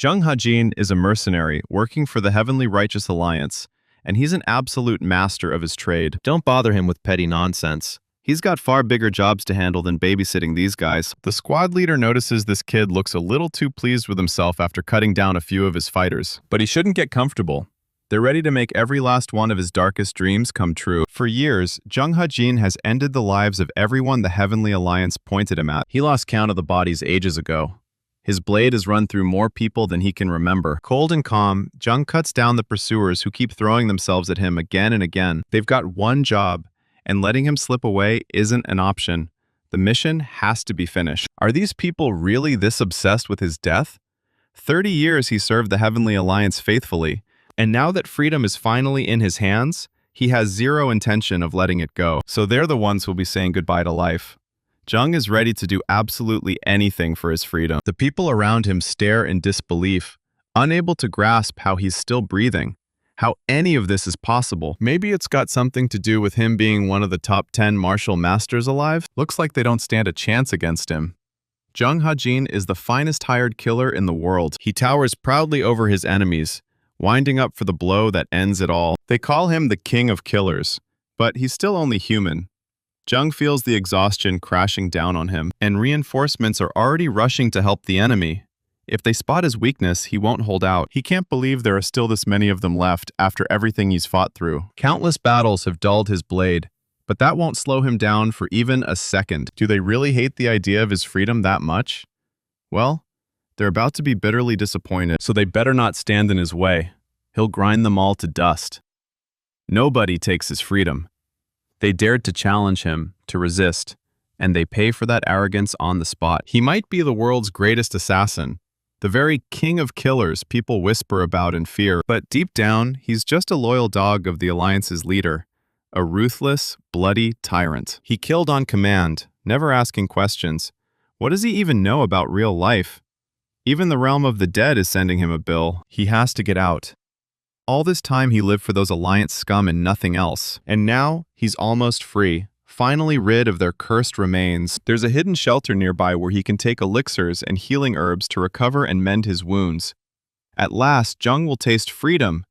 Jung Ha-jin is a mercenary working for the Heavenly Righteous Alliance, and he's an absolute master of his trade. Don't bother him with petty nonsense. He's got far bigger jobs to handle than babysitting these guys. The squad leader notices this kid looks a little too pleased with himself after cutting down a few of his fighters. But he shouldn't get comfortable. They're ready to make every last one of his darkest dreams come true. For years, Jung Ha-jin has ended the lives of everyone the Heavenly Alliance pointed him at. He lost count of the bodies ages ago. His blade has run through more people than he can remember. Cold and calm, Jung cuts down the pursuers who keep throwing themselves at him again and again. They've got one job, and letting him slip away isn't an option. The mission has to be finished. Are these people really this obsessed with his death? 30 years he served the Heavenly Alliance faithfully, and now that freedom is finally in his hands, he has zero intention of letting it go. So they're the ones who'll be saying goodbye to life. Jung is ready to do absolutely anything for his freedom. The people around him stare in disbelief, unable to grasp how he's still breathing, how any of this is possible. Maybe it's got something to do with him being one of the top 10 martial masters alive? Looks like they don't stand a chance against him. Jung Ha-jin is the finest hired killer in the world. He towers proudly over his enemies, winding up for the blow that ends it all. They call him the King of Killers, but he's still only human. Jung feels the exhaustion crashing down on him, and reinforcements are already rushing to help the enemy. If they spot his weakness, he won't hold out. He can't believe there are still this many of them left after everything he's fought through. Countless battles have dulled his blade, but that won't slow him down for even a second. Do they really hate the idea of his freedom that much? Well, they're about to be bitterly disappointed, so they better not stand in his way. He'll grind them all to dust. Nobody takes his freedom. They dared to challenge him, to resist, and they pay for that arrogance on the spot. He might be the world's greatest assassin, the very king of killers people whisper about in fear, but deep down, he's just a loyal dog of the Alliance's leader, a ruthless, bloody tyrant. He killed on command, never asking questions. What does he even know about real life? Even the realm of the dead is sending him a bill. He has to get out. All this time he lived for those Alliance scum and nothing else. And now, he's almost free, finally rid of their cursed remains. There's a hidden shelter nearby where he can take elixirs and healing herbs to recover and mend his wounds. At last, Jung will taste freedom.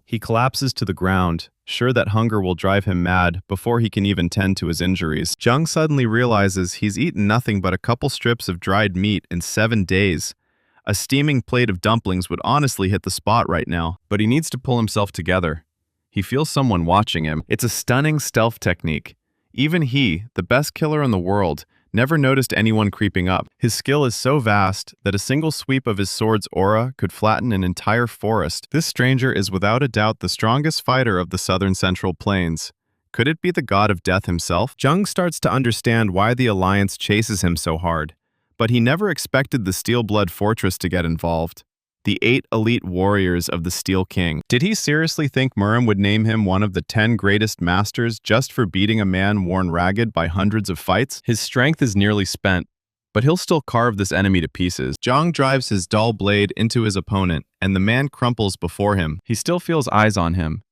He collapses to the ground, sure that hunger will drive him mad before he can even tend to his injuries. Jung suddenly realizes he's eaten nothing but a couple strips of dried meat in 7 days. A steaming plate of dumplings would honestly hit the spot right now, but he needs to pull himself together. He feels someone watching him. It's a stunning stealth technique. Even he, the best killer in the world, never noticed anyone creeping up. His skill is so vast that a single sweep of his sword's aura could flatten an entire forest. This stranger is without a doubt the strongest fighter of the southern central plains. Could it be the god of death himself? Jung starts to understand why the Alliance chases him so hard. But he never expected the Steel Blood Fortress to get involved. The 8 elite warriors of the Steel King. Did he seriously think Murim would name him one of the 10 greatest masters just for beating a man worn ragged by hundreds of fights? His strength is nearly spent, but he'll still carve this enemy to pieces. Jung drives his dull blade into his opponent, and the man crumples before him. He still feels eyes on him.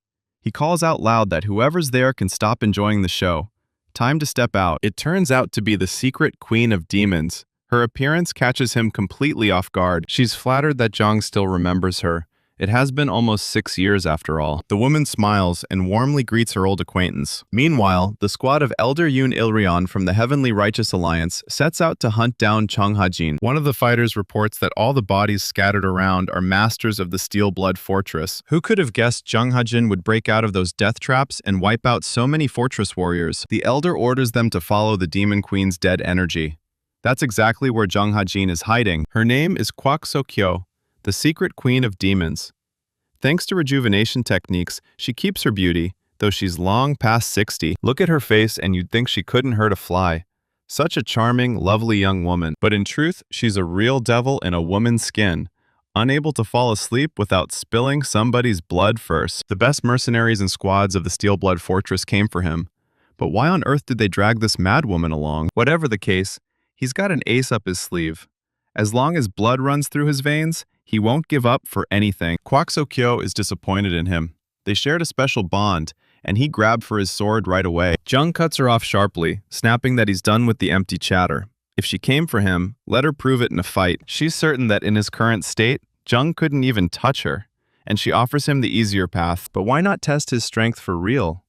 He calls out loud that whoever's there can stop enjoying the show. Time to step out. It turns out to be the secret Queen of Demons. Her appearance catches him completely off guard. She's flattered that Jung still remembers her. It has been almost 6 years after all. The woman smiles and warmly greets her old acquaintance. Meanwhile, the squad of Elder Yoon Il-ryong from the Heavenly Righteous Alliance sets out to hunt down Jung Ha-jin. One of the fighters reports that all the bodies scattered around are masters of the Steel Blood Fortress. Who could have guessed Jung Ha-jin would break out of those death traps and wipe out so many fortress warriors? The Elder orders them to follow the Demon Queen's dead energy. That's exactly where Jung Ha-jin is hiding. Her name is Kwak So-kyo, the secret queen of demons. Thanks to rejuvenation techniques, she keeps her beauty, though she's long past 60. Look at her face and you'd think she couldn't hurt a fly. Such a charming, lovely young woman. But in truth, she's a real devil in a woman's skin, unable to fall asleep without spilling somebody's blood first. The best mercenaries and squads of the Steel Blood Fortress came for him. But why on earth did they drag this madwoman along? Whatever the case, he's got an ace up his sleeve. As long as blood runs through his veins, he won't give up for anything. Kwak So-kyo is disappointed in him. They shared a special bond, and he grabbed for his sword right away. Jung cuts her off sharply, snapping that he's done with the empty chatter. If she came for him, let her prove it in a fight. She's certain that in his current state, Jung couldn't even touch her, and she offers him the easier path. But why not test his strength for real?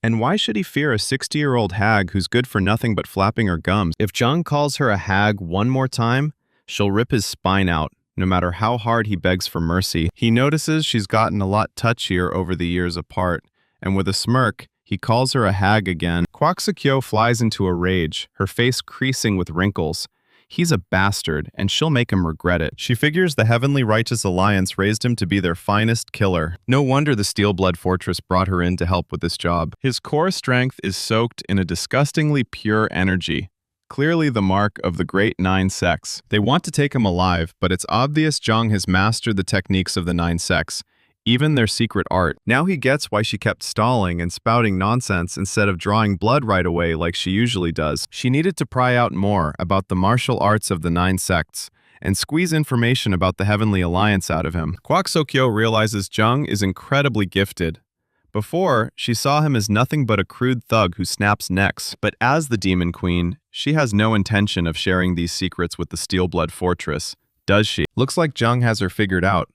And why should he fear a 60-year-old hag who's good for nothing but flapping her gums? If Jung calls her a hag one more time, she'll rip his spine out, no matter how hard he begs for mercy. He notices she's gotten a lot touchier over the years apart, and with a smirk, he calls her a hag again. Kwak Suk-yeol flies into a rage, her face creasing with wrinkles. He's a bastard, and she'll make him regret it. She figures the Heavenly Righteous Alliance raised him to be their finest killer. No wonder the Steel Blood Fortress brought her in to help with this job. His core strength is soaked in a disgustingly pure energy, clearly the mark of the Great Nine Sects. They want to take him alive, but it's obvious Jung has mastered the techniques of the Nine Sects, even their secret art. Now he gets why she kept stalling and spouting nonsense instead of drawing blood right away like she usually does. She needed to pry out more about the martial arts of the Nine Sects and squeeze information about the Heavenly Alliance out of him. Kwak Suk-yeol realizes Jung is incredibly gifted. Before, she saw him as nothing but a crude thug who snaps necks. But as the Demon Queen, she has no intention of sharing these secrets with the Steel Blood Fortress, does she? Looks like Jung has her figured out.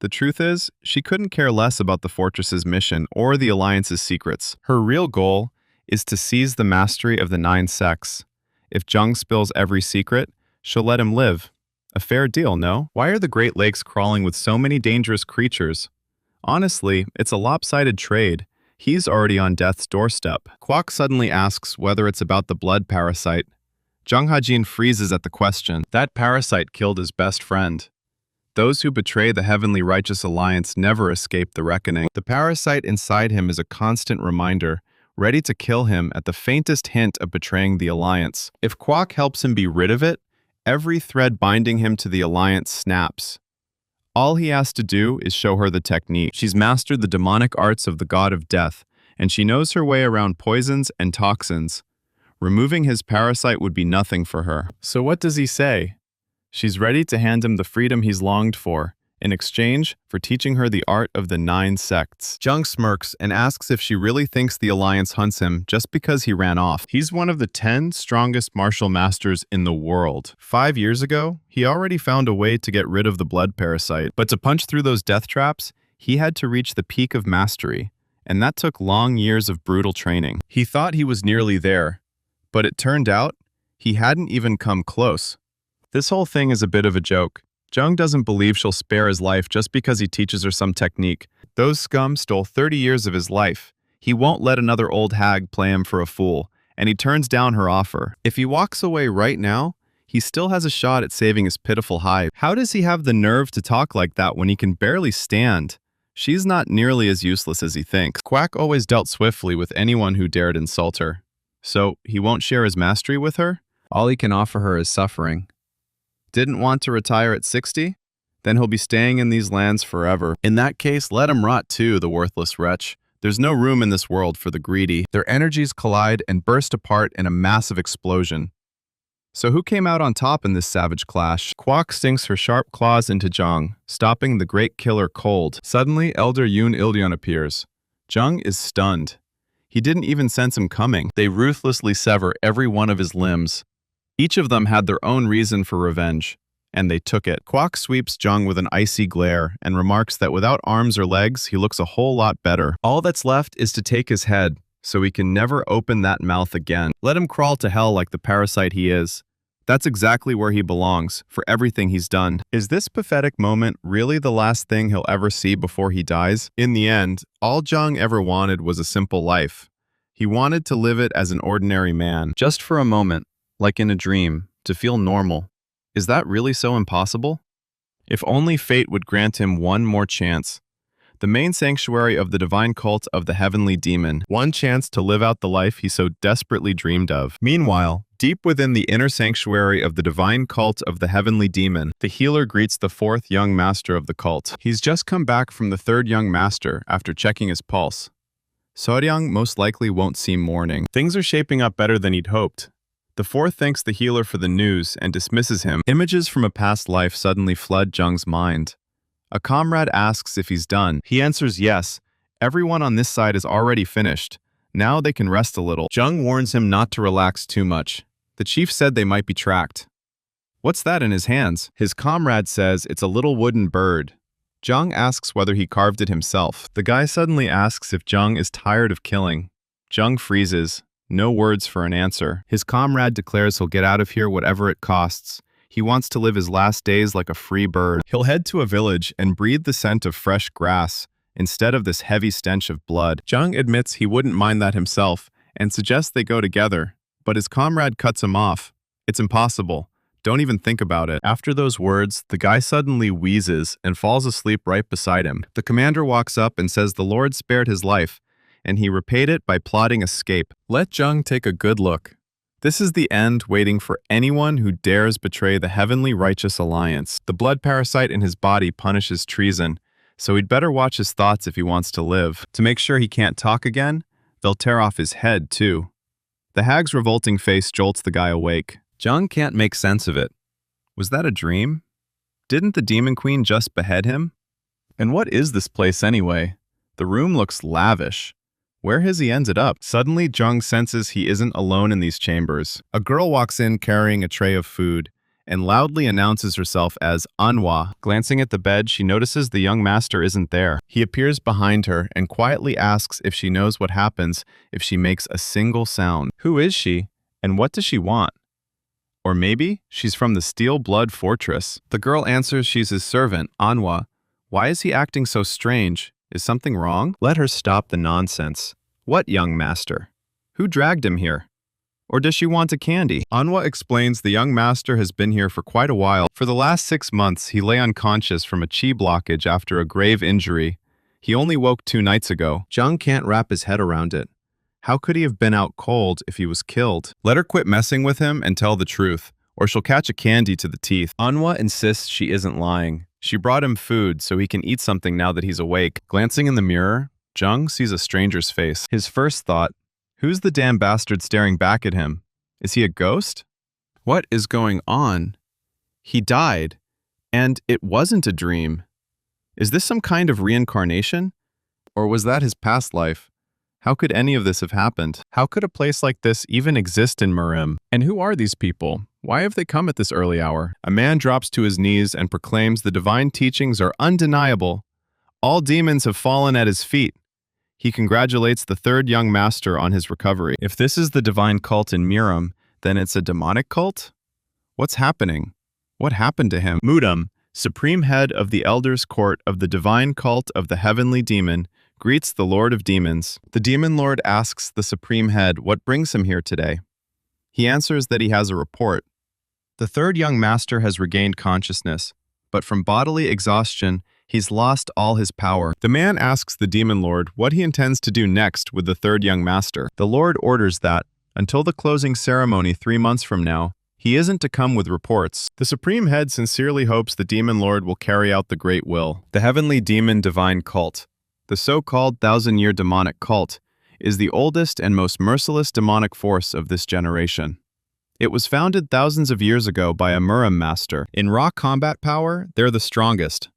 The truth is, she couldn't care less about the Fortress's mission or the Alliance's secrets. Her real goal is to seize the mastery of the Nine Sects. If Jung spills every secret, she'll let him live. A fair deal, no? Why are the Great Lakes crawling with so many dangerous creatures? Honestly, it's a lopsided trade. He's already on death's doorstep. Kwak suddenly asks whether it's about the blood parasite. Jung Ha-jin freezes at the question. That parasite killed his best friend. Those who betray the Heavenly Righteous Alliance never escape the reckoning. The parasite inside him is a constant reminder, ready to kill him at the faintest hint of betraying the Alliance. If Kwak helps him be rid of it, every thread binding him to the Alliance snaps. All he has to do is show her the technique. She's mastered the demonic arts of the god of death, and she knows her way around poisons and toxins. Removing his parasite would be nothing for her. So what does he say? She's ready to hand him the freedom he's longed for, in exchange for teaching her the art of the Nine Sects. Jung smirks and asks if she really thinks the Alliance hunts him just because he ran off. He's one of the 10 strongest martial masters in the world. 5 years ago, he already found a way to get rid of the blood parasite. But to punch through those death traps, he had to reach the peak of mastery, and that took long years of brutal training. He thought he was nearly there, but it turned out he hadn't even come close. This whole thing is a bit of a joke. Jung doesn't believe she'll spare his life just because he teaches her some technique. Those scum stole 30 years of his life. He won't let another old hag play him for a fool, and he turns down her offer. If he walks away right now, he still has a shot at saving his pitiful hive. How does he have the nerve to talk like that when he can barely stand? She's not nearly as useless as he thinks. Kwak always dealt swiftly with anyone who dared insult her. So he won't share his mastery with her? All he can offer her is suffering. Didn't want to retire at 60? Then he'll be staying in these lands forever. In that case, let him rot too, the worthless wretch. There's no room in this world for the greedy. Their energies collide and burst apart in a massive explosion. So who came out on top in this savage clash? Kwak sinks her sharp claws into Jung, stopping the great killer cold. Suddenly, Elder Yoon Il-yeon appears. Jung is stunned. He didn't even sense him coming. They ruthlessly sever every one of his limbs. Each of them had their own reason for revenge, and they took it. Kwak sweeps Jung with an icy glare and remarks that without arms or legs, he looks a whole lot better. All that's left is to take his head, so he can never open that mouth again. Let him crawl to hell like the parasite he is. That's exactly where he belongs, for everything he's done. Is this pathetic moment really the last thing he'll ever see before he dies? In the end, all Jung ever wanted was a simple life. He wanted to live it as an ordinary man, just for a moment. Like in a dream, to feel normal. Is that really so impossible? If only fate would grant him one more chance. The main sanctuary of the divine cult of the heavenly demon. One chance to live out the life he so desperately dreamed of. Meanwhile, deep within the inner sanctuary of the divine cult of the heavenly demon, the healer greets the 4th young master of the cult. He's just come back from the 3rd young master after checking his pulse. Soryang most likely won't seem mourning. Things are shaping up better than he'd hoped. The 4th thanks the healer for the news and dismisses him. Images from a past life suddenly flood Jung's mind. A comrade asks if he's done. He answers yes. Everyone on this side is already finished. Now they can rest a little. Jung warns him not to relax too much. The chief said they might be tracked. What's that in his hands? His comrade says it's a little wooden bird. Jung asks whether he carved it himself. The guy suddenly asks if Jung is tired of killing. Jung freezes. No words for an answer. His comrade declares he'll get out of here whatever it costs. He wants to live his last days like a free bird. He'll head to a village and breathe the scent of fresh grass instead of this heavy stench of blood. Jung admits he wouldn't mind that himself and suggests they go together, but his comrade cuts him off. It's impossible. Don't even think about it. After those words, the guy suddenly wheezes and falls asleep right beside him. The commander walks up and says the Lord spared his life, and he repaid it by plotting escape. Let Jung take a good look. This is the end waiting for anyone who dares betray the heavenly righteous alliance. The blood parasite in his body punishes treason, so he'd better watch his thoughts if he wants to live. To make sure he can't talk again, they'll tear off his head too. The hag's revolting face jolts the guy awake. Jung can't make sense of it. Was that a dream? Didn't the demon queen just behead him? And what is this place anyway? The room looks lavish. Where has he ended up? Suddenly, Jung senses he isn't alone in these chambers. A girl walks in carrying a tray of food and loudly announces herself as Manhwa. Glancing at the bed, she notices the young master isn't there. He appears behind her and quietly asks if she knows what happens if she makes a single sound. Who is she, and what does she want? Or maybe she's from the Steel Blood Fortress. The girl answers she's his servant, Manhwa. Why is he acting so strange? Is something wrong? Let her stop the nonsense. What young master? Who dragged him here? Or does she want a candy? Manhwa explains the young master has been here for quite a while. For the last 6 months, he lay unconscious from a chi blockage after a grave injury. He only woke 2 nights ago. Jung can't wrap his head around it. How could he have been out cold if he was killed? Let her quit messing with him and tell the truth, or she'll catch a candy to the teeth. Manhwa insists she isn't lying. She brought him food so he can eat something now that he's awake. Glancing in the mirror, Jung sees a stranger's face. His first thought, who's the damn bastard staring back at him? Is he a ghost? What is going on? He died, and it wasn't a dream. Is this some kind of reincarnation? Or was that his past life? How could any of this have happened? How could a place like this even exist in Merim? And who are these people? Why have they come at this early hour? A man drops to his knees and proclaims the divine teachings are undeniable. All demons have fallen at his feet. He congratulates the 3rd young master on his recovery. If this is the divine cult in Merim, then it's a demonic cult? What's happening? What happened to him? Mudam, supreme head of the elders' court of the divine cult of the heavenly demon, greets the Lord of Demons. The demon lord asks the supreme head what brings him here today. He answers that he has a report. The 3rd young master has regained consciousness, but from bodily exhaustion, he's lost all his power. The man asks the demon lord what he intends to do next with the 3rd young master. The lord orders that, until the closing ceremony 3 months from now, he isn't to come with reports. The supreme head sincerely hopes the demon lord will carry out the great will. The heavenly demon divine cult, the so-called 1,000-year demonic cult, is the oldest and most merciless demonic force of this generation. It was founded thousands of years ago by a Merim master. In raw combat power, they're the strongest.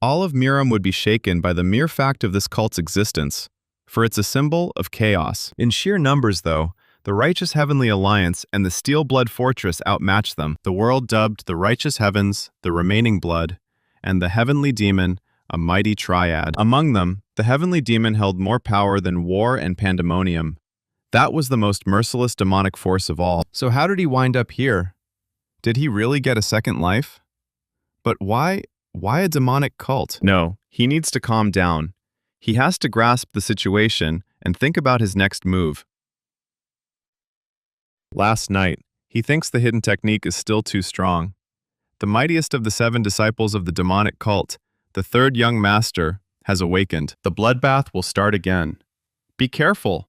All of Merim would be shaken by the mere fact of this cult's existence, for it's a symbol of chaos. In sheer numbers, though, the Righteous Heavenly Alliance and the Steel Blood Fortress outmatch them. The world dubbed the Righteous Heavens, the Remaining Blood, and the Heavenly Demon, a mighty triad. Among them, the Heavenly Demon held more power than war and pandemonium. That was the most merciless demonic force of all. So how did he wind up here? Did he really get a second life? But why a demonic cult? No, he needs to calm down. He has to grasp the situation and think about his next move. Last night, he thinks the hidden technique is still too strong. The mightiest of the 7 disciples of the demonic cult, the 3rd young master, has awakened. The bloodbath will start again. Be careful.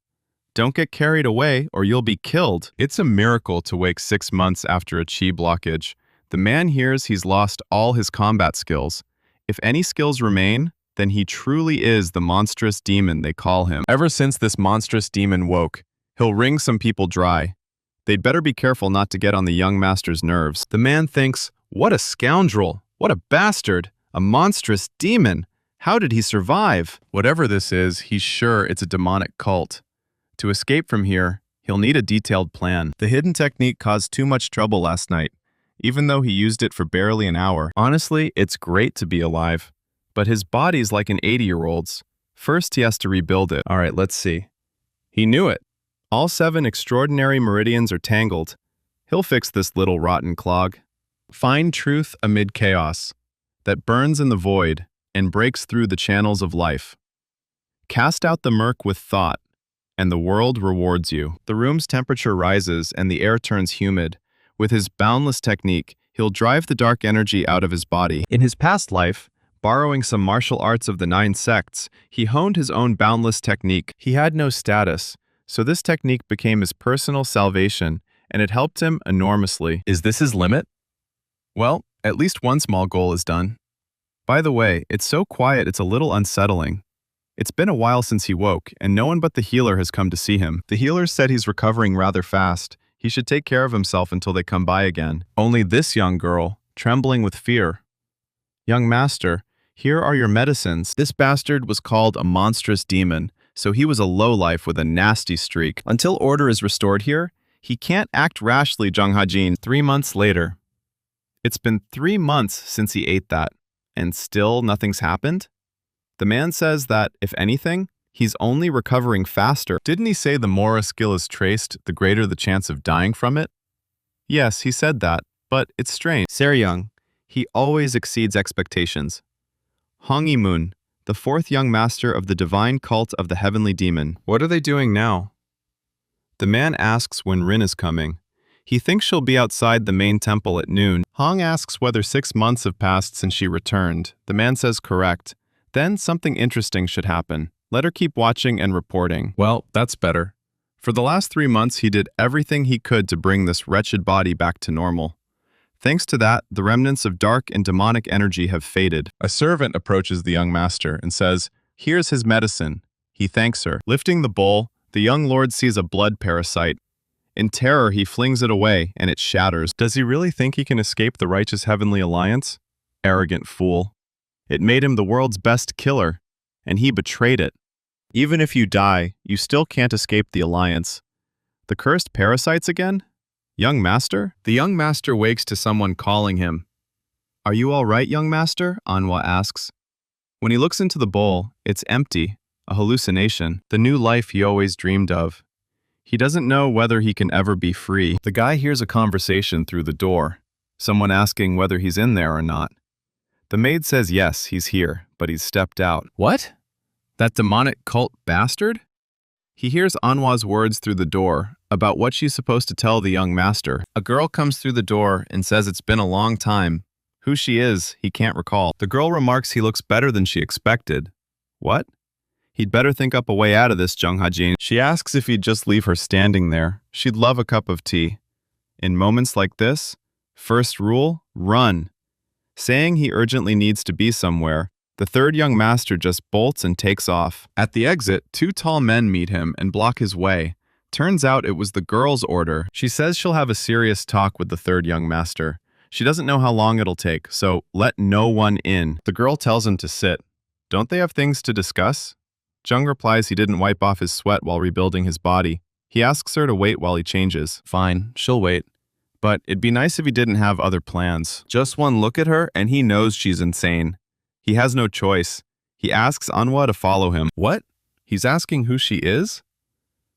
Don't get carried away or you'll be killed. It's a miracle to wake 6 months after a chi blockage. The man hears he's lost all his combat skills. If any skills remain, then he truly is the monstrous demon they call him. Ever since this monstrous demon woke, he'll wring some people dry. They'd better be careful not to get on the young master's nerves. The man thinks, what a scoundrel, what a bastard, a monstrous demon. How did he survive? Whatever this is, he's sure it's a demonic cult. To escape from here, he'll need a detailed plan. The hidden technique caused too much trouble last night. even though he used it for barely an hour. Honestly, it's great to be alive. But his body's like an 80-year-old's. First, he has to rebuild it. All right, let's see. He knew it. All 7 extraordinary meridians are tangled. He'll fix this little rotten clog. Find truth amid chaos that burns in the void and breaks through the channels of life. Cast out the murk with thought, and the world rewards you. The room's temperature rises and the air turns humid. With his boundless technique, he'll drive the dark energy out of his body. In his past life, borrowing some martial arts of the 9 sects, he honed his own boundless technique. He had no status, so this technique became his personal salvation, and it helped him enormously. Is this his limit? Well, at least one small goal is done. By the way, it's so quiet it's a little unsettling. It's been a while since he woke, and no one but the healer has come to see him. The healer said he's recovering rather fast. He should take care of himself until they come by again. Only this young girl, trembling with fear. Young master, here are your medicines. This bastard was called a monstrous demon, so he was a lowlife with a nasty streak. Until order is restored here, he can't act rashly, Jung Ha-jin. 3 months later. It's been 3 months since he ate that, and still nothing's happened? The man says that, if anything, he's only recovering faster. Didn't he say the more a skill is traced, the greater the chance of dying from it? Yes, he said that, but it's strange. Seryung, he always exceeds expectations. Hong Yi-moon, the 4th young master of the divine cult of the heavenly demon. What are they doing now? The man asks when Rin is coming. He thinks she'll be outside the main temple at noon. Hong asks whether 6 months have passed since she returned. The man says correct. Then something interesting should happen. Let her keep watching and reporting. Well, that's better. For the last 3 months, he did everything he could to bring this wretched body back to normal. Thanks to that, the remnants of dark and demonic energy have faded. A servant approaches the young master and says, "Here's his medicine." He thanks her. Lifting the bowl, the young lord sees a blood parasite. In terror, he flings it away, and it shatters. Does he really think he can escape the righteous heavenly alliance? Arrogant fool. It made him the world's best killer, and he betrayed it. Even if you die, you still can't escape the alliance. The cursed parasites again? Young master? The young master wakes to someone calling him. Are you all right, young master? Anhwa asks. When he looks into the bowl, it's empty, a hallucination, the new life he always dreamed of. He doesn't know whether he can ever be free. The guy hears a conversation through the door, someone asking whether he's in there or not. The maid says yes, he's here, but he's stepped out. What? That demonic cult bastard? He hears Anhwa's words through the door about what she's supposed to tell the young master. A girl comes through the door and says it's been a long time. Who she is, he can't recall. The girl remarks he looks better than she expected. What? He'd better think up a way out of this, Jung Ha-jin. She asks if he'd just leave her standing there. She'd love a cup of tea. In moments like this, first rule, run. Saying he urgently needs to be somewhere, the 3rd young master just bolts and takes off. At the exit, 2 tall men meet him and block his way. Turns out it was the girl's order. She says she'll have a serious talk with the 3rd young master. She doesn't know how long it'll take, so let no one in. The girl tells him to sit. Don't they have things to discuss? Jung replies he didn't wipe off his sweat while rebuilding his body. He asks her to wait while he changes. Fine, she'll wait. But it'd be nice if he didn't have other plans. Just one look at her and he knows she's insane. He has no choice. He asks Anhwa to follow him. What? He's asking who she is?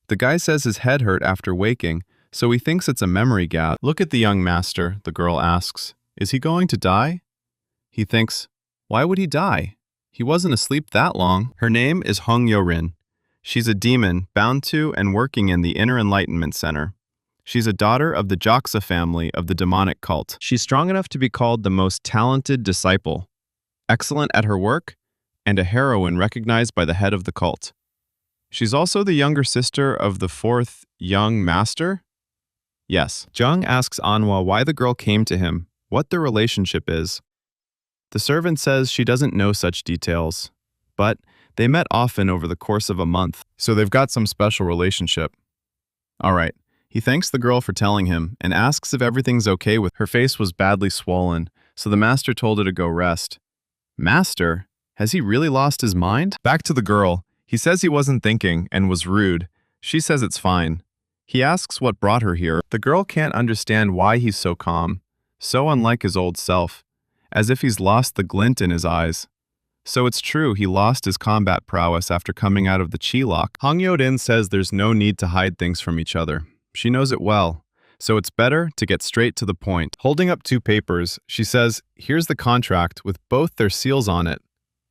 The guy says his head hurt after waking, so he thinks it's a memory gap. Look at the young master, the girl asks. Is he going to die? He thinks, why would he die? He wasn't asleep that long. Her name is Hong Yo-rin. She's a demon bound to and working in the Inner Enlightenment Center. She's a daughter of the Joksa family of the demonic cult. She's strong enough to be called the most talented disciple, excellent at her work, and a heroine recognized by the head of the cult. She's also the younger sister of the 4th young master? Yes. Jung asks Anhwa why the girl came to him, what their relationship is. The servant says she doesn't know such details, but they met often over the course of a month, so they've got some special relationship. All right. He thanks the girl for telling him and asks if everything's okay with her. Face was badly swollen, so the master told her to go rest. Master? Has he really lost his mind? Back to the girl. He says he wasn't thinking and was rude. She says it's fine. He asks what brought her here. The girl can't understand why he's so calm, So unlike his old self, as if he's lost the glint in his eyes. So it's true he lost his combat prowess after coming out of the chi lock. Hong Yodin says there's no need to hide things from each other. She knows it well, so it's better to get straight to the point. Holding up 2 papers, she says, here's the contract with both their seals on it.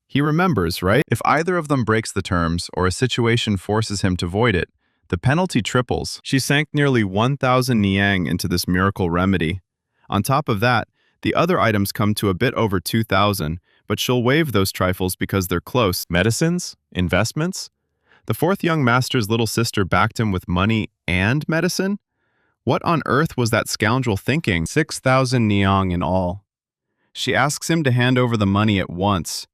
He remembers, right? If either of them breaks the terms or a situation forces him to void it, the penalty triples. She sank nearly 1,000 niang into this miracle remedy. On top of that, the other items come to a bit over 2,000, but she'll waive those trifles because they're close. Medicines? Investments? The 4th young master's little sister backed him with money and medicine? What on earth was that scoundrel thinking? 6,000 niang in all. She asks him to hand over the money at once.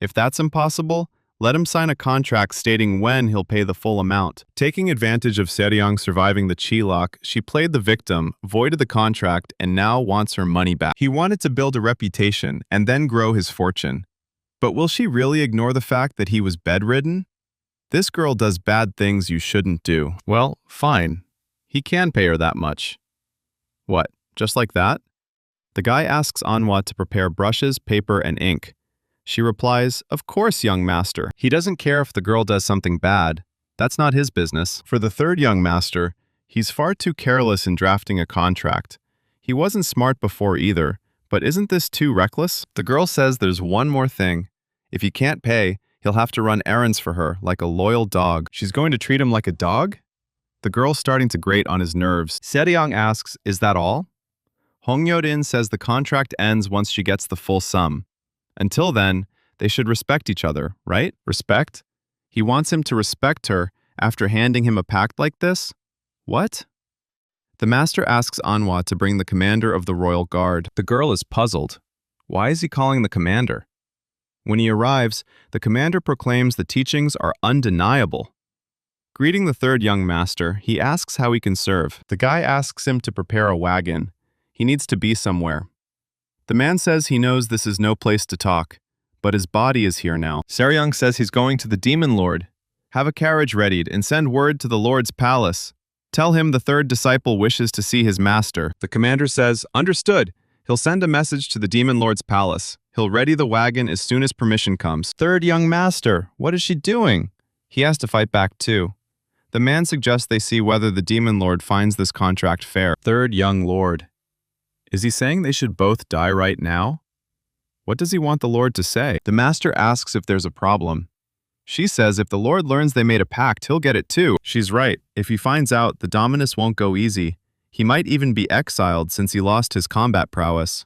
If that's impossible, let him sign a contract stating when he'll pay the full amount. Taking advantage of Seryong surviving the chi lock, she played the victim, voided the contract, and now wants her money back. He wanted to build a reputation and then grow his fortune. But will she really ignore the fact that he was bedridden? This girl does bad things you shouldn't do. Well, fine. He can pay her that much. What, just like that? The guy asks Anhwa to prepare brushes, paper, and ink. She replies, of course, young master. He doesn't care if the girl does something bad. That's not his business. For the 3rd young master, he's far too careless in drafting a contract. He wasn't smart before either, but isn't this too reckless? The girl says there's one more thing. If he can't pay, he'll have to run errands for her like a loyal dog. She's going to treat him like a dog? The girl's starting to grate on his nerves. Seryong asks, is that all? Hong Yodin says the contract ends once she gets the full sum. Until then, they should respect each other, right? Respect? He wants him to respect her after handing him a pact like this? What? The master asks Anhwa to bring the commander of the royal guard. The girl is puzzled. Why is he calling the commander? When he arrives, the commander proclaims the teachings are undeniable. Greeting the 3rd young master, he asks how he can serve. The guy asks him to prepare a wagon. He needs to be somewhere. The man says he knows this is no place to talk, but his body is here now. Seryong says he's going to the demon lord. Have a carriage readied and send word to the lord's palace. Tell him the 3rd disciple wishes to see his master. The commander says, understood. He'll send a message to the demon lord's palace. He'll ready the wagon as soon as permission comes. 3rd young master, what is she doing? He has to fight back too. The man suggests they see whether the demon lord finds this contract fair. 3rd young lord. Is he saying they should both die right now? What does he want the Lord to say? The master asks if there's a problem. She says if the Lord learns they made a pact, he'll get it too. She's right. If he finds out, the Dominus won't go easy. He might even be exiled since he lost his combat prowess.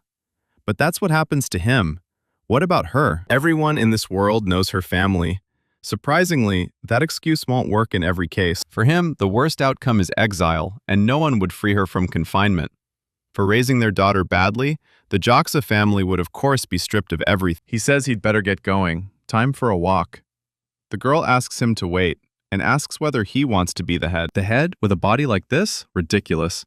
But that's what happens to him. What about her? Everyone in this world knows her family. Surprisingly, that excuse won't work in every case. For him, the worst outcome is exile, and no one would free her from confinement. For raising their daughter badly, the Joxa family would of course be stripped of everything. He says he'd better get going. Time for a walk. The girl asks him to wait, and asks whether he wants to be the head. The head? With a body like this? Ridiculous.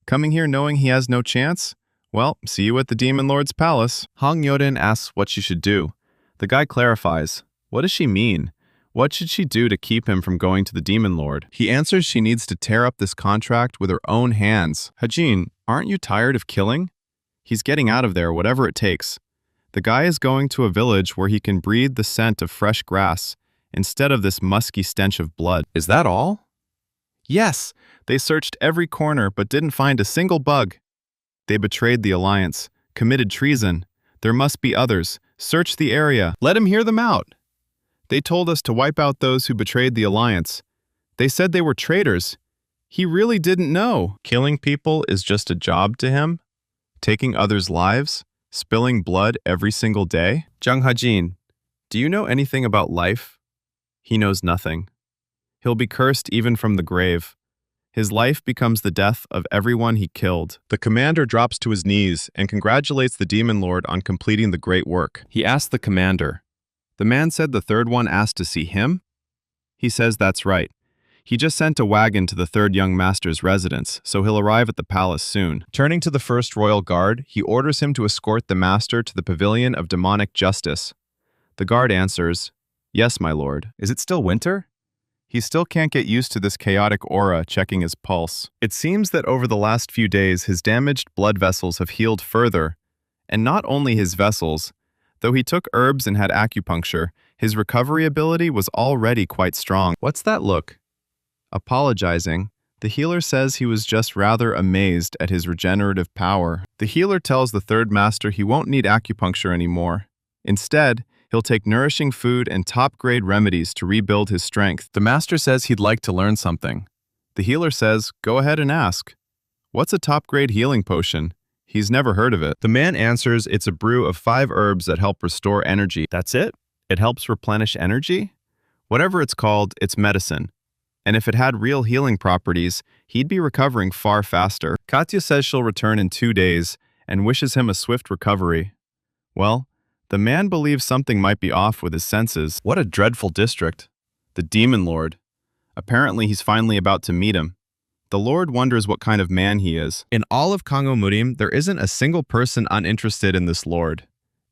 Coming here knowing he has no chance? Well, see you at the Demon Lord's palace. Hong Yodin asks what she should do. The guy clarifies. What does she mean? What should she do to keep him from going to the Demon Lord? He answers she needs to tear up this contract with her own hands. Hajin, aren't you tired of killing? He's getting out of there, whatever it takes. The guy is going to a village where he can breathe the scent of fresh grass, instead of this musky stench of blood. Is that all? Yes, they searched every corner but didn't find a single bug. They betrayed the alliance, committed treason. There must be others. Search the area. Let him hear them out. They told us to wipe out those who betrayed the alliance. They said they were traitors. He really didn't know. Killing people is just a job to him? Taking others' lives? Spilling blood every single day? Jung Hajin, do you know anything about life? He knows nothing. He'll be cursed even from the grave. His life becomes the death of everyone he killed. The commander drops to his knees and congratulates the Demon Lord on completing the great work. He asks the commander. The man said the 3rd one asked to see him? He says that's right. He just sent a wagon to the 3rd young master's residence, so he'll arrive at the palace soon. Turning to the 1st royal guard, he orders him to escort the master to the pavilion of demonic justice. The guard answers, yes, my lord. Is it still winter? He still can't get used to this chaotic aura checking his pulse. It seems that over the last few days his damaged blood vessels have healed further. And not only his vessels. Though he took herbs and had acupuncture, his recovery ability was already quite strong. What's that look? Apologizing, the healer says he was just rather amazed at his regenerative power. The healer tells the third master he won't need acupuncture anymore. Instead, he'll take nourishing food and top-grade remedies to rebuild his strength. The master says he'd like to learn something. The healer says, go ahead and ask. What's a top-grade healing potion? He's never heard of it. The man answers it's a brew of 5 herbs that help restore energy. That's it? It helps replenish energy? Whatever it's called, it's medicine. And if it had real healing properties, he'd be recovering far faster. Katya says she'll return in 2 days and wishes him a swift recovery. Well, the man believes something might be off with his senses. What a dreadful district. The Demon Lord. Apparently he's finally about to meet him. The Lord wonders what kind of man he is. In all of Kongo Murim, there isn't a single person uninterested in this Lord.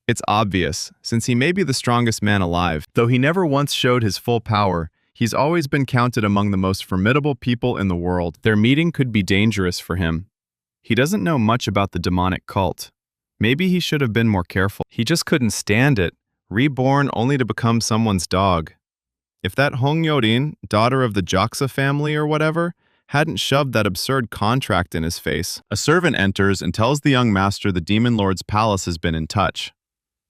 It's obvious, since he may be the strongest man alive. Though he never once showed his full power, he's always been counted among the most formidable people in the world. Their meeting could be dangerous for him. He doesn't know much about the demonic cult. Maybe he should have been more careful. He just couldn't stand it, reborn only to become someone's dog. If that Hong Yorin, daughter of the Joksa family or whatever, hadn't shoved that absurd contract in his face. A servant enters and tells the young master the Demon Lord's palace has been in touch.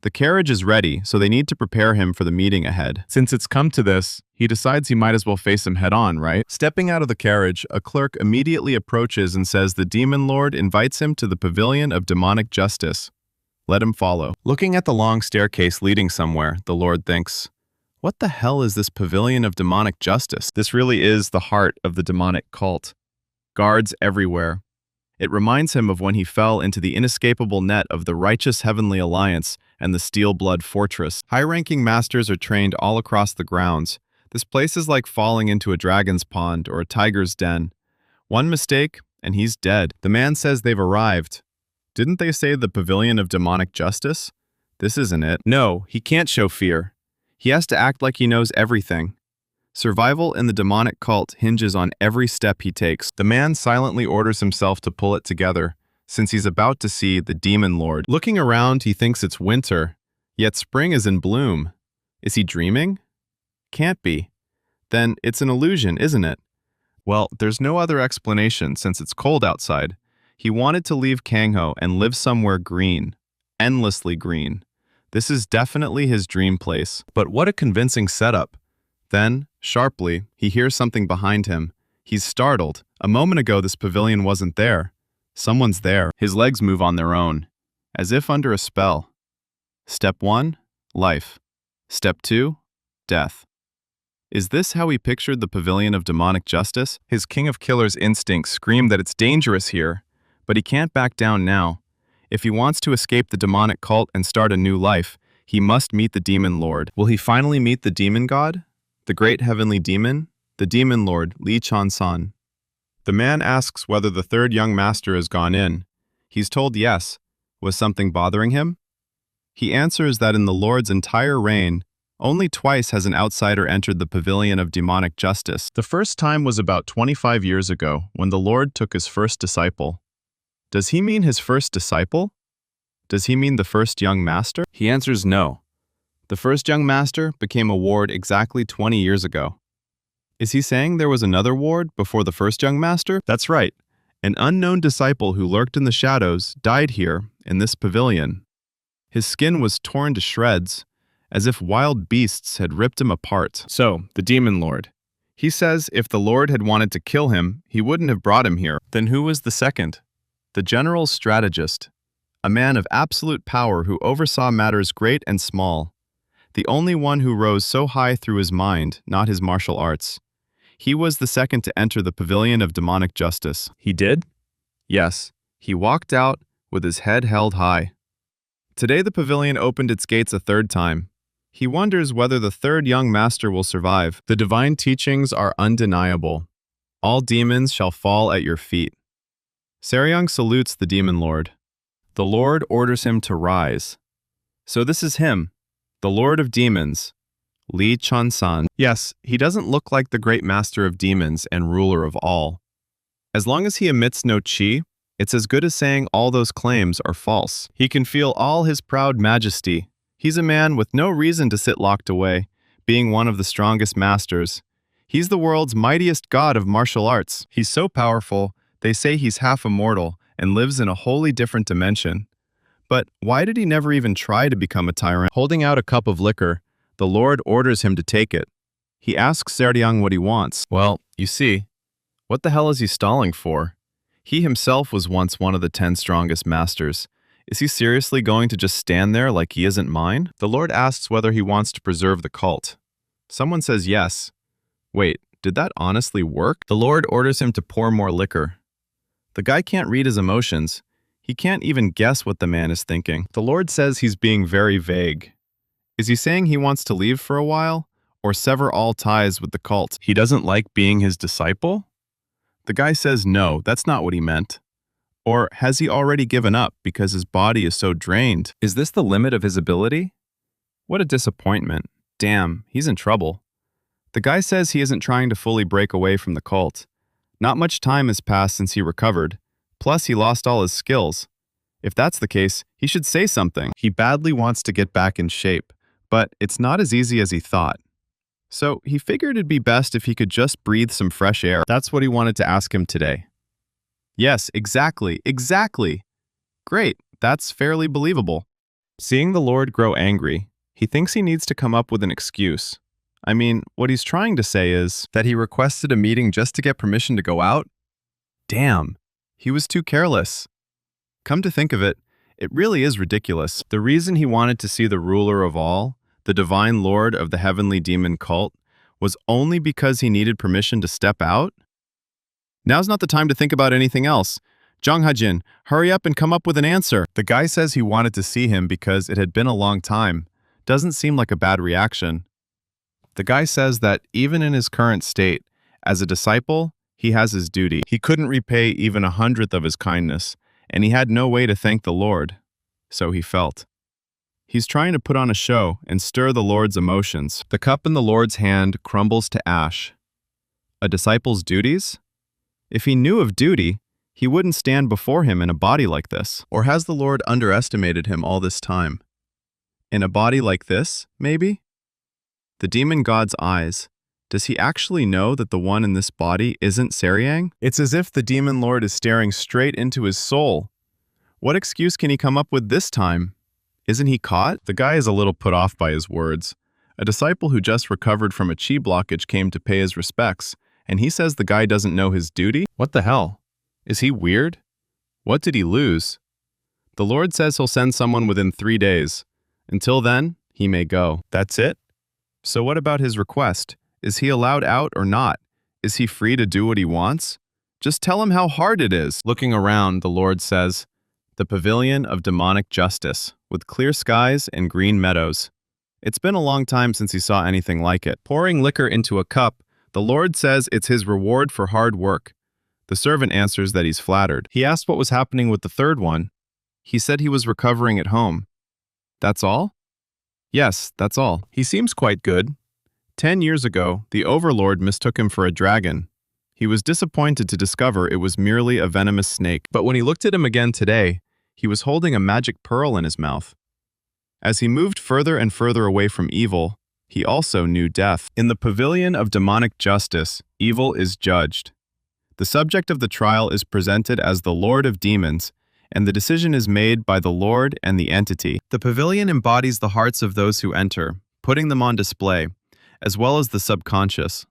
The carriage is ready, so they need to prepare him for the meeting ahead. Since it's come to this, he decides he might as well face him head-on, right? Stepping out of the carriage, a clerk immediately approaches and says the Demon Lord invites him to the Pavilion of Demonic Justice. Let him follow. Looking at the long staircase leading somewhere, the Lord thinks, what the hell is this Pavilion of Demonic Justice? This really is the heart of the demonic cult. Guards everywhere. It reminds him of when he fell into the inescapable net of the Righteous Heavenly Alliance and the Steel Blood Fortress. High-ranking masters are trained all across the grounds. This place is like falling into a dragon's pond or a tiger's den. One mistake, and he's dead. The man says they've arrived. Didn't they say the Pavilion of Demonic Justice? This isn't it. No, he can't show fear. He has to act like he knows everything. Survival in the demonic cult hinges on every step he takes. The man silently orders himself to pull it together, since he's about to see the Demon Lord. Looking around, he thinks it's winter, yet spring is in bloom. Is he dreaming? Can't be. Then it's an illusion, isn't it? Well, there's no other explanation since it's cold outside. He wanted to leave Kangho and live somewhere green, endlessly green. This is definitely his dream place. But what a convincing setup. Then, sharply, he hears something behind him. He's startled. A moment ago, this pavilion wasn't there. Someone's there. His legs move on their own, as if under a spell. Step 1, life. Step 2, death. Is this how he pictured the Pavilion of Demonic Justice? His King of Killers instincts scream that it's dangerous here, but he can't back down now. If he wants to escape the demonic cult and start a new life, he must meet the Demon Lord. Will he finally meet the Demon God? The great heavenly demon? The Demon Lord, Li Chan-san. The man asks whether the third young master has gone in. He's told yes. Was something bothering him? He answers that in the Lord's entire reign, only twice has an outsider entered the Pavilion of Demonic Justice. The first time was about 25 years ago, when the Lord took his first disciple. Does he mean his first disciple? Does he mean the first young master? He answers no. The first young master became a ward exactly 20 years ago. Is he saying there was another ward before the first young master? That's right. An unknown disciple who lurked in the shadows died here, in this pavilion. His skin was torn to shreds, as if wild beasts had ripped him apart. So, the Demon Lord. He says if the Lord had wanted to kill him, he wouldn't have brought him here. Then who was the second? The general's strategist. A man of absolute power who oversaw matters great and small. The only one who rose so high through his mind, not his martial arts. He was the second to enter the Pavilion of Demonic Justice. He did? Yes. He walked out with his head held high. Today the pavilion opened its gates a third time. He wonders whether the third young master will survive. The divine teachings are undeniable. All demons shall fall at your feet. Seryong salutes the Demon Lord. The Lord orders him to rise. So this is him, the Lord of Demons. Li Chun-san. Yes, he doesn't look like the great master of demons and ruler of all. As long as he emits no chi, it's as good as saying all those claims are false. He can feel all his proud majesty. He's a man with no reason to sit locked away, being one of the strongest masters. He's the world's mightiest god of martial arts. He's so powerful, they say he's half immortal and lives in a wholly different dimension. But why did he never even try to become a tyrant? Holding out a cup of liquor, the Lord orders him to take it. He asks Serdiang what he wants. Well, you see, what the hell is he stalling for? He himself was once one of the 10 strongest masters. Is he seriously going to just stand there like he isn't mine? The Lord asks whether he wants to preserve the cult. Someone says yes. Wait, did that honestly work? The Lord orders him to pour more liquor. The guy can't read his emotions. He can't even guess what the man is thinking. The Lord says he's being very vague. Is he saying he wants to leave for a while, or sever all ties with the cult? He doesn't like being his disciple? The guy says no, that's not what he meant. Or has he already given up because his body is so drained? Is this the limit of his ability? What a disappointment. Damn, he's in trouble. The guy says he isn't trying to fully break away from the cult. Not much time has passed since he recovered. Plus, he lost all his skills. If that's the case, he should say something. He badly wants to get back in shape, but it's not as easy as he thought. So he figured it'd be best if he could just breathe some fresh air. That's what he wanted to ask him today. Yes, exactly. Great, that's fairly believable. Seeing the Lord grow angry, he thinks he needs to come up with an excuse. I mean, what he's trying to say is that he requested a meeting just to get permission to go out? Damn, he was too careless. Come to think of it, it really is ridiculous. The reason he wanted to see the ruler of all, the divine lord of the heavenly demon cult, was only because he needed permission to step out? Now's not the time to think about anything else. Jong Ha-jin, hurry up and come up with an answer. The guy says he wanted to see him because it had been a long time. Doesn't seem like a bad reaction. The guy says that even in his current state, as a disciple, he has his duty. He couldn't repay even 100th of his kindness, and he had no way to thank the Lord. So he felt. He's trying to put on a show and stir the Lord's emotions. The cup in the Lord's hand crumbles to ash. A disciple's duties? If he knew of duty, he wouldn't stand before him in a body like this. Or has the Lord underestimated him all this time? In a body like this, maybe? The demon god's eyes. Does he actually know that the one in this body isn't Serdiang? It's as if the demon lord is staring straight into his soul. What excuse can he come up with this time? Isn't he caught? The guy is a little put off by his words. A disciple who just recovered from a chi blockage came to pay his respects, and he says the guy doesn't know his duty? What the hell? Is he weird? What did he lose? The Lord says he'll send someone within 3 days. Until then, he may go. That's it? So what about his request? Is he allowed out or not? Is he free to do what he wants? Just tell him how hard it is. Looking around, the Lord says, "The pavilion of demonic justice, with clear skies and green meadows." It's been a long time since he saw anything like it. Pouring liquor into a cup, the Lord says it's his reward for hard work. The servant answers that he's flattered. He asked what was happening with the third one. He said he was recovering at home. That's all? Yes, that's all. He seems quite good. 10 years ago, the Overlord mistook him for a dragon. He was disappointed to discover it was merely a venomous snake. But when he looked at him again today, he was holding a magic pearl in his mouth. As he moved further and further away from evil, he also knew death. In the pavilion of demonic justice, evil is judged. The subject of the trial is presented as the Lord of Demons, and the decision is made by the Lord and the entity. The pavilion embodies the hearts of those who enter, putting them on display, as well as the subconscious.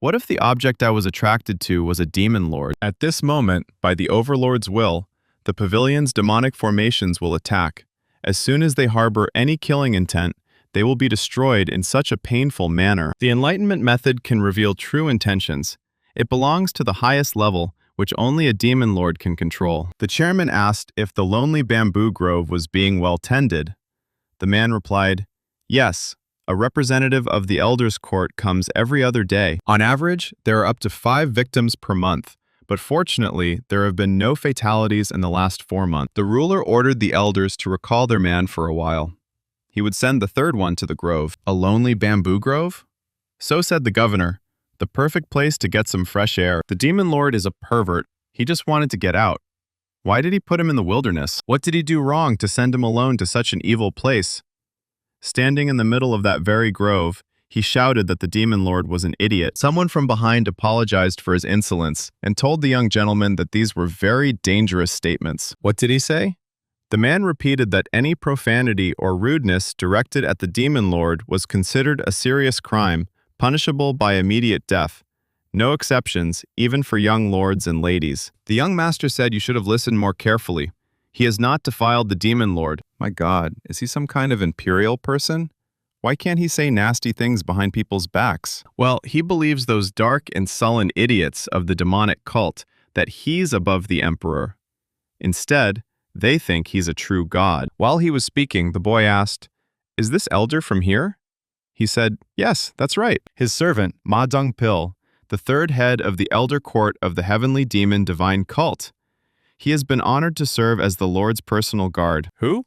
What if the object I was attracted to was a demon lord? At this moment, by the Overlord's will, the pavilion's demonic formations will attack. As soon as they harbor any killing intent, they will be destroyed in such a painful manner. The enlightenment method can reveal true intentions. It belongs to the highest level, which only a demon lord can control. The chairman asked if the lonely bamboo grove was being well tended. The man replied, "Yes, a representative of the elders' court comes every other day. On average, there are up to 5 victims per month, but fortunately, there have been no fatalities in the last 4 months." The ruler ordered the elders to recall their man for a while. he would send the third one to the grove. A lonely bamboo grove? So said the governor. The perfect place to get some fresh air. The demon lord is a pervert. He just wanted to get out. Why did he put him in the wilderness? What did he do wrong to send him alone to such an evil place? Standing in the middle of that very grove, he shouted that the demon lord was an idiot. Someone from behind apologized for his insolence and told the young gentleman that these were very dangerous statements. What did he say? The man repeated that any profanity or rudeness directed at the demon lord was considered a serious crime, punishable by immediate death. No exceptions, even for young lords and ladies. The young master said you should have listened more carefully. He has not defiled the demon lord. My God, is he some kind of imperial person? Why can't he say nasty things behind people's backs? Well, he believes those dark and sullen idiots of the demonic cult that he's above the emperor. Instead, they think he's a true god. While he was speaking, the boy asked, "Is this elder from here?" He said, "Yes, that's right." His servant, Ma Dong-pil, the third head of the elder court of the heavenly demon divine cult. He has been honored to serve as the Lord's personal guard. Who?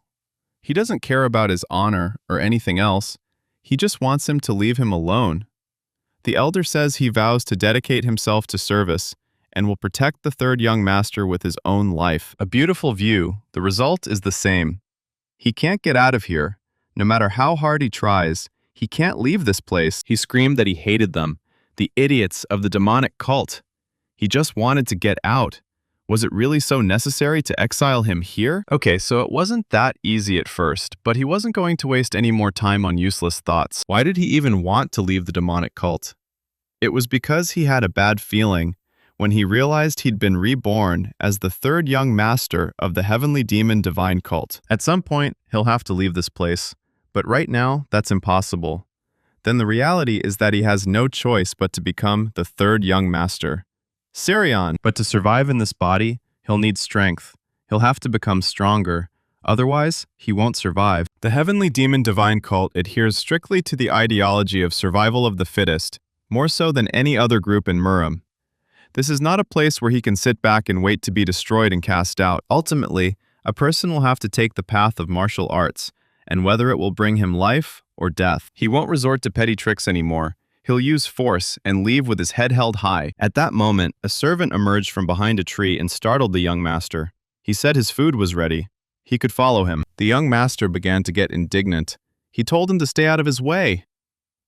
He doesn't care about his honor or anything else. He just wants him to leave him alone. The elder says he vows to dedicate himself to service and will protect the third young master with his own life. A beautiful view. The result is the same. He can't get out of here. No matter how hard he tries, he can't leave this place. He screamed that he hated them, the idiots of the demonic cult. He just wanted to get out. Was it really so necessary to exile him here? Okay, so it wasn't that easy at first, but he wasn't going to waste any more time on useless thoughts. Why did he even want to leave the demonic cult? It was because he had a bad feeling when he realized he'd been reborn as the third young master of the heavenly demon divine cult. At some point, he'll have to leave this place, but right now, that's impossible. Then the reality is that he has no choice but to become the third young master. Sirion! But to survive in this body, he'll need strength. He'll have to become stronger. Otherwise, he won't survive. The heavenly demon divine cult adheres strictly to the ideology of survival of the fittest, more so than any other group in Murim. This is not a place where he can sit back and wait to be destroyed and cast out. Ultimately, a person will have to take the path of martial arts, and whether it will bring him life or death. He won't resort to petty tricks anymore. He'll use force and leave with his head held high. At that moment, a servant emerged from behind a tree and startled the young master. He said his food was ready. He could follow him. The young master began to get indignant. He told him to stay out of his way.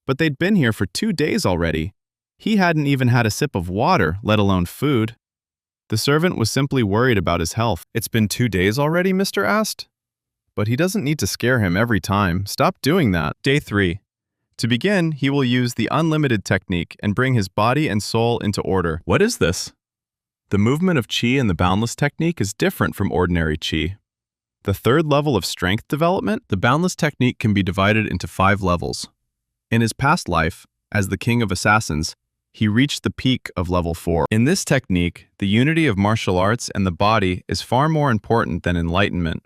But they'd been here for 2 days already. He hadn't even had a sip of water, let alone food. The servant was simply worried about his health. "It's been 2 days already?" Mr. asked. But he doesn't need to scare him every time. Stop doing that. Day 3. To begin, he will use the unlimited technique and bring his body and soul into order. What is this? The movement of chi in the boundless technique is different from ordinary chi. The third level of strength development, the boundless technique can be divided into 5 levels. In his past life, as the king of assassins, he reached the peak of level 4. In this technique, the unity of martial arts and the body is far more important than enlightenment.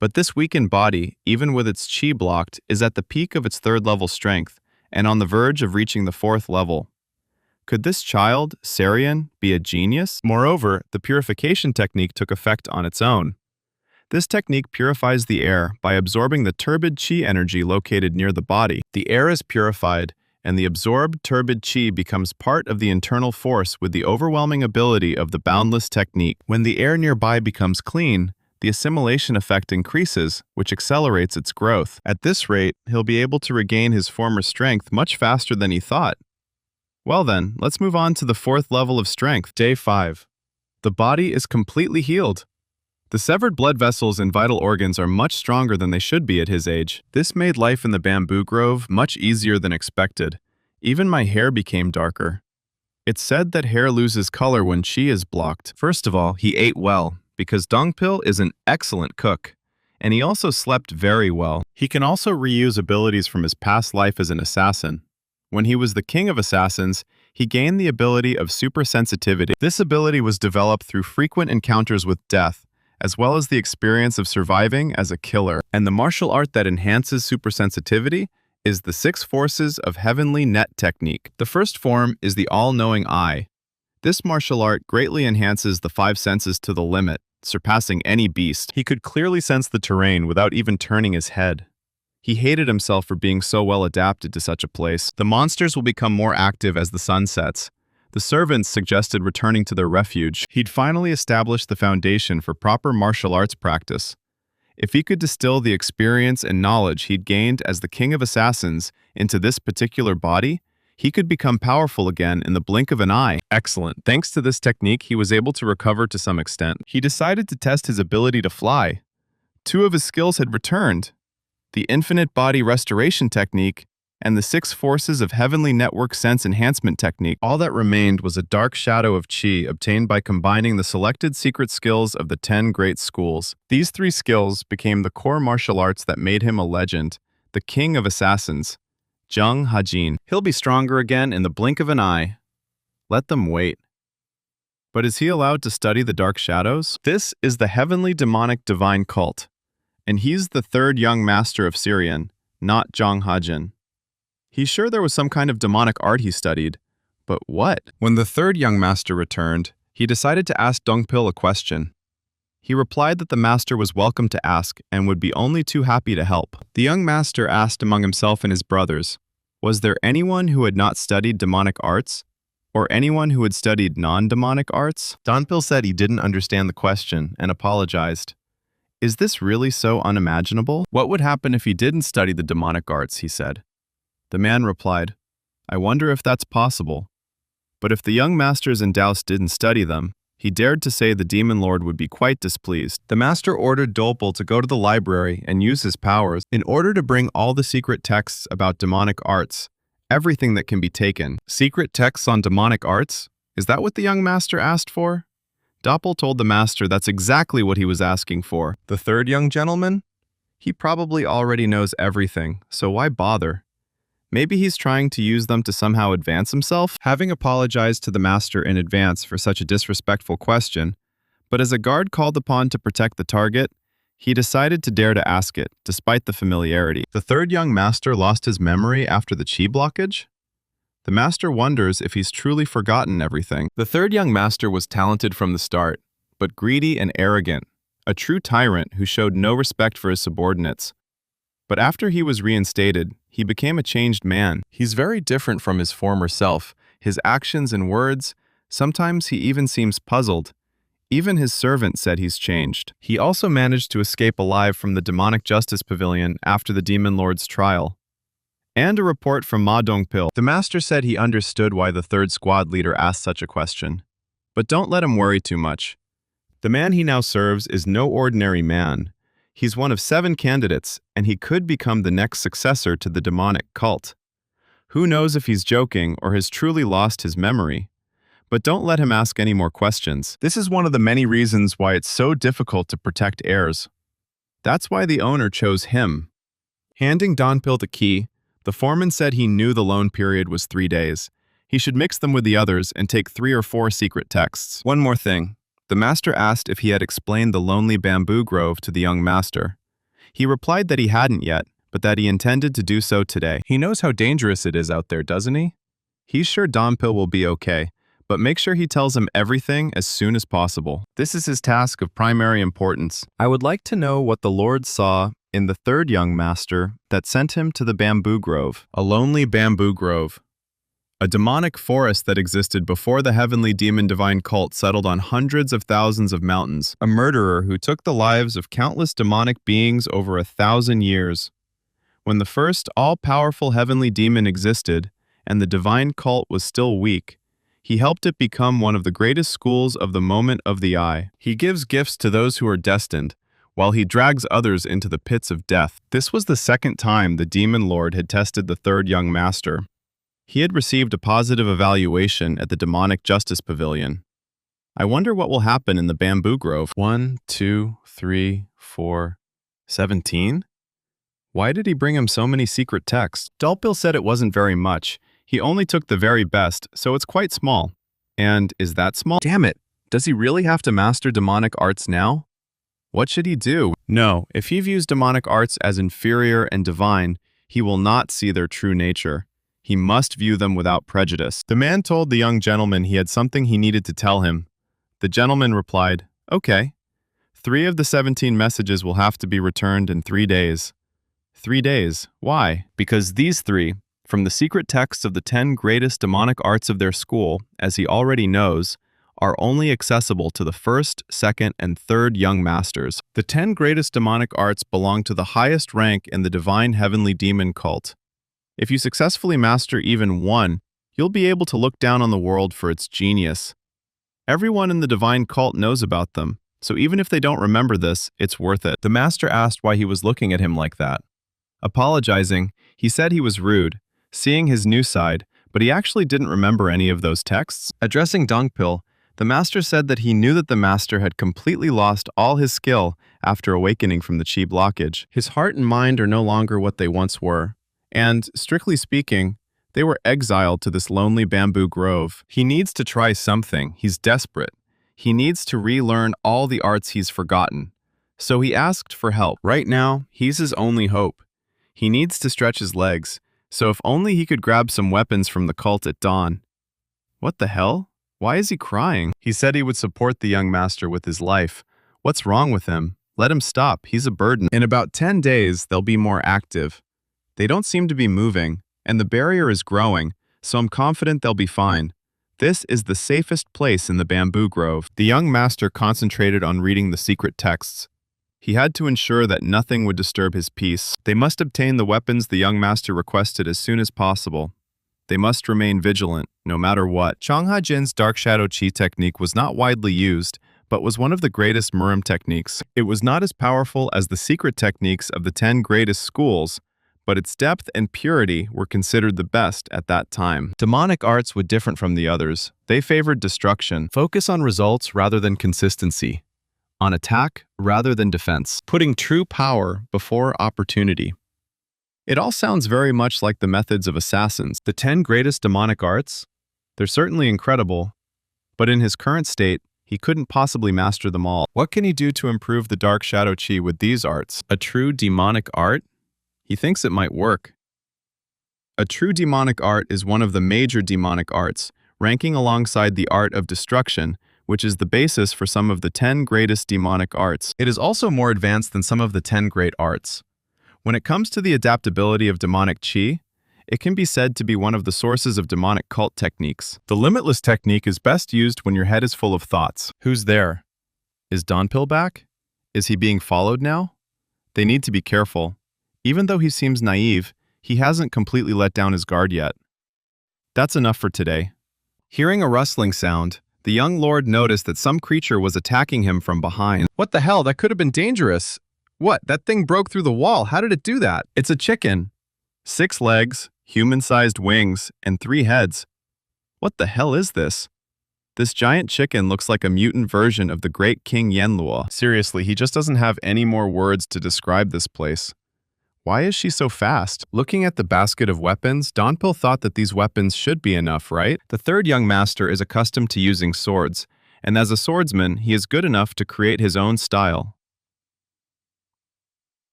But this weakened body, even with its chi blocked, is at the peak of its 3rd level strength and on the verge of reaching the 4th level. Could this child, Sarian, be a genius? Moreover, the purification technique took effect on its own. This technique purifies the air by absorbing the turbid chi energy located near the body. The air is purified, and the absorbed turbid chi becomes part of the internal force with the overwhelming ability of the boundless technique. When the air nearby becomes clean, the assimilation effect increases, which accelerates its growth. At this rate, he'll be able to regain his former strength much faster than he thought. Well then, let's move on to the 4th level of strength. Day 5. The body is completely healed. The severed blood vessels and vital organs are much stronger than they should be at his age. This made life in the bamboo grove much easier than expected. Even my hair became darker. It's said that hair loses color when chi is blocked. First of all, he ate well, because Dongpil is an excellent cook, and he also slept very well. He can also reuse abilities from his past life as an assassin. When he was the king of assassins, he gained the ability of supersensitivity. This ability was developed through frequent encounters with death, as well as the experience of surviving as a killer. And the martial art that enhances supersensitivity is the 6 forces of heavenly net technique. The first form is the all-knowing eye. This martial art greatly enhances the 5 senses to the limit, surpassing any beast. He could clearly sense the terrain without even turning his head. He hated himself for being so well adapted to such a place. The monsters will become more active as the sun sets. The servants suggested returning to their refuge. He'd finally established the foundation for proper martial arts practice. If he could distill the experience and knowledge he'd gained as the king of assassins into this particular body, he could become powerful again in the blink of an eye. Excellent. Thanks to this technique, he was able to recover to some extent. He decided to test his ability to fly. 2 of his skills had returned: the infinite body restoration technique and the 6 forces of heavenly network sense enhancement technique. All that remained was a dark shadow of chi obtained by combining the selected secret skills of the 10 great schools. These 3 skills became the core martial arts that made him a legend, the king of assassins, Jung Hajin. He'll be stronger again in the blink of an eye. Let them wait. But is he allowed to study the dark shadows? This is the heavenly demonic divine cult, and he's the 3rd young master of Syrian, not Jung Hajin. He's sure there was some kind of demonic art he studied, but what? When the 3rd young master returned, he decided to ask Dongpil a question. He replied that the master was welcome to ask and would be only too happy to help. The young master asked among himself and his brothers, was there anyone who had not studied demonic arts? Or anyone who had studied non-demonic arts? Dongpil said he didn't understand the question and apologized. Is this really so unimaginable? What would happen if he didn't study the demonic arts, he said. The man replied, I wonder if that's possible. But if the young masters in Daos didn't study them, he dared to say the demon lord would be quite displeased. The master ordered Dolpil to go to the library and use his powers in order to bring all the secret texts about demonic arts, everything that can be taken. Secret texts on demonic arts? Is that what the young master asked for? Doppel told the master that's exactly what he was asking for. The 3rd young gentleman? He probably already knows everything, so why bother? Maybe he's trying to use them to somehow advance himself? Having apologized to the master in advance for such a disrespectful question, but as a guard called upon to protect the target, he decided to dare to ask it, despite the familiarity. The 3rd young master lost his memory after the chi blockage? The master wonders if he's truly forgotten everything. The 3rd young master was talented from the start, but greedy and arrogant, a true tyrant who showed no respect for his subordinates. But after he was reinstated, he became a changed man. He's very different from his former self. His actions and words, sometimes he even seems puzzled. Even his servant said he's changed. He also managed to escape alive from the demonic justice pavilion after the demon lord's trial. And a report from Ma Dongpil. The master said he understood why the 3rd squad leader asked such a question. But don't let him worry too much. The man he now serves is no ordinary man. He's one of 7 candidates, and he could become the next successor to the demonic cult. Who knows if he's joking or has truly lost his memory? But don't let him ask any more questions. This is one of the many reasons why it's so difficult to protect heirs. That's why the owner chose him. Handing Dongpil the key, the foreman said he knew the loan period was 3 days. He should mix them with the others and take 3 or 4 secret texts. One more thing. The master asked if he had explained the lonely bamboo grove to the young master. He replied that he hadn't yet, but that he intended to do so today. He knows how dangerous it is out there, doesn't he? He's sure Dongpil will be okay, but make sure he tells him everything as soon as possible. This is his task of primary importance. I would like to know what the Lord saw in the 3rd young master that sent him to the bamboo grove. A lonely bamboo grove. A demonic forest that existed before the heavenly demon divine cult settled on hundreds of thousands of mountains. A murderer who took the lives of countless demonic beings over 1,000 years. When the first all-powerful heavenly demon existed, and the divine cult was still weak, he helped it become one of the greatest schools of the moment of the eye. He gives gifts to those who are destined, while he drags others into the pits of death. This was the 2nd time the demon lord had tested the 3rd young master. He had received a positive evaluation at the demonic justice pavilion. I wonder what will happen in the bamboo grove. 1, 2, 3, 4, 17? Why did he bring him so many secret texts? Dolpil said it wasn't very much. He only took the very best, so it's quite small. And is that small? Damn it! Does he really have to master demonic arts now? What should he do? No, if he views demonic arts as inferior and divine, he will not see their true nature. He must view them without prejudice. The man told the young gentleman he had something he needed to tell him. The gentleman replied, okay. 3 of the 17 messages will have to be returned in 3 days. 3 days. Why? Because these three, from the secret texts of the 10 greatest demonic arts of their school, as he already knows, are only accessible to the first, second, and third young masters. The 10 greatest demonic arts belong to the highest rank in the divine heavenly demon cult. If you successfully master even one, you'll be able to look down on the world for its genius. Everyone in the divine cult knows about them, so even if they don't remember this, it's worth it. The master asked why he was looking at him like that. Apologizing, he said he was rude, seeing his new side, but he actually didn't remember any of those texts. Addressing Dongpil, the master said that he knew that the master had completely lost all his skill after awakening from the chi blockage. His heart and mind are no longer what they once were, and, strictly speaking, they were exiled to this lonely bamboo grove. He needs to try something. He's desperate. He needs to relearn all the arts he's forgotten. So he asked for help. Right now, he's his only hope. He needs to stretch his legs, so if only he could grab some weapons from the cult at dawn. What the hell? Why is he crying? He said he would support the young master with his life. What's wrong with him? Let him stop. He's a burden. In about 10 days, they'll be more active. They don't seem to be moving, and the barrier is growing, so I'm confident they'll be fine. This is the safest place in the bamboo grove. The young master concentrated on reading the secret texts. He had to ensure that nothing would disturb his peace. They must obtain the weapons the young master requested as soon as possible. They must remain vigilant, no matter what. Changha Jin's Dark Shadow Chi technique was not widely used, but was one of the greatest Murim techniques. It was not as powerful as the secret techniques of the 10 greatest schools, but its depth and purity were considered the best at that time. Demonic arts were different from the others. They favored destruction, focus on results rather than consistency, on attack rather than defense, putting true power before opportunity. It all sounds very much like the methods of assassins. The 10 greatest demonic arts? They're certainly incredible, but in his current state, he couldn't possibly master them all. What can he do to improve the Dark Shadow Chi with these arts? A true demonic art? He thinks it might work. A true demonic art is one of the major demonic arts, ranking alongside the art of destruction, which is the basis for some of the 10 greatest demonic arts. It is also more advanced than some of the 10 great arts. When it comes to the adaptability of demonic chi, it can be said to be one of the sources of demonic cult techniques. The limitless technique is best used when your head is full of thoughts. Who's there? Is Donpil back? Is he being followed now? They need to be careful. Even though he seems naive, he hasn't completely let down his guard yet. That's enough for today. Hearing a rustling sound, the young lord noticed that some creature was attacking him from behind. What the hell? That could have been dangerous. What? That thing broke through the wall. How did it do that? It's a chicken. 6 legs, human-sized wings, and 3 heads. What the hell is this? This giant chicken looks like a mutant version of the great King Yenluo. Seriously, he just doesn't have any more words to describe this place. Why is she so fast? Looking at the basket of weapons, Donpil thought that these weapons should be enough, right? The third young master is accustomed to using swords, and as a swordsman, he is good enough to create his own style.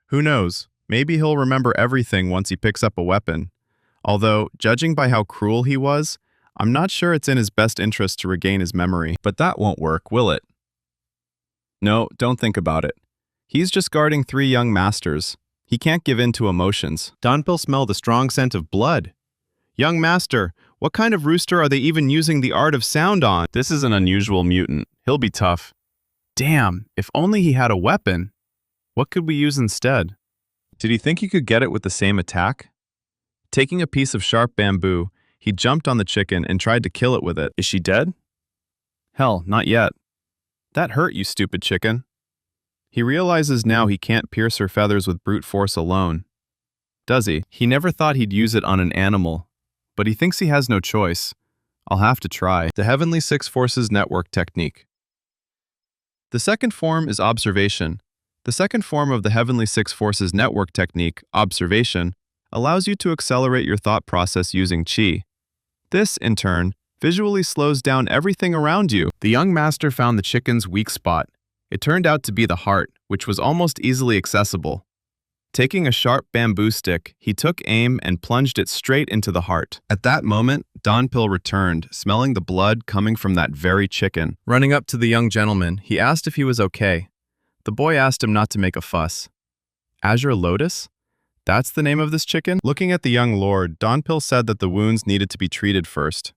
Who knows? Maybe he'll remember everything once he picks up a weapon. Although, judging by how cruel he was, I'm not sure it's in his best interest to regain his memory. But that won't work, will it? No, don't think about it. He's just guarding 3 young masters. He can't give in to emotions. Donpil smelled a strong scent of blood. Young master, what kind of rooster are they even using the art of sound on? This is an unusual mutant. He'll be tough. Damn, if only he had a weapon. What could we use instead? Did he think he could get it with the same attack? Taking a piece of sharp bamboo, he jumped on the chicken and tried to kill it with it. Is she dead? Hell, not yet. That hurt, you stupid chicken. He realizes now he can't pierce her feathers with brute force alone. Does he? He never thought he'd use it on an animal, but he thinks he has no choice. I'll have to try. The Heavenly Six Forces Network Technique. The second form is observation. The second form of the Heavenly Six Forces Network Technique, observation, allows you to accelerate your thought process using chi. This, in turn, visually slows down everything around you. The young master found the chicken's weak spot. It turned out to be the heart, which was almost easily accessible. Taking a sharp bamboo stick, he took aim and plunged it straight into the heart. At that moment, Donpil returned, smelling the blood coming from that very chicken. Running up to the young gentleman, he asked if he was okay. The boy asked him not to make a fuss. Azure Lotus? That's the name of this chicken? Looking at the young lord, Donpil said that the wounds needed to be treated first.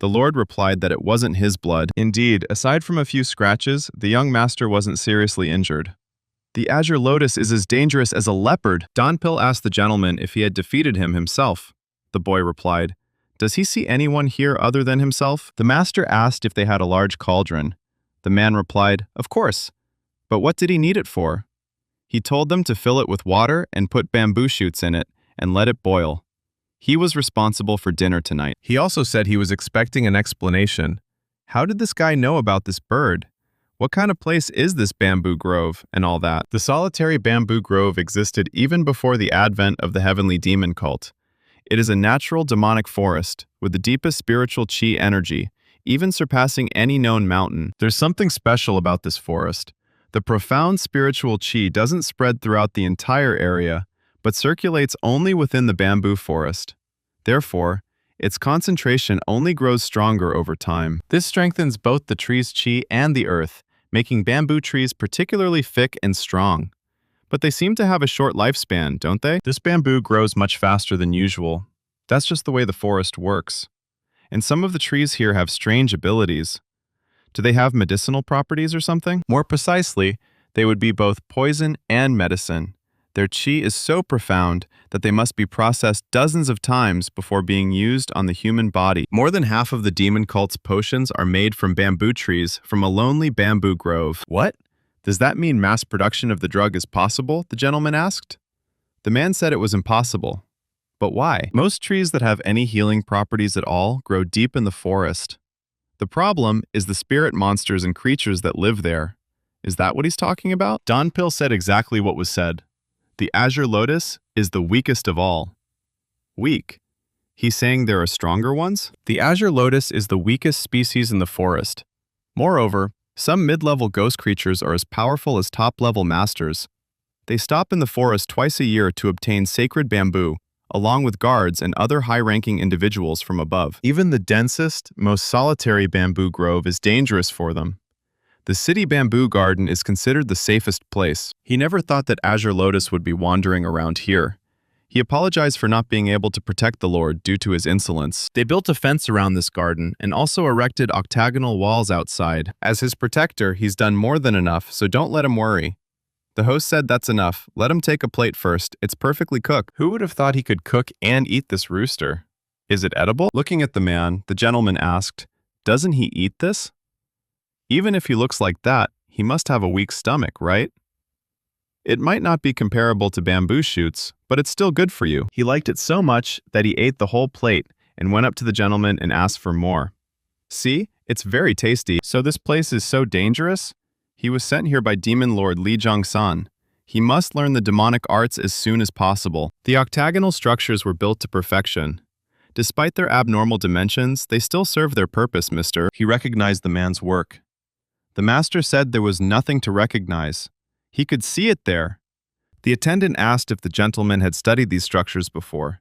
The lord replied that it wasn't his blood. Indeed, aside from a few scratches, the young master wasn't seriously injured. The Azure Lotus is as dangerous as a leopard. Donpil asked the gentleman if he had defeated him himself. The boy replied, "Does he see anyone here other than himself?" The master asked if they had a large cauldron. The man replied, "Of course. But what did he need it for?" He told them to fill it with water and put bamboo shoots in it and let it boil. He was responsible for dinner tonight. He also said he was expecting an explanation. How did this guy know about this bird? What kind of place is this bamboo grove and all that? The solitary bamboo grove existed even before the advent of the heavenly demon cult. It is a natural demonic forest with the deepest spiritual chi energy, even surpassing any known mountain. There's something special about this forest. The profound spiritual chi doesn't spread throughout the entire area, but circulates only within the bamboo forest. Therefore, its concentration only grows stronger over time. This strengthens both the tree's chi and the earth, making bamboo trees particularly thick and strong. But they seem to have a short lifespan, don't they? This bamboo grows much faster than usual. That's just the way the forest works. And some of the trees here have strange abilities. Do they have medicinal properties or something? More precisely, they would be both poison and medicine. Their chi is so profound that they must be processed dozens of times before being used on the human body. More than half of the demon cult's potions are made from bamboo trees from a lonely bamboo grove. What? Does that mean mass production of the drug is possible? The gentleman asked. The man said it was impossible. But why? Most trees that have any healing properties at all grow deep in the forest. The problem is the spirit monsters and creatures that live there. Is that what he's talking about? Donpil said exactly what was said. The Azure Lotus is the weakest of all. Weak? He's saying there are stronger ones? The Azure Lotus is the weakest species in the forest. Moreover, some mid-level ghost creatures are as powerful as top-level masters. They stop in the forest twice a year to obtain sacred bamboo, along with guards and other high-ranking individuals from above. Even the densest, most solitary bamboo grove is dangerous for them. The city bamboo garden is considered the safest place. He never thought that Azure Lotus would be wandering around here. He apologized for not being able to protect the Lord due to his insolence. They built a fence around this garden and also erected octagonal walls outside. As his protector, he's done more than enough, so don't let him worry. The host said that's enough. Let him take a plate first. It's perfectly cooked. Who would have thought he could cook and eat this rooster? Is it edible? Looking at the man, the gentleman asked, "Doesn't he eat this?" Even if he looks like that, he must have a weak stomach, right? It might not be comparable to bamboo shoots, but it's still good for you. He liked it so much that he ate the whole plate and went up to the gentleman and asked for more. See, it's very tasty. So this place is so dangerous? He was sent here by Demon Lord Li Zhongsan. He must learn the demonic arts as soon as possible. The octagonal structures were built to perfection. Despite their abnormal dimensions, they still serve their purpose, mister. He recognized the man's work. The master said there was nothing to recognize. He could see it there. The attendant asked if the gentleman had studied these structures before.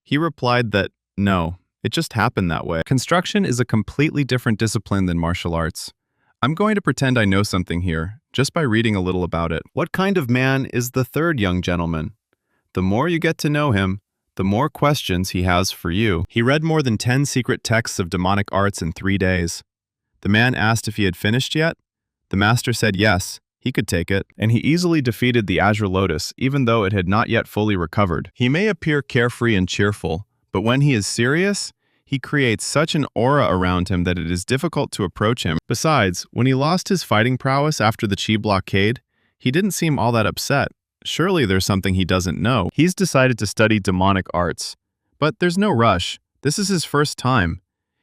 He replied that, no, it just happened that way. Construction is a completely different discipline than martial arts. I'm going to pretend I know something here, just by reading a little about it. What kind of man is the third young gentleman? The more you get to know him, the more questions he has for you. He read more than 10 secret texts of demonic arts in 3 days. The man asked if he had finished yet. The master said yes, he could take it, and he easily defeated the Azure Lotus, even though it had not yet fully recovered. He may appear carefree and cheerful, but when he is serious, he creates such an aura around him that it is difficult to approach him. Besides, when he lost his fighting prowess after the Chi blockade, he didn't seem all that upset. Surely there's something he doesn't know. He's decided to study demonic arts. But there's no rush. This is his first time.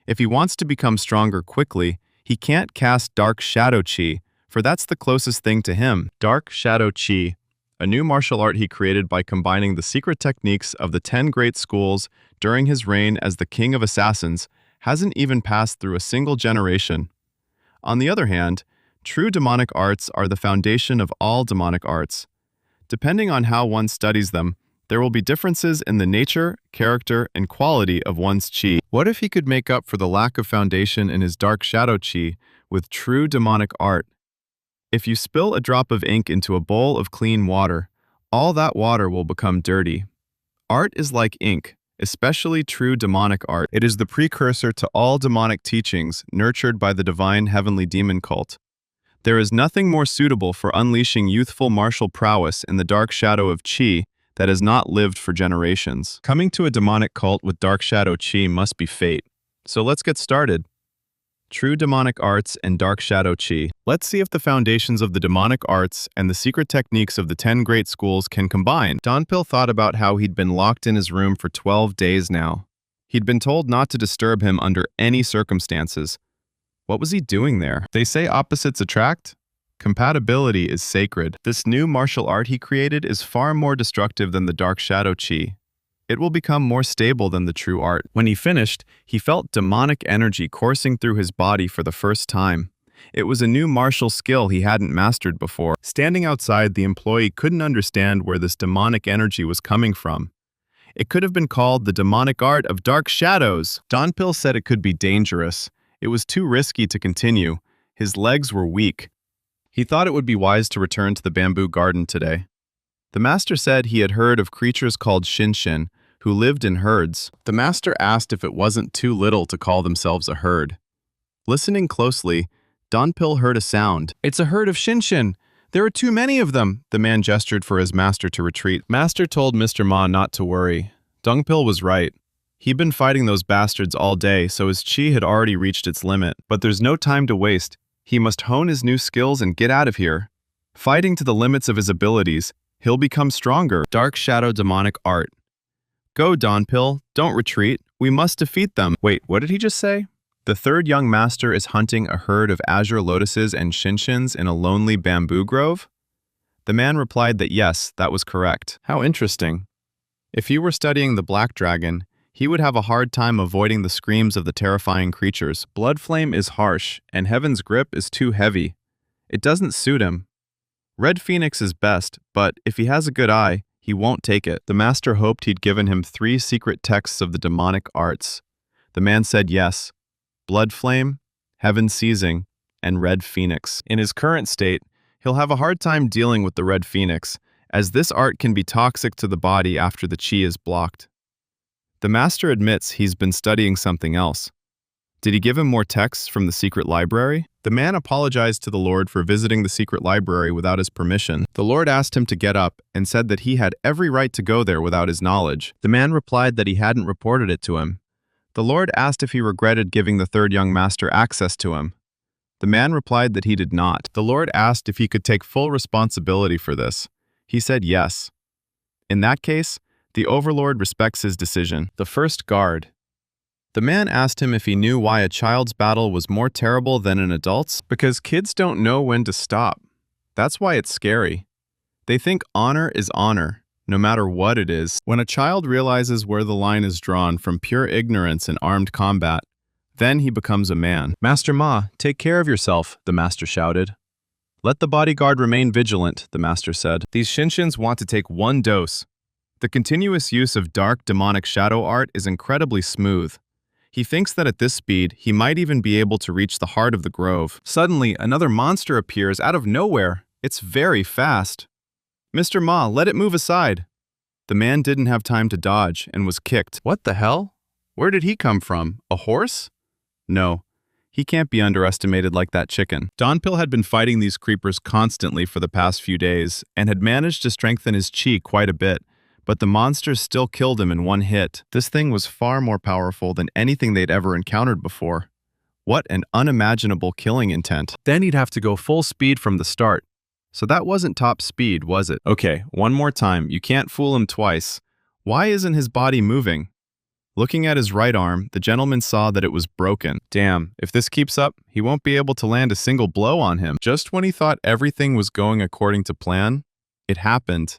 If he wants to become stronger quickly, he can't cast Dark Shadow Chi, for that's the closest thing to him. Dark Shadow Chi, a new martial art he created by combining the secret techniques of the 10 great schools during his reign as the King of Assassins, hasn't even passed through a single generation. On the other hand, true demonic arts are the foundation of all demonic arts. Depending on how one studies them, there will be differences in the nature, character, and quality of one's chi. What if he could make up for the lack of foundation in his Dark Shadow Chi with true demonic art? If you spill a drop of ink into a bowl of clean water, All that water will become dirty. Art is like ink, especially true demonic art. It is the precursor to all demonic teachings nurtured by the divine heavenly demon cult. There is nothing more suitable for unleashing youthful martial prowess in the dark shadow of Qi that has not lived for generations. Coming to a demonic cult with dark shadow Qi must be fate. So let's get started. True demonic arts and dark shadow Qi. Let's see if the foundations of the demonic arts and the secret techniques of the 10 great schools can combine. Donpil thought about how he'd been locked in his room for 12 days now. He'd been told not to disturb him under any circumstances. What was he doing there? They say opposites attract? Compatibility is sacred. This new martial art he created is far more destructive than the dark shadow Qi. It will become more stable than the true art. When he finished, he felt demonic energy coursing through his body for the first time. It was a new martial skill he hadn't mastered before. Standing outside, the employee couldn't understand where this demonic energy was coming from. It could have been called the demonic art of dark shadows. Donpil said it could be dangerous. It was too risky to continue. His legs were weak. He thought it would be wise to return to the bamboo garden today. The master said he had heard of creatures called Shinshin, who lived in herds. The master asked if it wasn't too little to call themselves a herd. Listening closely, Donpil heard a sound. It's a herd of Shinshin. There are too many of them. The man gestured for his master to retreat. Master told Mr. Ma not to worry. Donpil was right. He'd been fighting those bastards all day, so his chi had already reached its limit. But there's no time to waste. He must hone his new skills and get out of here. Fighting to the limits of his abilities, he'll become stronger. Dark shadow demonic art. Go, Donpil. Don't retreat. We must defeat them. Wait, what did he just say? The third young master is hunting a herd of azure lotuses and shinshins in a lonely bamboo grove? The man replied that yes, that was correct. How interesting. If he were studying the black dragon, he would have a hard time avoiding the screams of the terrifying creatures. Blood flame is harsh, and heaven's grip is too heavy. It doesn't suit him. Red Phoenix is best, but if he has a good eye, he won't take it. The master hoped he'd given him 3 secret texts of the demonic arts. The man said yes. Blood flame, heaven seizing, and Red Phoenix. In his current state, he'll have a hard time dealing with the Red Phoenix, as this art can be toxic to the body after the chi is blocked. The master admits he's been studying something else. Did he give him more texts from the secret library? The man apologized to the Lord for visiting the secret library without his permission. The Lord asked him to get up and said that he had every right to go there without his knowledge. The man replied that he hadn't reported it to him. The Lord asked if he regretted giving the third young master access to him. The man replied that he did not. The Lord asked if he could take full responsibility for this. He said yes. In that case, the Overlord respects his decision. The first guard. The man asked him if he knew why a child's battle was more terrible than an adult's. Because kids don't know when to stop. That's why it's scary. They think honor is honor, no matter what it is. When a child realizes where the line is drawn from pure ignorance in armed combat, then he becomes a man. Master Ma, take care of yourself, the master shouted. Let the bodyguard remain vigilant, the master said. These Shinshins want to take 1 dose. The continuous use of dark demonic shadow art is incredibly smooth. He thinks that at this speed, he might even be able to reach the heart of the grove. Suddenly, another monster appears out of nowhere. It's very fast. Mr. Ma, let it move aside. The man didn't have time to dodge and was kicked. What the hell? Where did he come from? A horse? No, he can't be underestimated like that chicken. Donpil had been fighting these creepers constantly for the past few days and had managed to strengthen his chi quite a bit. But the monsters still killed him in 1 hit. This thing was far more powerful than anything they'd ever encountered before. What an unimaginable killing intent. Then he'd have to go full speed from the start. So that wasn't top speed, was it? Okay, one more time. You can't fool him twice. Why isn't his body moving? Looking at his right arm, the gentleman saw that it was broken. Damn, if this keeps up, he won't be able to land a single blow on him. Just when he thought everything was going according to plan, it happened.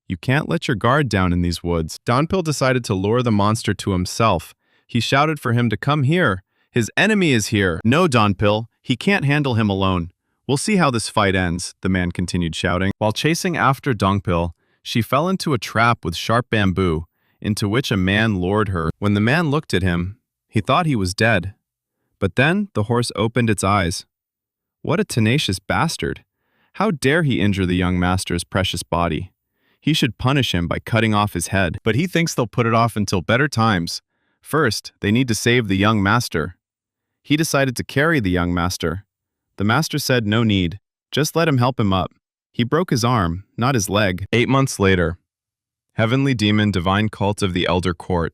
You can't let your guard down in these woods. Donpil decided to lure the monster to himself. He shouted for him to come here. His enemy is here. No, Donpil, he can't handle him alone. We'll see how this fight ends, the man continued shouting. While chasing after Donpil, she fell into a trap with sharp bamboo, into which a man lured her. When the man looked at him, he thought he was dead. But then the horse opened its eyes. What a tenacious bastard! How dare he injure the young master's precious body? He should punish him by cutting off his head, but he thinks they'll put it off until better times. First, they need to save the young master. He decided to carry the young master. The master said no need, just let him help him up. He broke his arm, not his leg. 8 months later. Heavenly Demon Divine Cult of the Elder Court.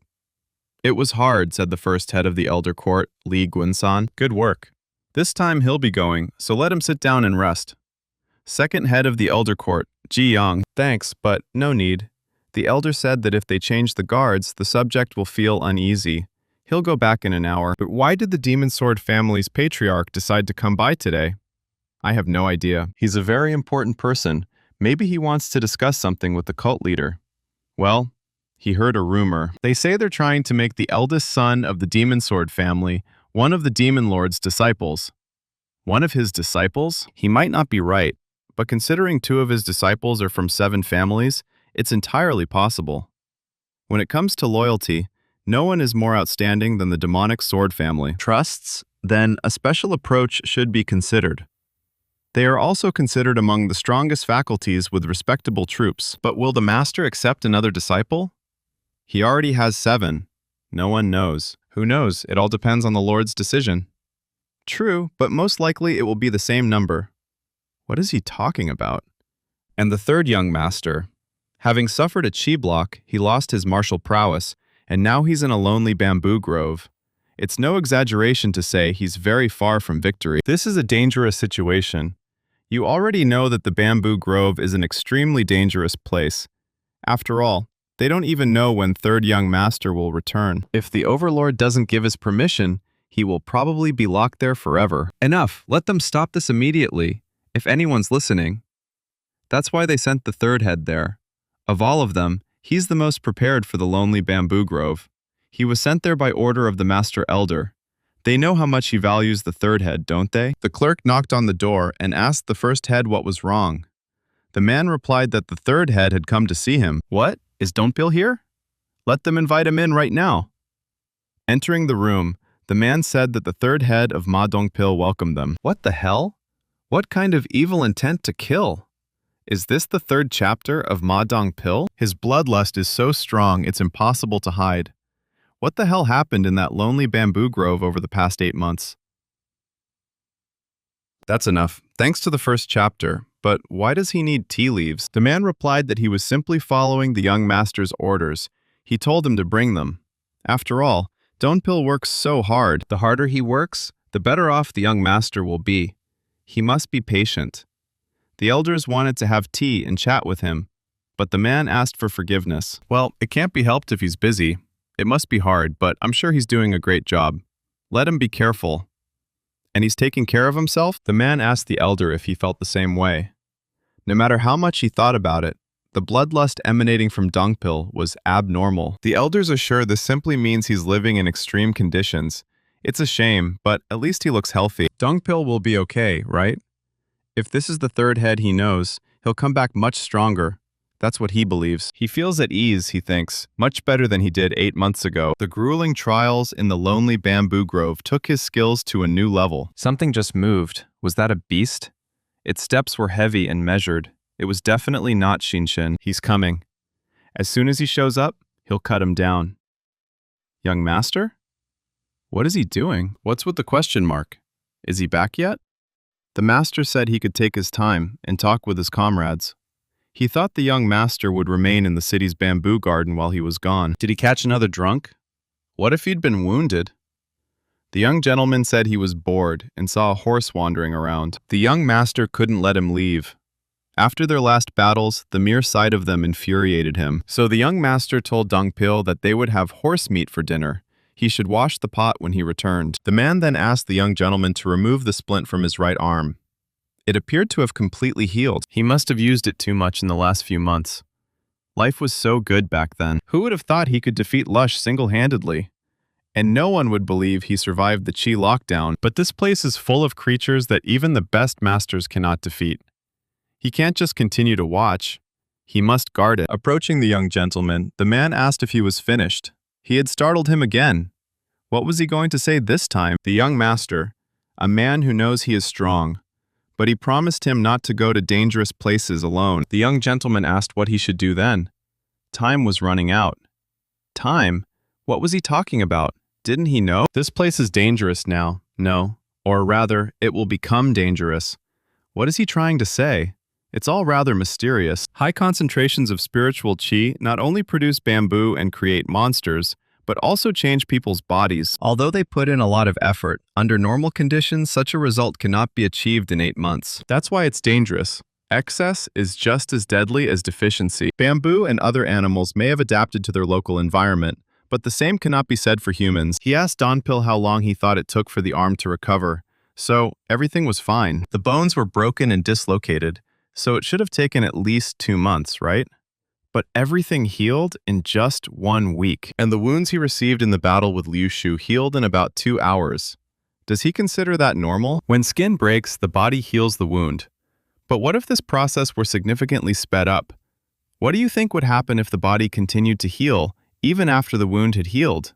It was hard, said the first head of the Elder Court, Li Guinsan. Good work. This time he'll be going, so let him sit down and rest. Second head of the Elder Court, Ji Yang. Thanks, but no need. The elder said that if they change the guards, the subject will feel uneasy. He'll go back in an hour. But why did the Demon Sword family's patriarch decide to come by today? I have no idea. He's a very important person. Maybe he wants to discuss something with the cult leader. Well, he heard a rumor. They say they're trying to make the eldest son of the Demon Sword family one of the Demon Lord's disciples. One of his disciples? He might not be right, but considering 2 of his disciples are from 7 families, it's entirely possible. When it comes to loyalty, no one is more outstanding than the demonic sword family. Trusts? Then a special approach should be considered. They are also considered among the strongest faculties with respectable troops. But will the master accept another disciple? He already has 7. No one knows. Who knows? It all depends on the Lord's decision. True, but most likely it will be the same number. What is he talking about? And the third young master. Having suffered a chi block, he lost his martial prowess, and now he's in a lonely bamboo grove. It's no exaggeration to say he's very far from victory. This is a dangerous situation. You already know that the bamboo grove is an extremely dangerous place. After all, they don't even know when third young master will return. If the overlord doesn't give his permission, he will probably be locked there forever. Enough! Let them stop this immediately, if anyone's listening. That's why they sent the third head there. Of all of them, he's the most prepared for the lonely bamboo grove. He was sent there by order of the Master Elder. They know how much he values the third head, don't they? The clerk knocked on the door and asked the first head what was wrong. The man replied that the third head had come to see him. What? Is Dongpil here? Let them invite him in right now. Entering the room, the man said that the third head of Ma Dongpil welcomed them. What the hell? What kind of evil intent to kill? Is this the third chapter of Ma Dongpil? His bloodlust is so strong it's impossible to hide. What the hell happened in that lonely bamboo grove over the past 8 months? That's enough. Thanks to the first chapter. But why does he need tea leaves? The man replied that he was simply following the young master's orders. He told him to bring them. After all, Dongpil works so hard. The harder he works, the better off the young master will be. He must be patient. The elders wanted to have tea and chat with him, but the man asked for forgiveness. Well, it can't be helped if he's busy. It must be hard, but I'm sure he's doing a great job. Let him be careful. And he's taking care of himself? The man asked the elder if he felt the same way. No matter how much he thought about it, the bloodlust emanating from Dongpil was abnormal. The elders are sure this simply means he's living in extreme conditions. It's a shame, but at least he looks healthy. Dongpil will be okay, right? If this is the third head he knows, he'll come back much stronger. That's what he believes. He feels at ease, he thinks, much better than he did 8 months ago. The grueling trials in the lonely bamboo grove took his skills to a new level. Something just moved. Was that a beast? Its steps were heavy and measured. It was definitely not Shinshin. He's coming. As soon as he shows up, he'll cut him down. Young master? What is he doing? What's with the question mark? Is he back yet? The master said he could take his time and talk with his comrades. He thought the young master would remain in the city's bamboo garden while he was gone. Did he catch another drunk? What if he'd been wounded? The young gentleman said he was bored and saw a horse wandering around. The young master couldn't let him leave. After their last battles, the mere sight of them infuriated him. So the young master told Dongpil that they would have horse meat for dinner. He should wash the pot when he returned. The man then asked the young gentleman to remove the splint from his right arm. It appeared to have completely healed. He must have used it too much in the last few months. Life was so good back then. Who would have thought he could defeat Lush single-handedly? And no one would believe he survived the Chi lockdown, but this place is full of creatures that even the best masters cannot defeat. He can't just continue to watch. He must guard it. Approaching the young gentleman, the man asked if he was finished. He had startled him again. What was he going to say this time? The young master, a man who knows he is strong, but he promised him not to go to dangerous places alone. The young gentleman asked what he should do then. Time was running out. Time? What was he talking about? Didn't he know? This place is dangerous now. No. Or rather, it will become dangerous. What is he trying to say? It's all rather mysterious. High concentrations of spiritual qi not only produce bamboo and create monsters, but also change people's bodies. Although they put in a lot of effort, under normal conditions, such a result cannot be achieved in 8 months. That's why it's dangerous. Excess is just as deadly as deficiency. Bamboo and other animals may have adapted to their local environment, but the same cannot be said for humans. He asked Donpil how long he thought it took for the arm to recover. So, everything was fine. The bones were broken and dislocated, so it should have taken at least 2 months, right? But everything healed in just 1 week. And the wounds he received in the battle with Liu Shu healed in about 2 hours. Does he consider that normal? When skin breaks, the body heals the wound. But what if this process were significantly sped up? What do you think would happen if the body continued to heal, even after the wound had healed?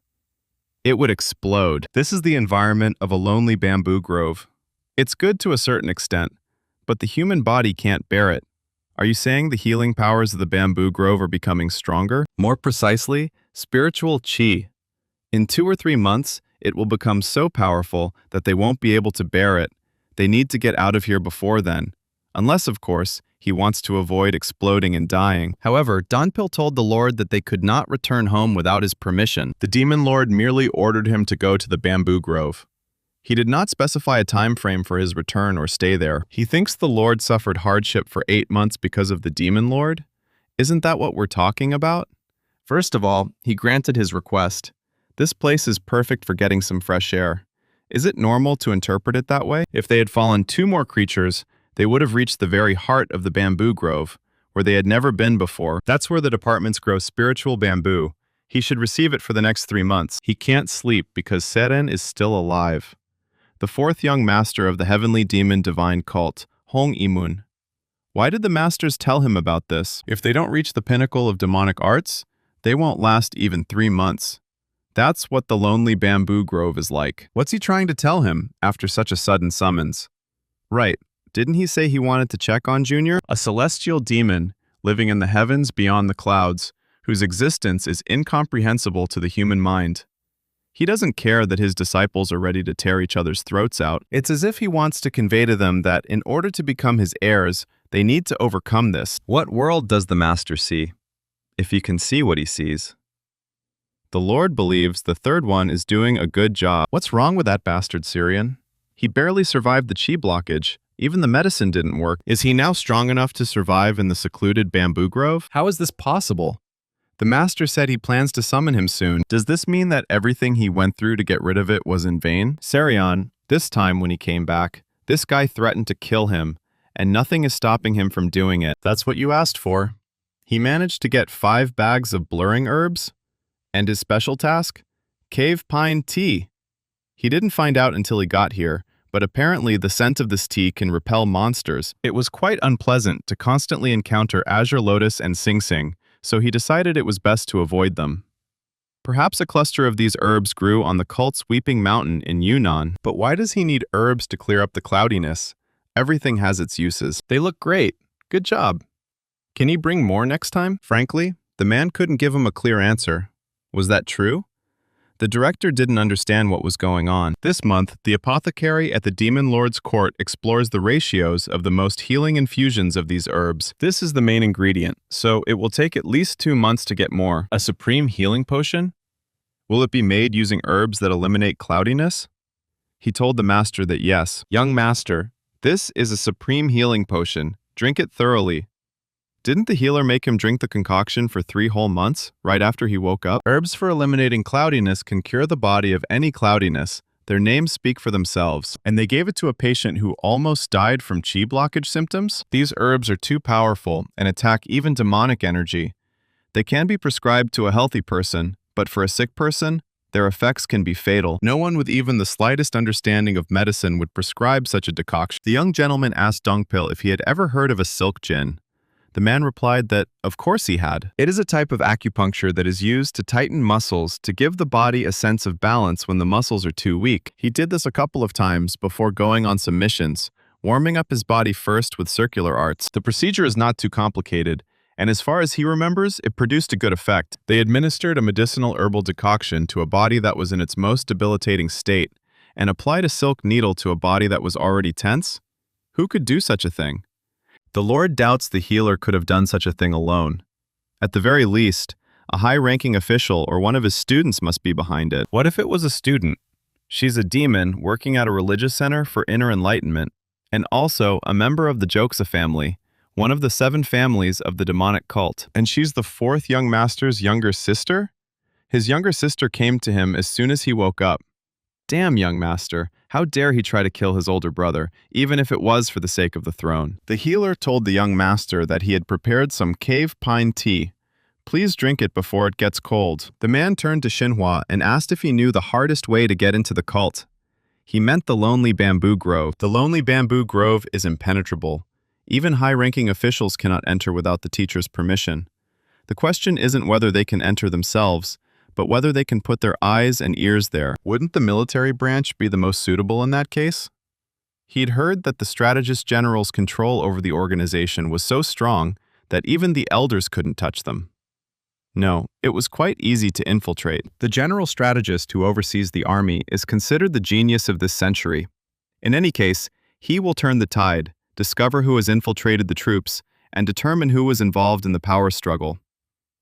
It would explode. This is the environment of a lonely bamboo grove. It's good to a certain extent, but the human body can't bear it. Are you saying the healing powers of the bamboo grove are becoming stronger? More precisely, spiritual qi. In 2 or 3 months, it will become so powerful that they won't be able to bear it. They need to get out of here before then. Unless, of course, he wants to avoid exploding and dying. However, Donpil told the Lord that they could not return home without his permission. The demon lord merely ordered him to go to the bamboo grove. He did not specify a time frame for his return or stay there. He thinks the Lord suffered hardship for 8 months because of the demon lord? Isn't that what we're talking about? First of all, he granted his request. This place is perfect for getting some fresh air. Is it normal to interpret it that way? If they had fallen 2 more creatures, they would have reached the very heart of the bamboo grove, where they had never been before. That's where the departments grow spiritual bamboo. He should receive it for the next 3 months. He can't sleep because Seren is still alive. The 4th young master of the heavenly demon divine cult, Hong Imun. Why did the masters tell him about this? If they don't reach the pinnacle of demonic arts, they won't last even 3 months. That's what the lonely bamboo grove is like. What's he trying to tell him after such a sudden summons? Right. Didn't he say he wanted to check on Junior? A celestial demon living in the heavens beyond the clouds, whose existence is incomprehensible to the human mind. He doesn't care that his disciples are ready to tear each other's throats out. It's as if he wants to convey to them that in order to become his heirs, they need to overcome this. What world does the master see? If he can see what he sees. The Lord believes the 3rd one is doing a good job. What's wrong with that bastard Syrian? He barely survived the chi blockage. Even the medicine didn't work. Is he now strong enough to survive in the secluded bamboo grove? How is this possible? The master said he plans to summon him soon. Does this mean that everything he went through to get rid of it was in vain? Sarion, this time when he came back, this guy threatened to kill him, and nothing is stopping him from doing it. That's what you asked for. He managed to get 5 bags of blurring herbs. And his special task? Cave pine tea. He didn't find out until he got here, but apparently the scent of this tea can repel monsters. It was quite unpleasant to constantly encounter Azure Lotus and Sing Sing, so he decided it was best to avoid them. Perhaps a cluster of these herbs grew on the cult's Weeping Mountain in Yunnan. But why does he need herbs to clear up the cloudiness? Everything has its uses. They look great. Good job. Can he bring more next time? Frankly, the man couldn't give him a clear answer. Was that true? The director didn't understand what was going on. This month, the apothecary at the Demon Lord's court explores the ratios of the most healing infusions of these herbs. This is the main ingredient, so it will take at least 2 months to get more. A supreme healing potion? Will it be made using herbs that eliminate cloudiness? He told the master that yes. Young master, this is a supreme healing potion. Drink it thoroughly. Didn't the healer make him drink the concoction for 3 whole months, right after he woke up? Herbs for eliminating cloudiness can cure the body of any cloudiness. Their names speak for themselves. And they gave it to a patient who almost died from chi blockage symptoms? These herbs are too powerful and attack even demonic energy. They can be prescribed to a healthy person, but for a sick person, their effects can be fatal. No one with even the slightest understanding of medicine would prescribe such a decoction. The young gentleman asked Dongpil if he had ever heard of a silk gin. The man replied that, of course he had. It is a type of acupuncture that is used to tighten muscles to give the body a sense of balance when the muscles are too weak. He did this a couple of times before going on some missions, warming up his body first with circular arts. The procedure is not too complicated, and as far as he remembers, it produced a good effect. They administered a medicinal herbal decoction to a body that was in its most debilitating state, and applied a silk needle to a body that was already tense? Who could do such a thing? The Lord doubts the healer could have done such a thing alone. At the very least, a high-ranking official or one of his students must be behind it. What if it was a student? She's a demon working at a religious center for inner enlightenment, and also a member of the Joksa family, one of the 7 families of the demonic cult. And she's the 4th young master's younger sister? His younger sister came to him as soon as he woke up. Damn, young master, how dare he try to kill his older brother, even if it was for the sake of the throne. The healer told the young master that he had prepared some cave pine tea. Please drink it before it gets cold. The man turned to Xinhua and asked if he knew the hardest way to get into the cult. He meant the Lonely Bamboo Grove. The Lonely Bamboo Grove is impenetrable. Even high-ranking officials cannot enter without the teacher's permission. The question isn't whether they can enter themselves, but whether they can put their eyes and ears there. Wouldn't the military branch be the most suitable in that case? He'd heard that the strategist general's control over the organization was so strong that even the elders couldn't touch them. No, it was quite easy to infiltrate. The general strategist who oversees the army is considered the genius of this century. In any case, he will turn the tide, discover who has infiltrated the troops, and determine who was involved in the power struggle.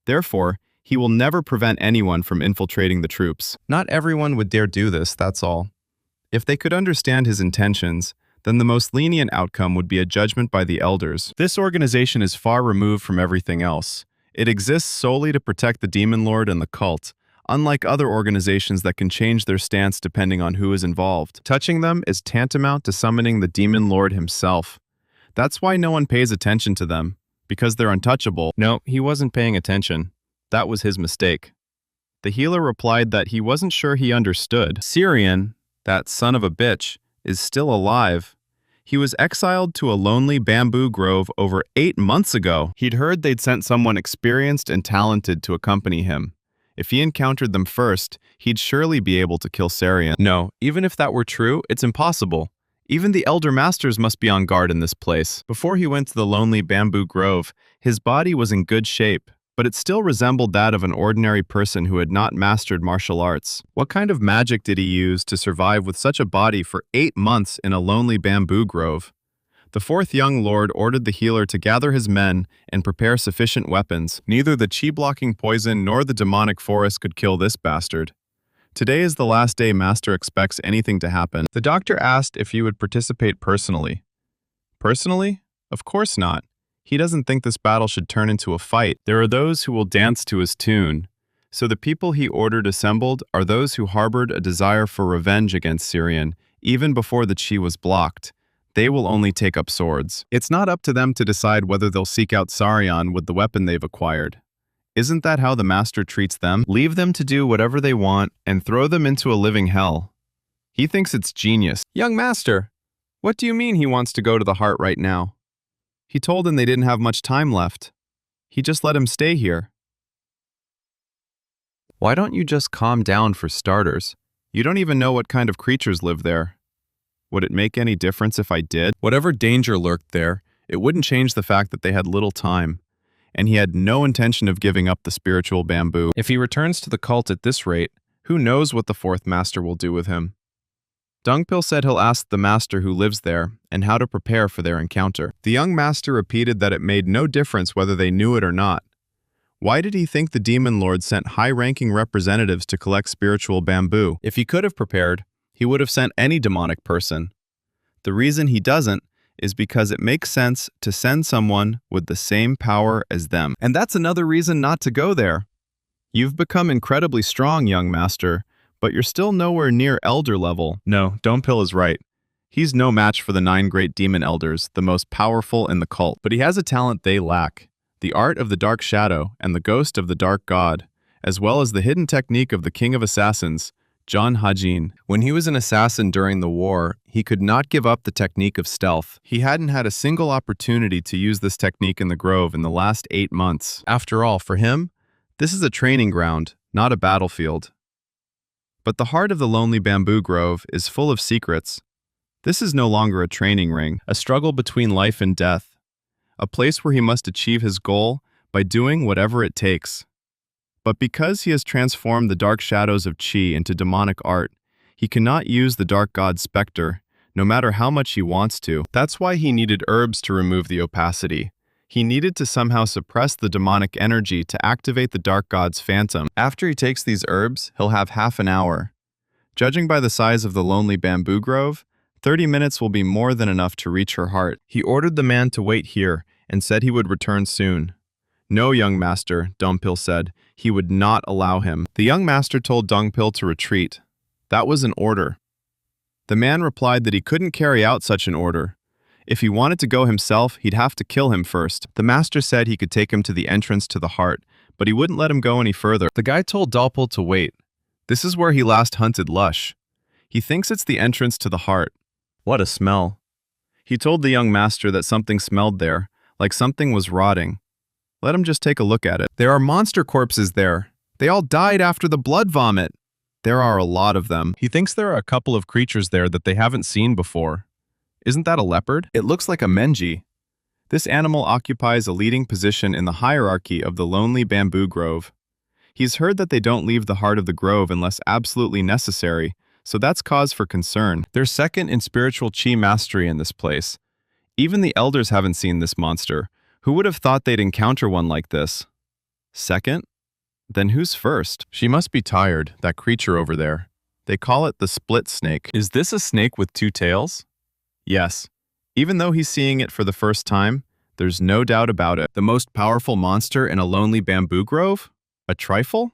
Therefore, he will never prevent anyone from infiltrating the troops. Not everyone would dare do this, that's all. If they could understand his intentions, then the most lenient outcome would be a judgment by the elders. This organization is far removed from everything else. It exists solely to protect the Demon Lord and the cult, unlike other organizations that can change their stance depending on who is involved. Touching them is tantamount to summoning the Demon Lord himself. That's why no one pays attention to them, because they're untouchable. No, he wasn't paying attention. That was his mistake. The healer replied that he wasn't sure he understood. Syrian, that son of a bitch, is still alive. He was exiled to a lonely bamboo grove over 8 months ago. He'd heard they'd sent someone experienced and talented to accompany him. If he encountered them first, he'd surely be able to kill Syrian. No, even if that were true, it's impossible. Even the elder masters must be on guard in this place. Before he went to the lonely bamboo grove, his body was in good shape, but it still resembled that of an ordinary person who had not mastered martial arts. What kind of magic did he use to survive with such a body for 8 months in a lonely bamboo grove? The 4th young lord ordered the healer to gather his men and prepare sufficient weapons. Neither the chi-blocking poison nor the demonic forest could kill this bastard. Today is the last day Master expects anything to happen. The doctor asked if he would participate personally. Personally? Of course not. He doesn't think this battle should turn into a fight. There are those who will dance to his tune. So the people he ordered assembled are those who harbored a desire for revenge against Syrian, even before the chi was blocked. They will only take up swords. It's not up to them to decide whether they'll seek out Sarion with the weapon they've acquired. Isn't that how the master treats them? Leave them to do whatever they want and throw them into a living hell. He thinks it's genius. Young master, what do you mean he wants to go to the heart right now? He told him they didn't have much time left. He just let him stay here. Why don't you just calm down for starters? You don't even know what kind of creatures live there. Would it make any difference if I did? Whatever danger lurked there, it wouldn't change the fact that they had little time, and he had no intention of giving up the spiritual bamboo. If he returns to the cult at this rate, who knows what the 4th master will do with him? Dungpil said he'll ask the master who lives there and how to prepare for their encounter. The young master repeated that it made no difference whether they knew it or not. Why did he think the Demon Lord sent high-ranking representatives to collect spiritual bamboo? If he could have prepared, he would have sent any demonic person. The reason he doesn't is because it makes sense to send someone with the same power as them. And that's another reason not to go there. You've become incredibly strong, young master, but you're still nowhere near elder level. No, Dongpil is right. He's no match for the 9 great demon elders, the most powerful in the cult. But he has a talent they lack, the art of the dark shadow and the ghost of the dark god, as well as the hidden technique of the king of assassins, John Hajin. When he was an assassin during the war, he could not give up the technique of stealth. He hadn't had a single opportunity to use this technique in the grove in the last 8 months. After all, for him, this is a training ground, not a battlefield. But the heart of the lonely bamboo grove is full of secrets. This is no longer a training ring, a struggle between life and death, a place where he must achieve his goal by doing whatever it takes. But because he has transformed the dark shadows of Qi into demonic art, he cannot use the dark god's specter, no matter how much he wants to. That's why he needed herbs to remove the opacity. He needed to somehow suppress the demonic energy to activate the dark god's phantom. After he takes these herbs, he'll have half an hour. Judging by the size of the lonely bamboo grove, 30 minutes will be more than enough to reach her heart. He ordered the man to wait here and said he would return soon. No, young master, Dongpil said. He would not allow him. The young master told Dongpil to retreat. That was an order. The man replied that he couldn't carry out such an order. If he wanted to go himself, he'd have to kill him first. The master said he could take him to the entrance to the heart, but he wouldn't let him go any further. The guy told Dongpil to wait. This is where he last hunted Lush. He thinks it's the entrance to the heart. What a smell. He told the young master that something smelled there, like something was rotting. Let him just take a look at it. There are monster corpses there. They all died after the blood vomit. There are a lot of them. He thinks there are a couple of creatures there that they haven't seen before. Isn't that a leopard? It looks like a menji. This animal occupies a leading position in the hierarchy of the lonely bamboo grove. He's heard that they don't leave the heart of the grove unless absolutely necessary, so that's cause for concern. They're second in spiritual Qi mastery in this place. Even the elders haven't seen this monster. Who would have thought they'd encounter one like this? Second? Then who's first? She must be tired, that creature over there. They call it the split snake. Is this a snake with two tails? Yes. Even though he's seeing it for the first time, there's no doubt about it. The most powerful monster in a lonely bamboo grove? A trifle?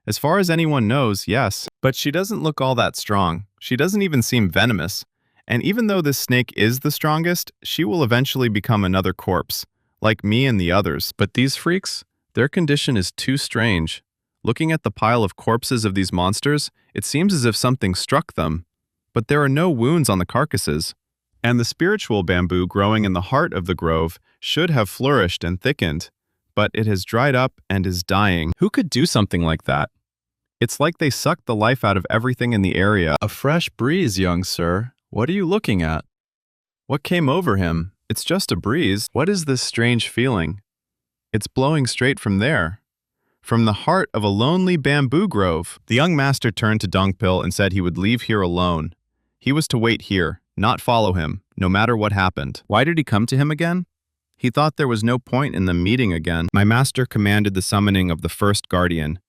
As far as anyone knows, yes. But she doesn't look all that strong. She doesn't even seem venomous. And even though this snake is the strongest, she will eventually become another corpse, like me and the others. But these freaks? Their condition is too strange. Looking at the pile of corpses of these monsters, it seems as if something struck them. But there are no wounds on the carcasses. And the spiritual bamboo growing in the heart of the grove should have flourished and thickened. But it has dried up and is dying. Who could do something like that? It's like they sucked the life out of everything in the area. A fresh breeze, young sir. What are you looking at? What came over him? It's just a breeze. What is this strange feeling? It's blowing straight from there. From the heart of a lonely bamboo grove. The young master turned to Dongpil and said he would leave here alone. He was to wait here, not follow him, no matter what happened. Why did he come to him again? He thought there was no point in them meeting again. My master commanded the summoning of the first guardian.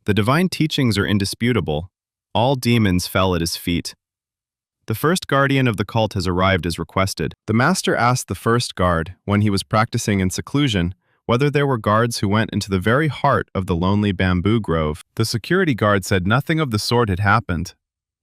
The divine teachings are indisputable. All demons fell at his feet. The first guardian of the cult has arrived as requested. The master asked the first guard, when he was practicing in seclusion, whether there were guards who went into the very heart of the lonely bamboo grove. The security guard said nothing of the sort had happened.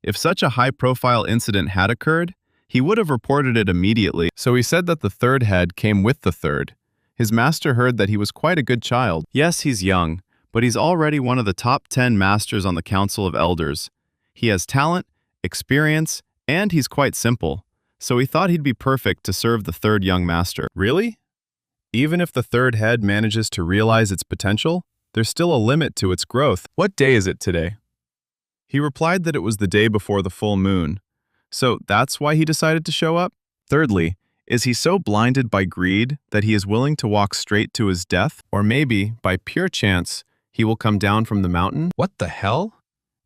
If such a high-profile incident had occurred, he would have reported it immediately. So he said that the third head came with the third. His master heard that he was quite a good child. Yes, he's young, but he's already one of the top 10 masters on the Council of Elders. He has talent, experience, and he's quite simple, so he thought he'd be perfect to serve the third young master. Really? Even if the third head manages to realize its potential, there's still a limit to its growth. What day is it today? He replied that it was the day before the full moon. So that's why he decided to show up? Thirdly, is he so blinded by greed that he is willing to walk straight to his death? Or maybe, by pure chance, he will come down from the mountain? What the hell?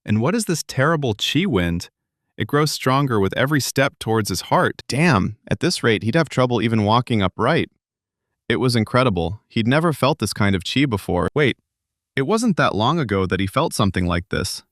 And what is this terrible Qi wind? It grows stronger with every step towards his heart. Damn, at this rate, he'd have trouble even walking upright. It was incredible. He'd never felt this kind of Qi before. Wait, it wasn't that long ago that he felt something like this.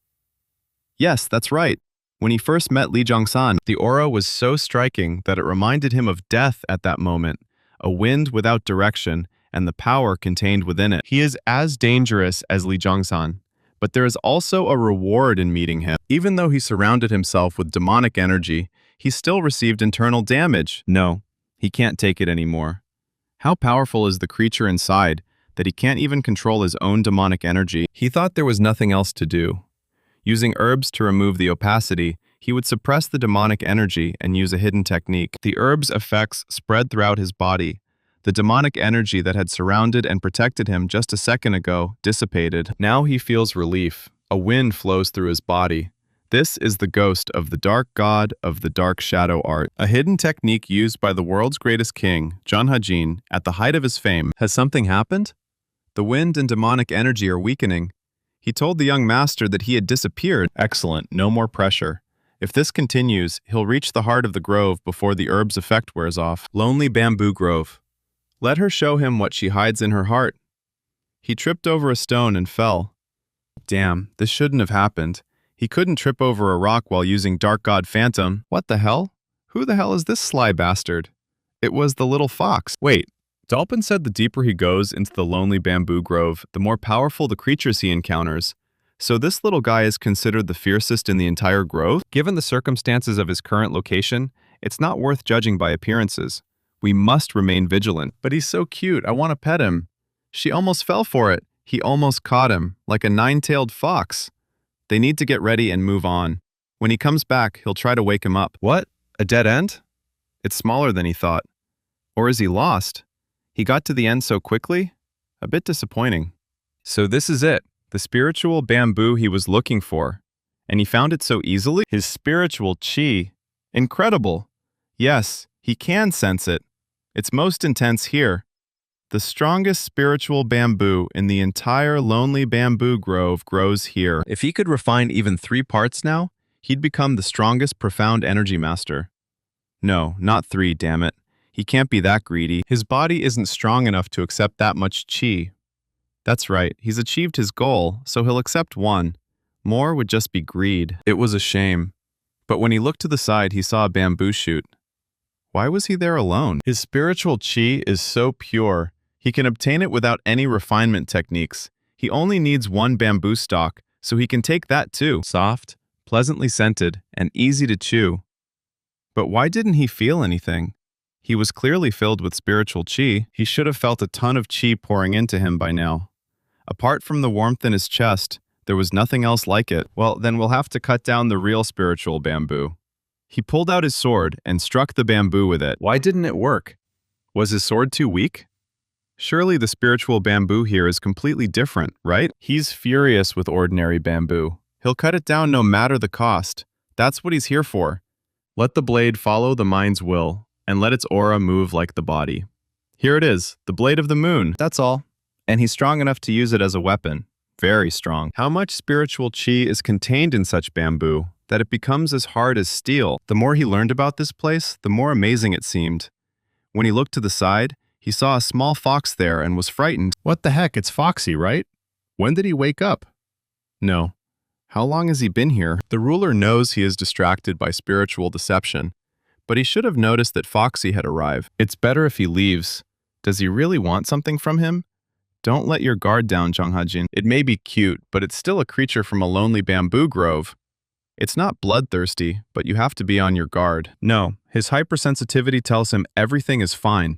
Yes, that's right. When he first met Li Zhongsan, the aura was so striking that it reminded him of death at that moment, a wind without direction, and the power contained within it. He is as dangerous as Li Zhongsan, but there is also a reward in meeting him. Even though he surrounded himself with demonic energy, he still received internal damage. No, he can't take it anymore. How powerful is the creature inside that he can't even control his own demonic energy? He thought there was nothing else to do. Using herbs to remove the opacity, he would suppress the demonic energy and use a hidden technique. The herbs' effects spread throughout his body. The demonic energy that had surrounded and protected him just a second ago dissipated. Now he feels relief. A wind flows through his body. This is the ghost of the dark god of the dark shadow art, a hidden technique used by the world's greatest king, John Hajin, at the height of his fame. Has something happened? The wind and demonic energy are weakening. He told the young master that he had disappeared. Excellent, no more pressure. If this continues, he'll reach the heart of the grove before the herb's effect wears off. Lonely bamboo grove. Let her show him what she hides in her heart. He tripped over a stone and fell. Damn, this shouldn't have happened. He couldn't trip over a rock while using Dark God Phantom. What the hell? Who the hell is this sly bastard? It was the little fox. Wait, Dalpin said the deeper he goes into the lonely bamboo grove, the more powerful the creatures he encounters. So this little guy is considered the fiercest in the entire grove? Given the circumstances of his current location, it's not worth judging by appearances. We must remain vigilant. But he's so cute, I want to pet him. She almost fell for it. He almost caught him, like a nine-tailed fox. They need to get ready and move on. When he comes back, he'll try to wake him up. What? A dead end? It's smaller than he thought. Or is he lost? He got to the end so quickly? A bit disappointing. So this is it, the spiritual bamboo he was looking for. And he found it so easily? His spiritual chi. Incredible. Yes, he can sense it. It's most intense here. The strongest spiritual bamboo in the entire lonely bamboo grove grows here. If he could refine even 3 parts now, he'd become the strongest profound energy master. No, not 3, damn it. He can't be that greedy. His body isn't strong enough to accept that much chi. That's right, he's achieved his goal, so he'll accept 1. More would just be greed. It was a shame. But when he looked to the side, he saw a bamboo shoot. Why was he there alone? His spiritual chi is so pure. He can obtain it without any refinement techniques. He only needs 1 bamboo stalk, so he can take that too. Soft, pleasantly scented, and easy to chew. But why didn't he feel anything? He was clearly filled with spiritual chi. He should have felt a ton of chi pouring into him by now. Apart from the warmth in his chest, there was nothing else like it. Well, then we'll have to cut down the real spiritual bamboo. He pulled out his sword and struck the bamboo with it. Why didn't it work? Was his sword too weak? Surely the spiritual bamboo here is completely different, right? He's furious with ordinary bamboo. He'll cut it down no matter the cost. That's what he's here for. Let the blade follow the mind's will, and let its aura move like the body. Here it is, the blade of the moon. That's all. And he's strong enough to use it as a weapon. Very strong. How much spiritual chi is contained in such bamboo that it becomes as hard as steel? The more he learned about this place, the more amazing it seemed. When he looked to the side, he saw a small fox there and was frightened. What the heck, it's Foxy, right? When did he wake up? No. How long has he been here? The ruler knows he is distracted by spiritual deception, but he should have noticed that Foxy had arrived. It's better if he leaves. Does he really want something from him? Don't let your guard down, Jung Ha-jin. It may be cute, but it's still a creature from a lonely bamboo grove. It's not bloodthirsty, but you have to be on your guard. No, his hypersensitivity tells him everything is fine.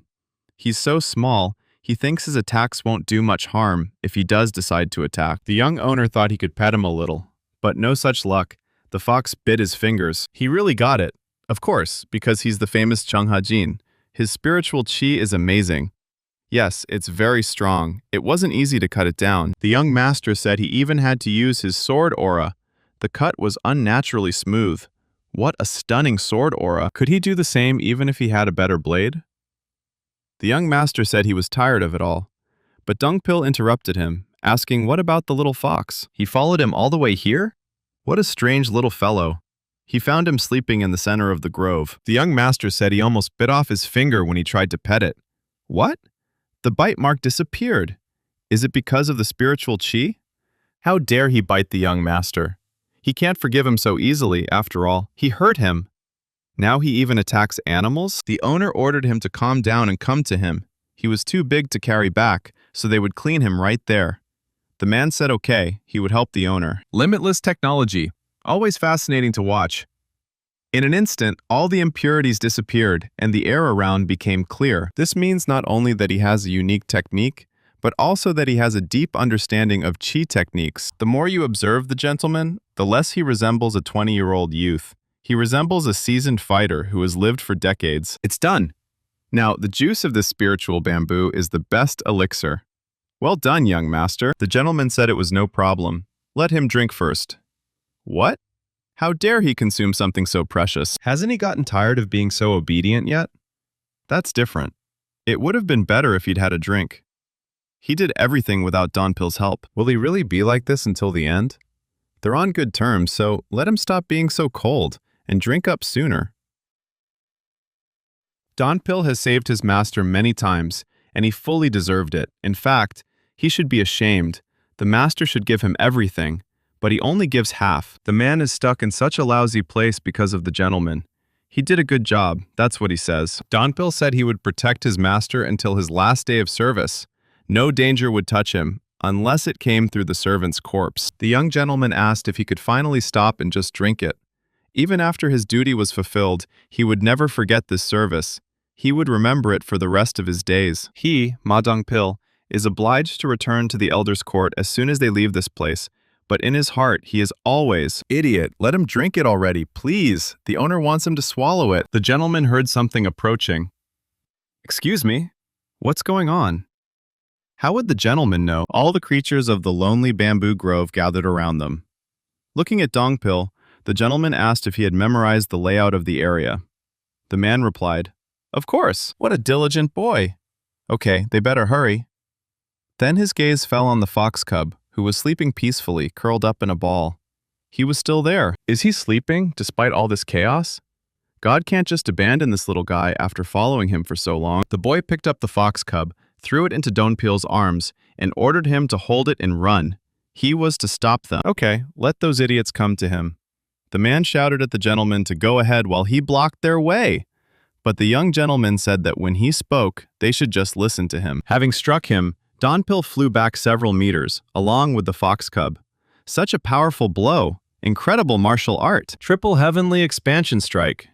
He's so small, he thinks his attacks won't do much harm if he does decide to attack. The young owner thought he could pet him a little, but no such luck. The fox bit his fingers. He really got it. Of course, because he's the famous Chung Ha-jin. His spiritual chi is amazing. Yes, it's very strong. It wasn't easy to cut it down. The young master said he even had to use his sword aura. The cut was unnaturally smooth. What a stunning sword aura. Could he do the same even if he had a better blade? The young master said he was tired of it all, but Dungpil interrupted him, asking what about the little fox? He followed him all the way here? What a strange little fellow. He found him sleeping in the center of the grove. The young master said he almost bit off his finger when he tried to pet it. What? The bite mark disappeared. Is it because of the spiritual chi? How dare he bite the young master? He can't forgive him so easily, after all. He hurt him. Now he even attacks animals? The owner ordered him to calm down and come to him. He was too big to carry back, so they would clean him right there. The man said okay, he would help the owner. Limitless technology. Always fascinating to watch. In an instant, all the impurities disappeared, and the air around became clear. This means not only that he has a unique technique, but also that he has a deep understanding of chi techniques. The more you observe the gentleman, the less he resembles a 20-year-old youth. He resembles a seasoned fighter who has lived for decades. It's done! Now, the juice of this spiritual bamboo is the best elixir. Well done, young master. The gentleman said it was no problem. Let him drink first. What? How dare he consume something so precious? Hasn't he gotten tired of being so obedient yet? That's different. It would have been better if he'd had a drink. He did everything without Donpil's help. Will he really be like this until the end? They're on good terms, so let him stop being so cold and drink up sooner. Donpil has saved his master many times, and he fully deserved it. In fact, he should be ashamed. The master should give him everything, but he only gives half. The man is stuck in such a lousy place because of the gentleman. He did a good job, that's what he says. Donpil said he would protect his master until his last day of service. No danger would touch him, unless it came through the servant's corpse. The young gentleman asked if he could finally stop and just drink it. Even after his duty was fulfilled, he would never forget this service. He would remember it for the rest of his days. He, Ma Dongpil, is obliged to return to the elder's court as soon as they leave this place, but in his heart he is always, "Idiot, let him drink it already, please. The owner wants him to swallow it." The gentleman heard something approaching. "Excuse me, what's going on?" How would the gentleman know? All the creatures of the lonely bamboo grove gathered around them. Looking at Dongpil, the gentleman asked if he had memorized the layout of the area. The man replied, "Of course, what a diligent boy. Okay, they better hurry." Then his gaze fell on the fox cub, who was sleeping peacefully, curled up in a ball. He was still there. Is he sleeping, despite all this chaos? God can't just abandon this little guy after following him for so long. The boy picked up the fox cub, threw it into Donpil's arms, and ordered him to hold it and run. He was to stop them. Okay, let those idiots come to him. The man shouted at the gentleman to go ahead while he blocked their way. But the young gentleman said that when he spoke, they should just listen to him. Having struck him, Donpil flew back several meters, along with the fox cub. Such a powerful blow. Incredible martial art. Triple heavenly expansion strike.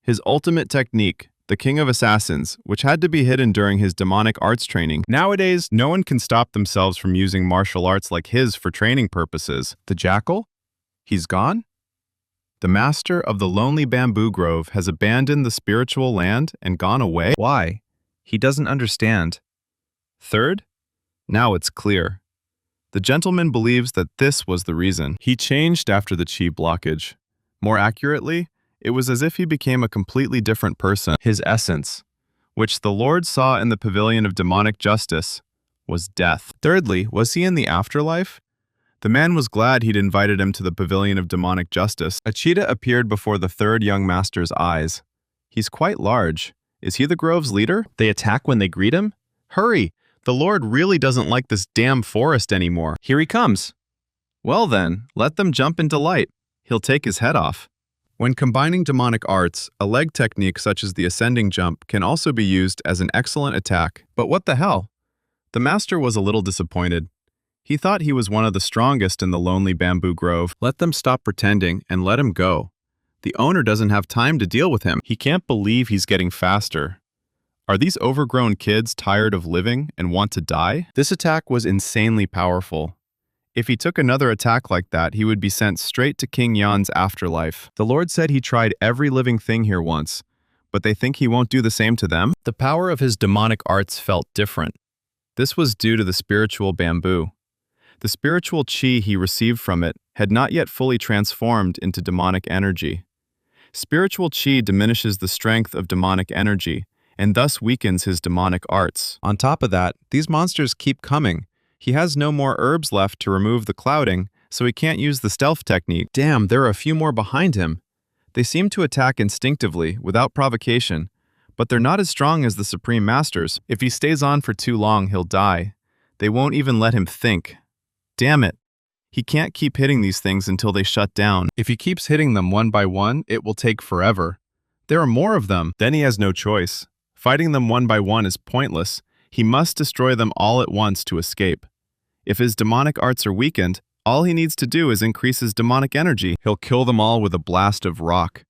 His ultimate technique, the King of Assassins, which had to be hidden during his demonic arts training. Nowadays, no one can stop themselves from using martial arts like his for training purposes. The jackal? He's gone? The master of the lonely bamboo grove has abandoned the spiritual land and gone away? Why? He doesn't understand. Third? Now it's clear. The gentleman believes that this was the reason. He changed after the chi blockage. More accurately, it was as if he became a completely different person. His essence, which the Lord saw in the pavilion of demonic justice, was death. Thirdly, was he in the afterlife? The man was glad he'd invited him to the pavilion of demonic justice. A cheetah appeared before the third young master's eyes. He's quite large. Is he the grove's leader? They attack when they greet him? Hurry! The Lord really doesn't like this damn forest anymore. Here he comes. Well then, let them jump in delight. He'll take his head off. When combining demonic arts, a leg technique such as the ascending jump can also be used as an excellent attack. But what the hell? The master was a little disappointed. He thought he was one of the strongest in the lonely bamboo grove. Let them stop pretending and let him go. The owner doesn't have time to deal with him. He can't believe he's getting faster. Are these overgrown kids tired of living and want to die? This attack was insanely powerful. If he took another attack like that, he would be sent straight to King Yan's afterlife. The Lord said he tried every living thing here once, but they think he won't do the same to them? The power of his demonic arts felt different. This was due to the spiritual bamboo. The spiritual chi he received from it had not yet fully transformed into demonic energy. Spiritual chi diminishes the strength of demonic energy, and thus weakens his demonic arts. On top of that, these monsters keep coming. He has no more herbs left to remove the clouding, so he can't use the stealth technique. Damn, there are a few more behind him. They seem to attack instinctively, without provocation, but they're not as strong as the Supreme Masters. If he stays on for too long, he'll die. They won't even let him think. Damn it. He can't keep hitting these things until they shut down. If he keeps hitting them one by one, it will take forever. There are more of them. Then he has no choice. Fighting them one by one is pointless. He must destroy them all at once to escape. If his demonic arts are weakened, all he needs to do is increase his demonic energy. He'll kill them all with a blast of rock.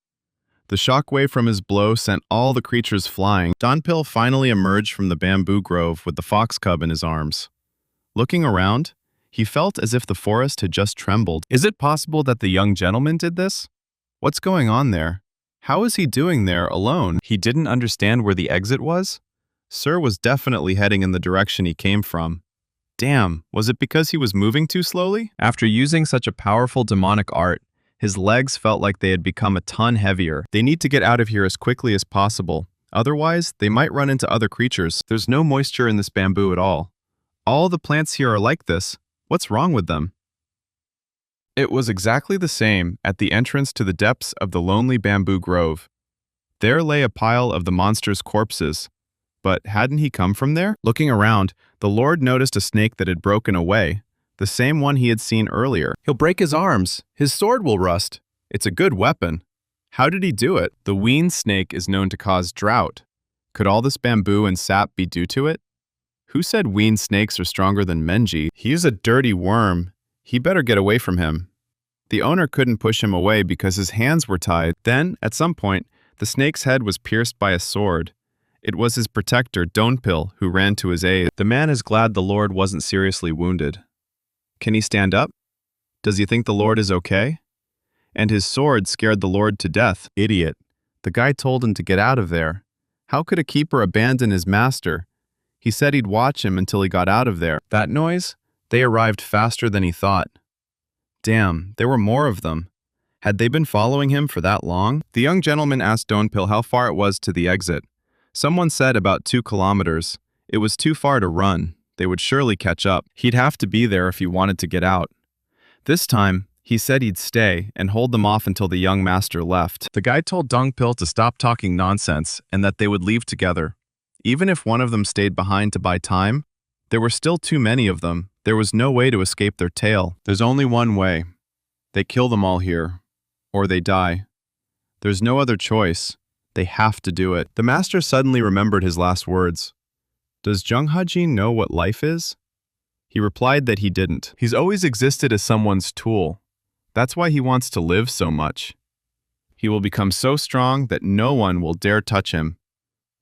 The shockwave from his blow sent all the creatures flying. Donpil finally emerged from the bamboo grove with the fox cub in his arms. Looking around, he felt as if the forest had just trembled. Is it possible that the young gentleman did this? What's going on there? How is he doing there alone? He didn't understand where the exit was? Sir was definitely heading in the direction he came from. Damn, was it because he was moving too slowly? After using such a powerful demonic art, His legs felt like they had become a ton heavier. They need to get out of here as quickly as possible. Otherwise, they might run into other creatures. There's no moisture in this bamboo at all. All the plants here are like this. What's wrong with them? It was exactly the same at the entrance to the depths of the lonely bamboo grove. There lay a pile of the monster's corpses. But hadn't he come from there? Looking around, the Lord noticed a snake that had broken away, the same one he had seen earlier. He'll break his arms. His sword will rust. It's a good weapon. How did he do it? The wean snake is known to cause drought. Could all this bamboo and sap be due to it? Who said wean snakes are stronger than Menji? He's a dirty worm. He better get away from him. The owner couldn't push him away because his hands were tied. Then, at some point, the snake's head was pierced by a sword. It was his protector, Donpil, who ran to his aid. The man is glad the Lord wasn't seriously wounded. Can he stand up? Does he think the Lord is okay? And his sword scared the Lord to death. Idiot. The guy told him to get out of there. How could a keeper abandon his master? He said he'd watch him until he got out of there. That noise? They arrived faster than he thought. Damn, there were more of them. Had they been following him for that long? The young gentleman asked Donpil how far it was to the exit. Someone said about 2 kilometers. It was too far to run. They would surely catch up. He'd have to be there if he wanted to get out. This time, he said he'd stay and hold them off until the young master left. The guy told Donpil to stop talking nonsense and that they would leave together. Even if one of them stayed behind to buy time, there were still too many of them. There was no way to escape their tail. There's only one way. They kill them all here, or they die. There's no other choice. They have to do it. The master suddenly remembered his last words. Does Jung Ha-jin know what life is? He replied that he didn't. He's always existed as someone's tool. That's why he wants to live so much. He will become so strong that no one will dare touch him.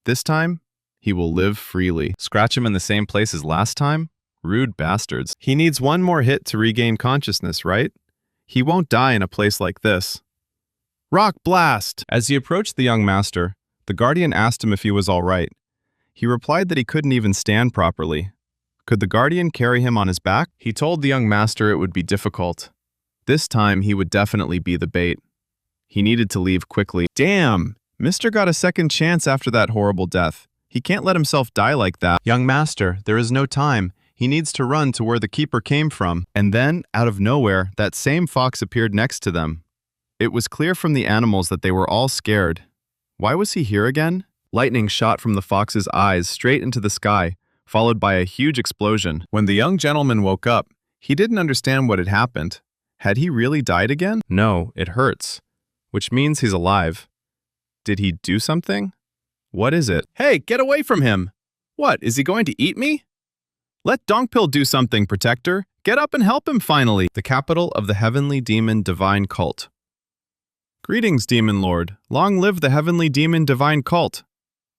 This time, he will live freely. Scratch him in the same place as last time? Rude bastards. He needs one more hit to regain consciousness, right? He won't die in a place like this. Rock blast! As he approached the young master, the guardian asked him if he was all right. He replied that he couldn't even stand properly. Could the guardian carry him on his back? He told the young master it would be difficult. This time, he would definitely be the bait. He needed to leave quickly. Damn! Mister got a second chance after that horrible death. He can't let himself die like that. Young master, there is no time. He needs to run to where the keeper came from. And then, out of nowhere, that same fox appeared next to them. It was clear from the animals that they were all scared. Why was he here again? Lightning shot from the fox's eyes straight into the sky, followed by a huge explosion. When the young gentleman woke up, he didn't understand what had happened. Had he really died again? No, it hurts. Which means he's alive. Did he do something? What is it? Hey, get away from him! What, is he going to eat me? Let Donpil do something, Protector. Get up and help him finally. The capital of the Heavenly Demon Divine Cult. Greetings, Demon Lord. Long live the Heavenly Demon Divine Cult.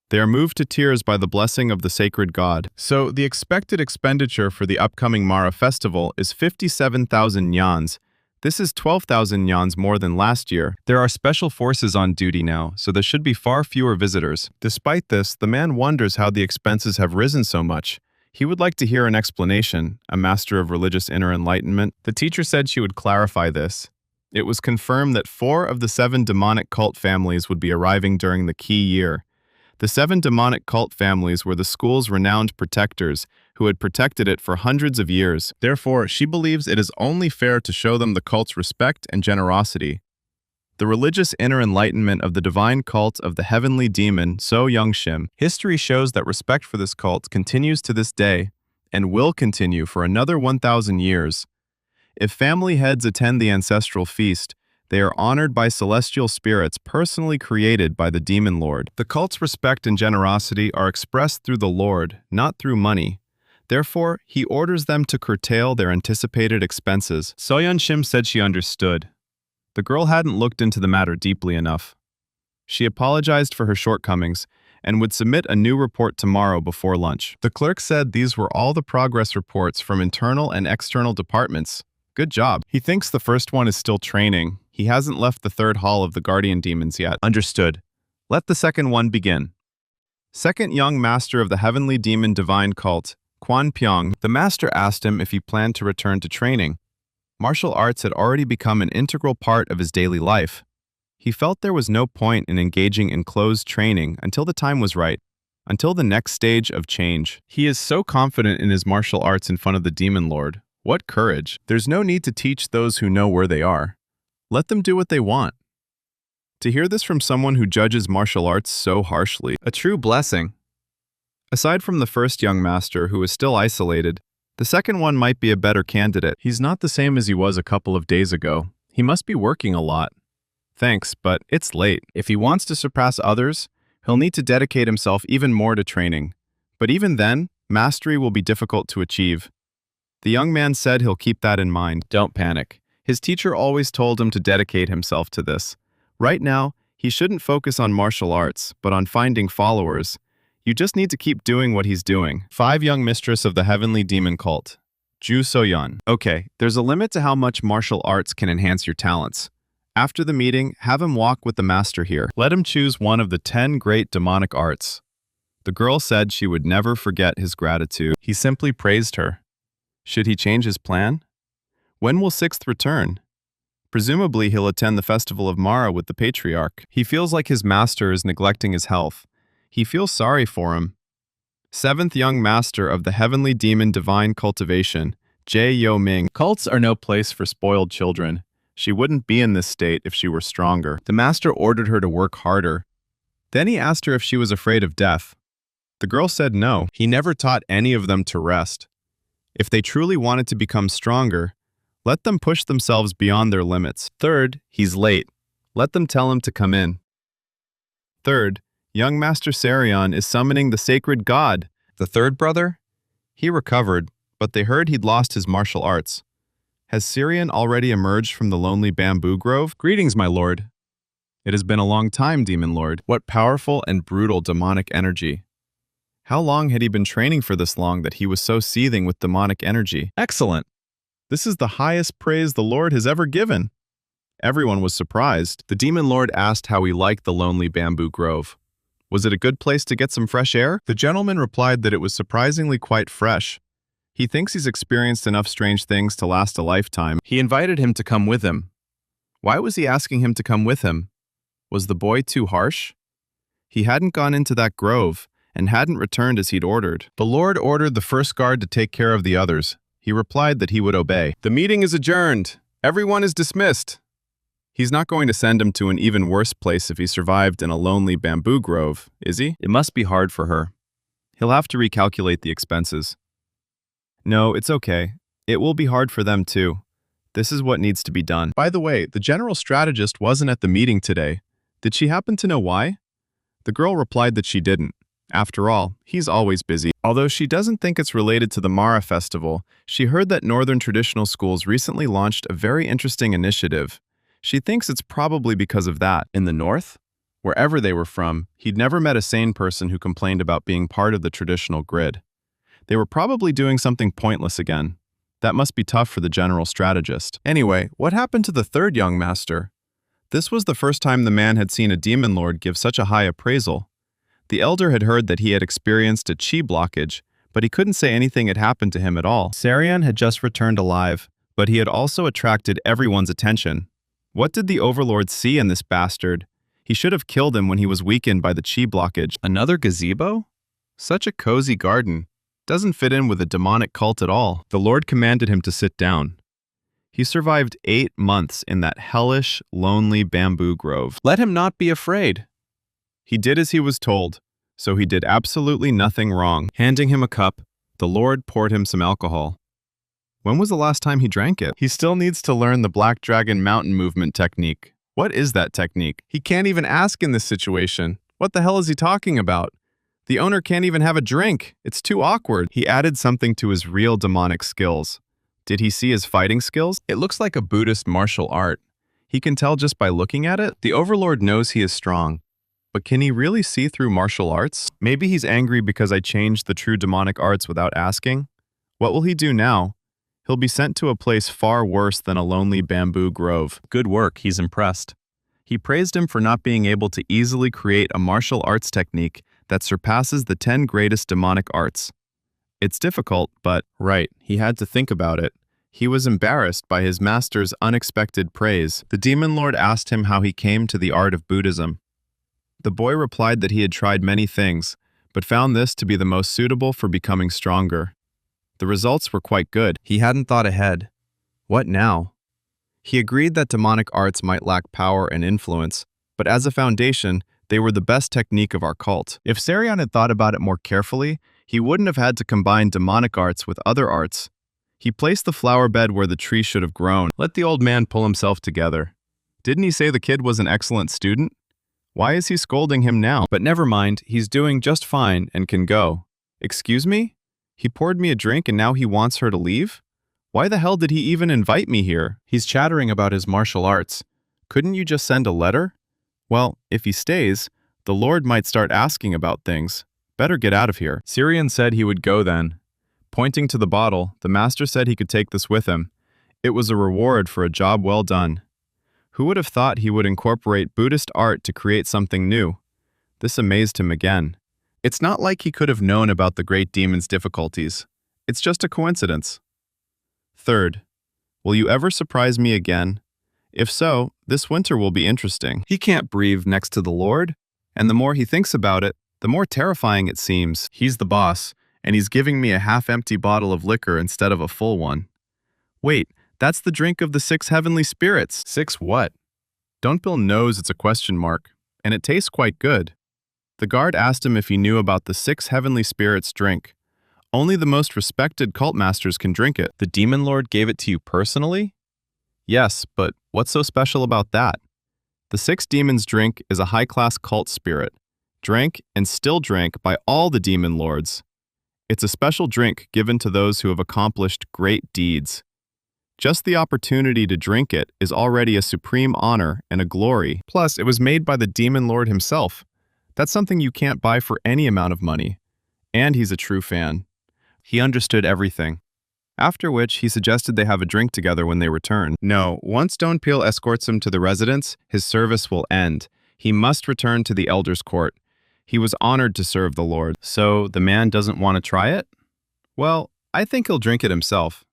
They are moved to tears by the blessing of the sacred god. So, the expected expenditure for the upcoming Mara festival is 57,000 yans. This is 12,000 yans more than last year. There are special forces on duty now, so there should be far fewer visitors. Despite this, the man wonders how the expenses have risen so much. He would like to hear an explanation, a master of religious inner enlightenment. The teacher said she would clarify this. It was confirmed that 4 of the 7 demonic cult families would be arriving during the key year. The 7 demonic cult families were the school's renowned protectors, who had protected it for hundreds of years. Therefore, she believes it is only fair to show them the cult's respect and generosity. The religious inner enlightenment of the divine cult of the heavenly demon, So Young-shim. History shows that respect for this cult continues to this day, and will continue for another 1,000 years. If family heads attend the ancestral feast, they are honored by celestial spirits personally created by the Demon Lord. The cult's respect and generosity are expressed through the Lord, not through money. Therefore, he orders them to curtail their anticipated expenses. So Young-shim said she understood. The girl hadn't looked into the matter deeply enough. She apologized for her shortcomings and would submit a new report tomorrow before lunch. The clerk said these were all the progress reports from internal and external departments. Good job. He thinks the first one is still training. He hasn't left the 3rd hall of the guardian demons yet. Understood. Let the second one begin. Second young master of the heavenly demon divine cult, Kwan Pyong. The master asked him if he planned to return to training. Martial arts had already become an integral part of his daily life. He felt there was no point in engaging in closed training until the time was right, until the next stage of change. He is so confident in his martial arts in front of the Demon Lord. What courage! There's no need to teach those who know where they are. Let them do what they want. To hear this from someone who judges martial arts so harshly, a true blessing. Aside from the first young master who is still isolated, the second one might be a better candidate. He's not the same as he was a couple of days ago. He must be working a lot. Thanks, but it's late. If he wants to surpass others, he'll need to dedicate himself even more to training. But even then, mastery will be difficult to achieve. The young man said he'll keep that in mind. Don't panic. His teacher always told him to dedicate himself to this. Right now, he shouldn't focus on martial arts, but on finding followers. You just need to keep doing what he's doing. 5 young mistress of the heavenly demon cult. Ju So-yeon. Okay, there's a limit to how much martial arts can enhance your talents. After the meeting, have him walk with the master here. Let him choose one of the 10 great demonic arts. The girl said she would never forget his gratitude. He simply praised her. Should he change his plan? When will 6th return? Presumably he'll attend the festival of Mara with the patriarch. He feels like his master is neglecting his health. He feels sorry for him. 7th young master of the heavenly demon divine cultivation, Jae Yo-ming. Cults are no place for spoiled children. She wouldn't be in this state if she were stronger. The master ordered her to work harder. Then he asked her if she was afraid of death. The girl said no. He never taught any of them to rest. If they truly wanted to become stronger, let them push themselves beyond their limits. 3rd, he's late. Let them tell him to come in. 3rd, young Master Sarion is summoning the sacred god. The 3rd brother? He recovered, but they heard he'd lost his martial arts. Has Sirion already emerged from the lonely bamboo grove? Greetings, my lord. It has been a long time, Demon Lord. What powerful and brutal demonic energy. How long had he been training for this long that he was so seething with demonic energy? Excellent. This is the highest praise the Lord has ever given. Everyone was surprised. The Demon Lord asked how he liked the lonely bamboo grove. Was it a good place to get some fresh air? The gentleman replied that it was surprisingly quite fresh. He thinks he's experienced enough strange things to last a lifetime. He invited him to come with him. Why was he asking him to come with him? Was the boy too harsh? He hadn't gone into that grove and hadn't returned as he'd ordered. The Lord ordered the first guard to take care of the others. He replied that he would obey. The meeting is adjourned. Everyone is dismissed. He's not going to send him to an even worse place if he survived in a lonely bamboo grove, is he? It must be hard for her. He'll have to recalculate the expenses. No, it's okay. It will be hard for them too. This is what needs to be done. By the way, the general strategist wasn't at the meeting today. Did she happen to know why? The girl replied that she didn't. After all, he's always busy. Although she doesn't think it's related to the Mara festival, she heard that Northern Traditional Schools recently launched a very interesting initiative. She thinks it's probably because of that. In the North? Wherever they were from, he'd never met a sane person who complained about being part of the traditional grid. They were probably doing something pointless again. That must be tough for the general strategist. Anyway, what happened to the 3rd young master? This was the first time the man had seen a demon lord give such a high appraisal. The elder had heard that he had experienced a chi blockage, but he couldn't say anything had happened to him at all. Sarion had just returned alive, but he had also attracted everyone's attention. What did the overlord see in this bastard? He should have killed him when he was weakened by the chi blockage. Another gazebo? Such a cozy garden. Doesn't fit in with a demonic cult at all. The Lord commanded him to sit down. He survived 8 months in that hellish, lonely bamboo grove. Let him not be afraid. He did as he was told, so he did absolutely nothing wrong. Handing him a cup, the Lord poured him some alcohol. When was the last time he drank it? He still needs to learn the Black Dragon Mountain movement technique. What is that technique? He can't even ask in this situation. What the hell is he talking about? The owner can't even have a drink. It's too awkward. He added something to his real demonic skills. Did he see his fighting skills? It looks like a Buddhist martial art. He can tell just by looking at it. The Overlord knows he is strong. But can he really see through martial arts? Maybe he's angry because I changed the true demonic arts without asking. What will he do now? He'll be sent to a place far worse than a lonely bamboo grove. Good work, he's impressed. He praised him for not being able to easily create a martial arts technique that surpasses the 10 greatest demonic arts. It's difficult, but right, he had to think about it. He was embarrassed by his master's unexpected praise. The demon lord asked him how he came to the art of Buddhism. The boy replied that he had tried many things, but found this to be the most suitable for becoming stronger. The results were quite good. He hadn't thought ahead. What now? He agreed that demonic arts might lack power and influence, but as a foundation, they were the best technique of our cult. If Sarion had thought about it more carefully, he wouldn't have had to combine demonic arts with other arts. He placed the flower bed where the tree should have grown. Let the old man pull himself together. Didn't he say the kid was an excellent student? Why is he scolding him now? But never mind, he's doing just fine and can go. Excuse me? He poured me a drink and now he wants her to leave? Why the hell did he even invite me here? He's chattering about his martial arts. Couldn't you just send a letter? Well, if he stays, the Lord might start asking about things. Better get out of here. Sirian said he would go then. Pointing to the bottle, the master said he could take this with him. It was a reward for a job well done. Who would have thought he would incorporate Buddhist art to create something new? This amazed him again. It's not like he could have known about the great demon's difficulties. It's just a coincidence. Third, will you ever surprise me again? If so, this winter will be interesting. He can't breathe next to the Lord, and the more he thinks about it, the more terrifying it seems. He's the boss, and he's giving me a half-empty bottle of liquor instead of a full one. Wait, that's the drink of the 6 heavenly spirits. 6 what? Don't Bill knows it's a question mark, and it tastes quite good. The guard asked him if he knew about the 6 heavenly spirits drink. Only the most respected cult masters can drink it. The demon lord gave it to you personally? Yes, but what's so special about that? The 6 demons drink is a high-class cult spirit, drank and still drank by all the demon lords. It's a special drink given to those who have accomplished great deeds. Just the opportunity to drink it is already a supreme honor and a glory. Plus, it was made by the demon lord himself. That's something you can't buy for any amount of money. And he's a true fan. He understood everything. After which, he suggested they have a drink together when they return. No, once Don Peel escorts him to the residence, his service will end. He must return to the Elder's Court. He was honored to serve the Lord. So, the man doesn't want to try it? Well, I think he'll drink it himself.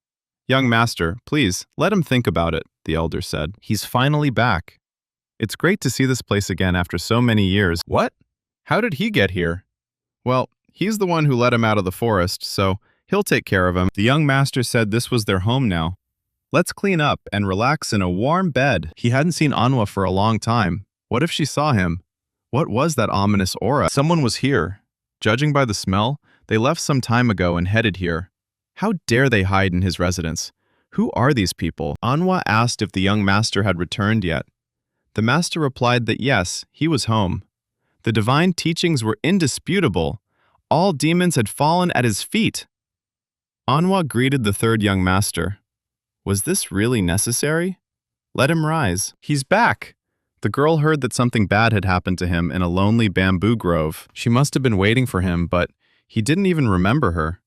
Young master, please, let him think about it, the elder said. He's finally back. It's great to see this place again after so many years. What? How did he get here? Well, he's the one who let him out of the forest, so he'll take care of him. The young master said this was their home now. Let's clean up and relax in a warm bed. He hadn't seen Anhwa for a long time. What if she saw him? What was that ominous aura? Someone was here. Judging by the smell, they left some time ago and headed here. How dare they hide in his residence? Who are these people? Anhwa asked if the young master had returned yet. The master replied that yes, he was home. The divine teachings were indisputable. All demons had fallen at his feet. Anhwa greeted the third young master. Was this really necessary? Let him rise. He's back. The girl heard that something bad had happened to him in a lonely bamboo grove. She must have been waiting for him, but he didn't even remember her.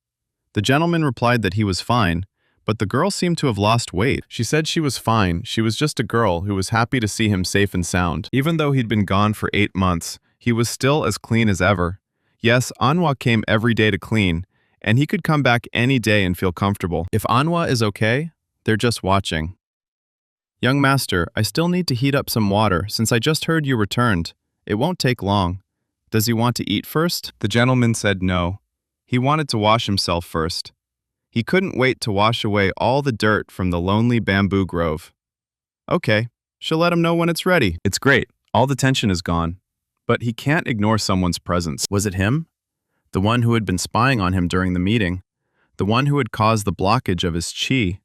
The gentleman replied that he was fine, but the girl seemed to have lost weight. She said she was fine. She was just a girl who was happy to see him safe and sound. Even though he'd been gone for 8 months, he was still as clean as ever. Yes, Anhwa came every day to clean, and he could come back any day and feel comfortable. If Anhwa is okay, they're just watching. Young master, I still need to heat up some water since I just heard you returned. It won't take long. Does he want to eat first? The gentleman said no. He wanted to wash himself first. He couldn't wait to wash away all the dirt from the lonely bamboo grove. Okay, she'll let him know when it's ready. It's great. All the tension is gone. But he can't ignore someone's presence. Was it him? The one who had been spying on him during the meeting. The one who had caused the blockage of his chi.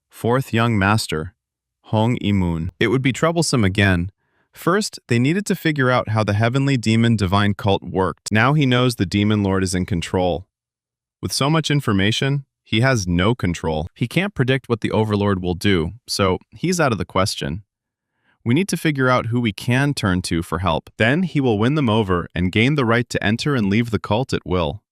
Fourth young master, Hong Imun. It would be troublesome again. First, they needed to figure out how the heavenly demon divine cult worked. Now he knows the demon lord is in control. With so much information, he has no control. He can't predict what the overlord will do, so he's out of the question. We need to figure out who we can turn to for help. Then he will win them over and gain the right to enter and leave the cult at will.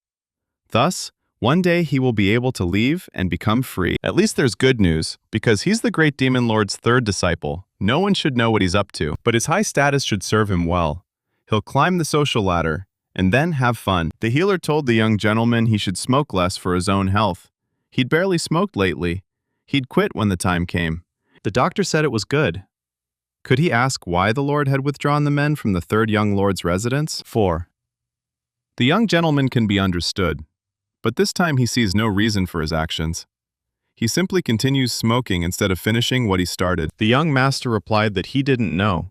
Thus, one day he will be able to leave and become free. At least there's good news, because he's the great demon lord's third disciple. No one should know what he's up to, but his high status should serve him well. He'll climb the social ladder, and then have fun. The healer told the young gentleman he should smoke less for his own health. He'd barely smoked lately. He'd quit when the time came. The doctor said it was good. Could he ask why the Lord had withdrawn the men from the third young lord's residence? 4. The young gentleman can be understood, but this time he sees no reason for his actions. He simply continues smoking instead of finishing what he started. The young master replied that he didn't know.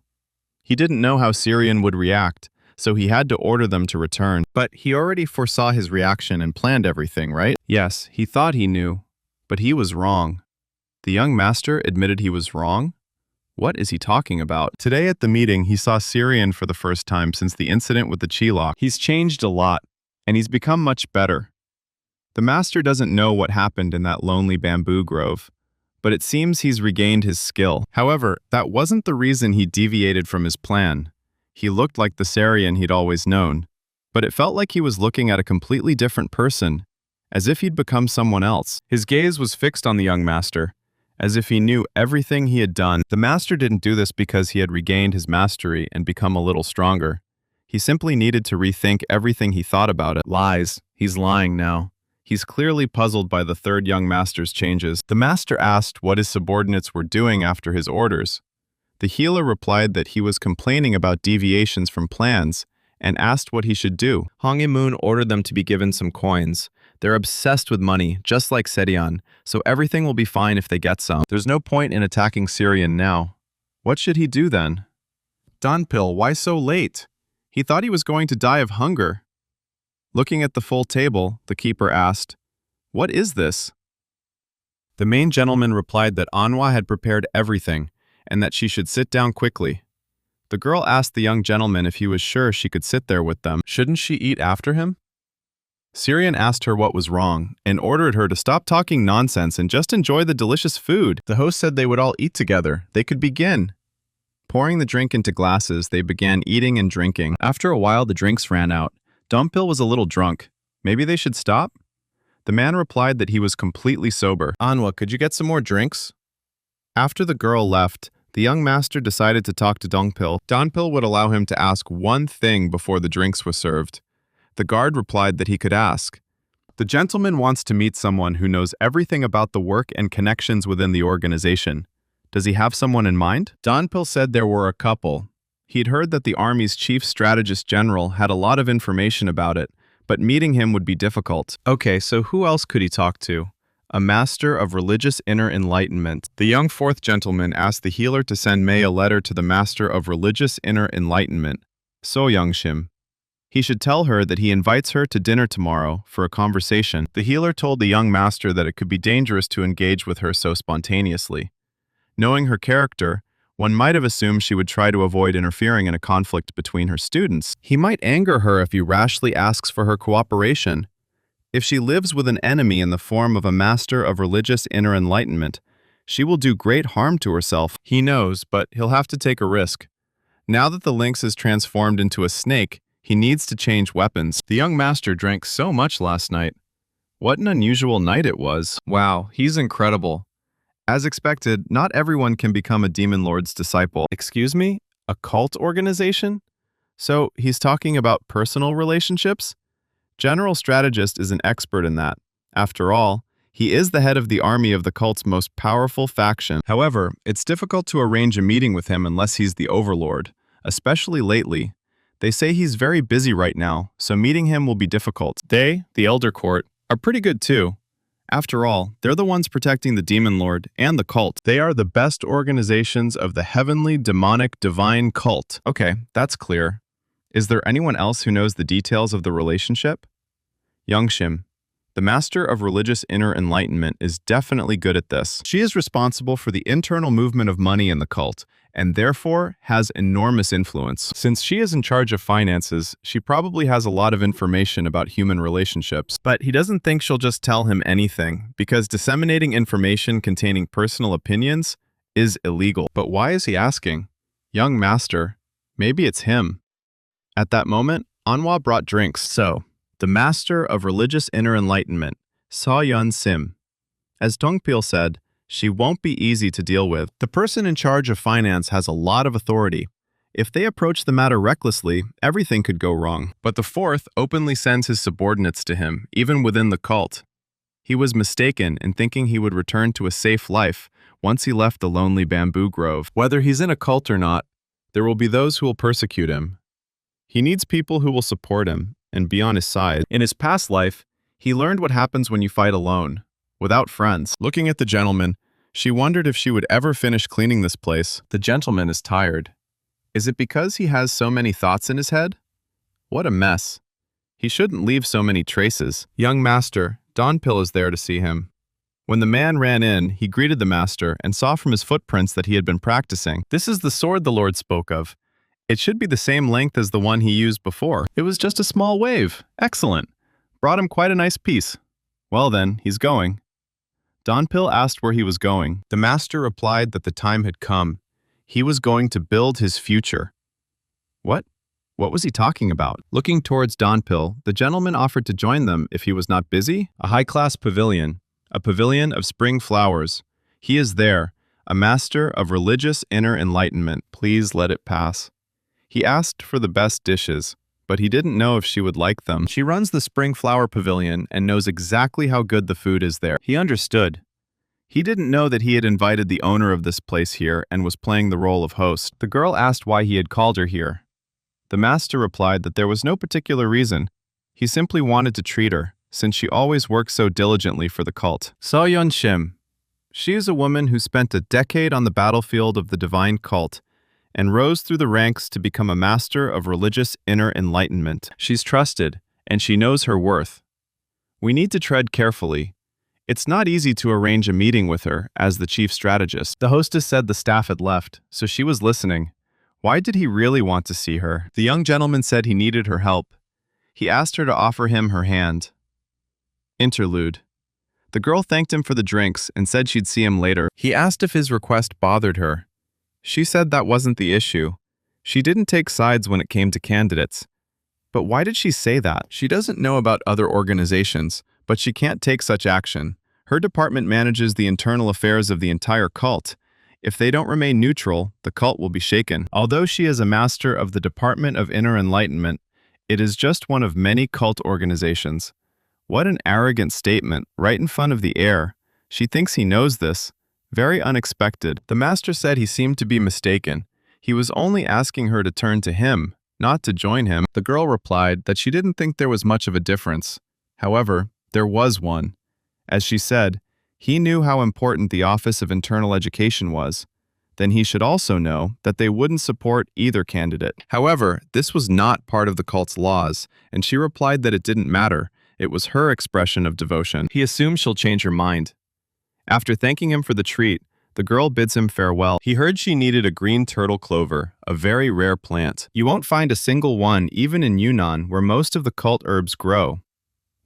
He didn't know how Syrian would react, so he had to order them to return. But he already foresaw his reaction and planned everything, right? Yes, he thought he knew, but he was wrong. The young master admitted he was wrong? What is he talking about? Today at the meeting, he saw Syrian for the first time since the incident with the Chilok. He's changed a lot, and he's become much better. The master doesn't know what happened in that lonely bamboo grove, but it seems he's regained his skill. However, that wasn't the reason he deviated from his plan. He looked like the Syrian he'd always known, but it felt like he was looking at a completely different person, as if he'd become someone else. His gaze was fixed on the young master, as if he knew everything he had done. The master didn't do this because he had regained his mastery and become a little stronger. He simply needed to rethink everything he thought about it. Lies. He's lying now. He's clearly puzzled by the third young master's changes. The master asked what his subordinates were doing after his orders. The healer replied that he was complaining about deviations from plans and asked what he should do. Hong Moon ordered them to be given some coins. They're obsessed with money, just like Sedion, so everything will be fine if they get some. There's no point in attacking Syrian now. What should he do then? Donpil, why so late? He thought he was going to die of hunger. Looking at the full table, the keeper asked, "What is this?" The main gentleman replied that Anhwa had prepared everything, and that she should sit down quickly. The girl asked the young gentleman if he was sure she could sit there with them. Shouldn't she eat after him? Syrian asked her what was wrong, and ordered her to stop talking nonsense and just enjoy the delicious food. The host said they would all eat together. They could begin. Pouring the drink into glasses, they began eating and drinking. After a while, the drinks ran out. Dumpil was a little drunk. Maybe they should stop? The man replied that he was completely sober. Anhwa, could you get some more drinks? After the girl left, the young master decided to talk to Dongpil. Donpil would allow him to ask one thing before the drinks were served. The guard replied that he could ask. The gentleman wants to meet someone who knows everything about the work and connections within the organization. Does he have someone in mind? Donpil said there were a couple. He'd heard that the army's chief strategist general had a lot of information about it, but meeting him would be difficult. Okay, so who else could he talk to? A master of religious inner enlightenment. The young fourth gentleman asked the healer to send Mei a letter to the master of religious inner enlightenment, So Young-shim. He should tell her that he invites her to dinner tomorrow for a conversation. The healer told the young master that it could be dangerous to engage with her so spontaneously. Knowing her character, one might have assumed she would try to avoid interfering in a conflict between her students. He might anger her if he rashly asks for her cooperation. If she lives with an enemy in the form of a master of religious inner enlightenment, she will do great harm to herself. He knows, but he'll have to take a risk. Now that the lynx is transformed into a snake, he needs to change weapons. The young master drank so much last night. What an unusual night it was. Wow, he's incredible. As expected, not everyone can become a demon lord's disciple. Excuse me? A cult organization? So he's talking about personal relationships? General Strategist is an expert in that. After all, he is the head of the army of the cult's most powerful faction. However, it's difficult to arrange a meeting with him unless he's the overlord, especially lately. They say he's very busy right now, so meeting him will be difficult. They, the Elder Court, are pretty good too. After all, they're the ones protecting the Demon Lord and the cult. They are the best organizations of the heavenly, demonic, divine cult. Okay, that's clear. Is there anyone else who knows the details of the relationship? Young-shim, the master of religious inner enlightenment, is definitely good at this. She is responsible for the internal movement of money in the cult, and therefore has enormous influence. Since she is in charge of finances, she probably has a lot of information about human relationships. But he doesn't think she'll just tell him anything, because disseminating information containing personal opinions is illegal. But why is he asking? Young master, maybe it's him. At that moment, Anhwa brought drinks. So, the master of religious inner enlightenment, So Young-shim. As Dongpil said, she won't be easy to deal with. The person in charge of finance has a lot of authority. If they approach the matter recklessly, everything could go wrong. But the fourth openly sends his subordinates to him, even within the cult. He was mistaken in thinking he would return to a safe life once he left the lonely bamboo grove. Whether he's in a cult or not, there will be those who will persecute him. He needs people who will support him and be on his side. In his past life, he learned what happens when you fight alone, without friends. Looking at the gentleman, she wondered if she would ever finish cleaning this place. The gentleman is tired. Is it because he has so many thoughts in his head? What a mess. He shouldn't leave so many traces. Young master, Donpil is there to see him. When the man ran in, he greeted the master and saw from his footprints that he had been practicing. This is the sword the Lord spoke of. It should be the same length as the one he used before. It was just a small wave. Excellent. Brought him quite a nice piece. Well then, he's going. Donpil asked where he was going. The master replied that the time had come. He was going to build his future. What? What was he talking about? Looking towards Donpil, the gentleman offered to join them if he was not busy. A high-class pavilion. A pavilion of spring flowers. He is there, a master of religious inner enlightenment. Please let it pass. He asked for the best dishes, but he didn't know if she would like them. She runs the spring flower pavilion and knows exactly how good the food is there. He understood. He didn't know that he had invited the owner of this place here and was playing the role of host. The girl asked why he had called her here. The master replied that there was no particular reason. He simply wanted to treat her, since she always works so diligently for the cult. Soyeon Shim. She is a woman who spent a decade on the battlefield of the divine cult and rose through the ranks to become a master of religious inner enlightenment. She's trusted, and she knows her worth. We need to tread carefully. It's not easy to arrange a meeting with her as the chief strategist. The hostess said the staff had left, so she was listening. Why did he really want to see her? The young gentleman said he needed her help. He asked her to offer him her hand. Interlude. The girl thanked him for the drinks and said she'd see him later. He asked if his request bothered her. She said that wasn't the issue. She didn't take sides when it came to candidates. But why did she say that? She doesn't know about other organizations, but she can't take such action. Her department manages the internal affairs of the entire cult. If they don't remain neutral, the cult will be shaken. Although she is a master of the Department of Inner Enlightenment, it is just one of many cult organizations. What an arrogant statement, right in front of the heir. She thinks he knows this. Very unexpected. The master said he seemed to be mistaken. He was only asking her to turn to him, not to join him. The girl replied that she didn't think there was much of a difference. However, there was one. As she said, he knew how important the Office of Internal Education was. Then he should also know that they wouldn't support either candidate. However, this was not part of the cult's laws, and she replied that it didn't matter. It was her expression of devotion. He assumes she'll change her mind. After thanking him for the treat, the girl bids him farewell. He heard she needed a green turtle clover, a very rare plant. You won't find a single one even in Yunnan, where most of the cult herbs grow.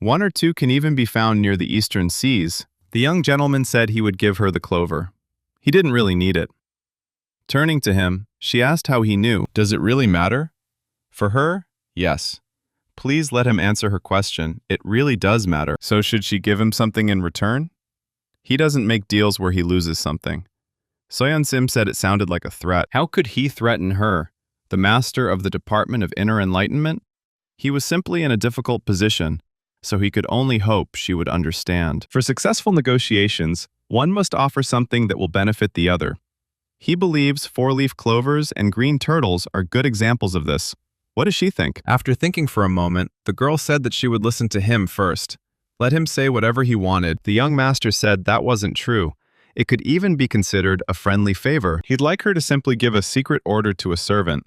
One or two can even be found near the eastern seas. The young gentleman said he would give her the clover. He didn't really need it. Turning to him, she asked how he knew. Does it really matter? For her, yes. Please let him answer her question. It really does matter. So should she give him something in return? He doesn't make deals where he loses something. Soyeon Sim said it sounded like a threat. How could he threaten her, the master of the Department of Inner Enlightenment? He was simply in a difficult position, so he could only hope she would understand. For successful negotiations, one must offer something that will benefit the other. He believes four-leaf clovers and green turtles are good examples of this. What does she think? After thinking for a moment, the girl said that she would listen to him first. Let him say whatever he wanted. The young master said that wasn't true. It could even be considered a friendly favor. He'd like her to simply give a secret order to a servant.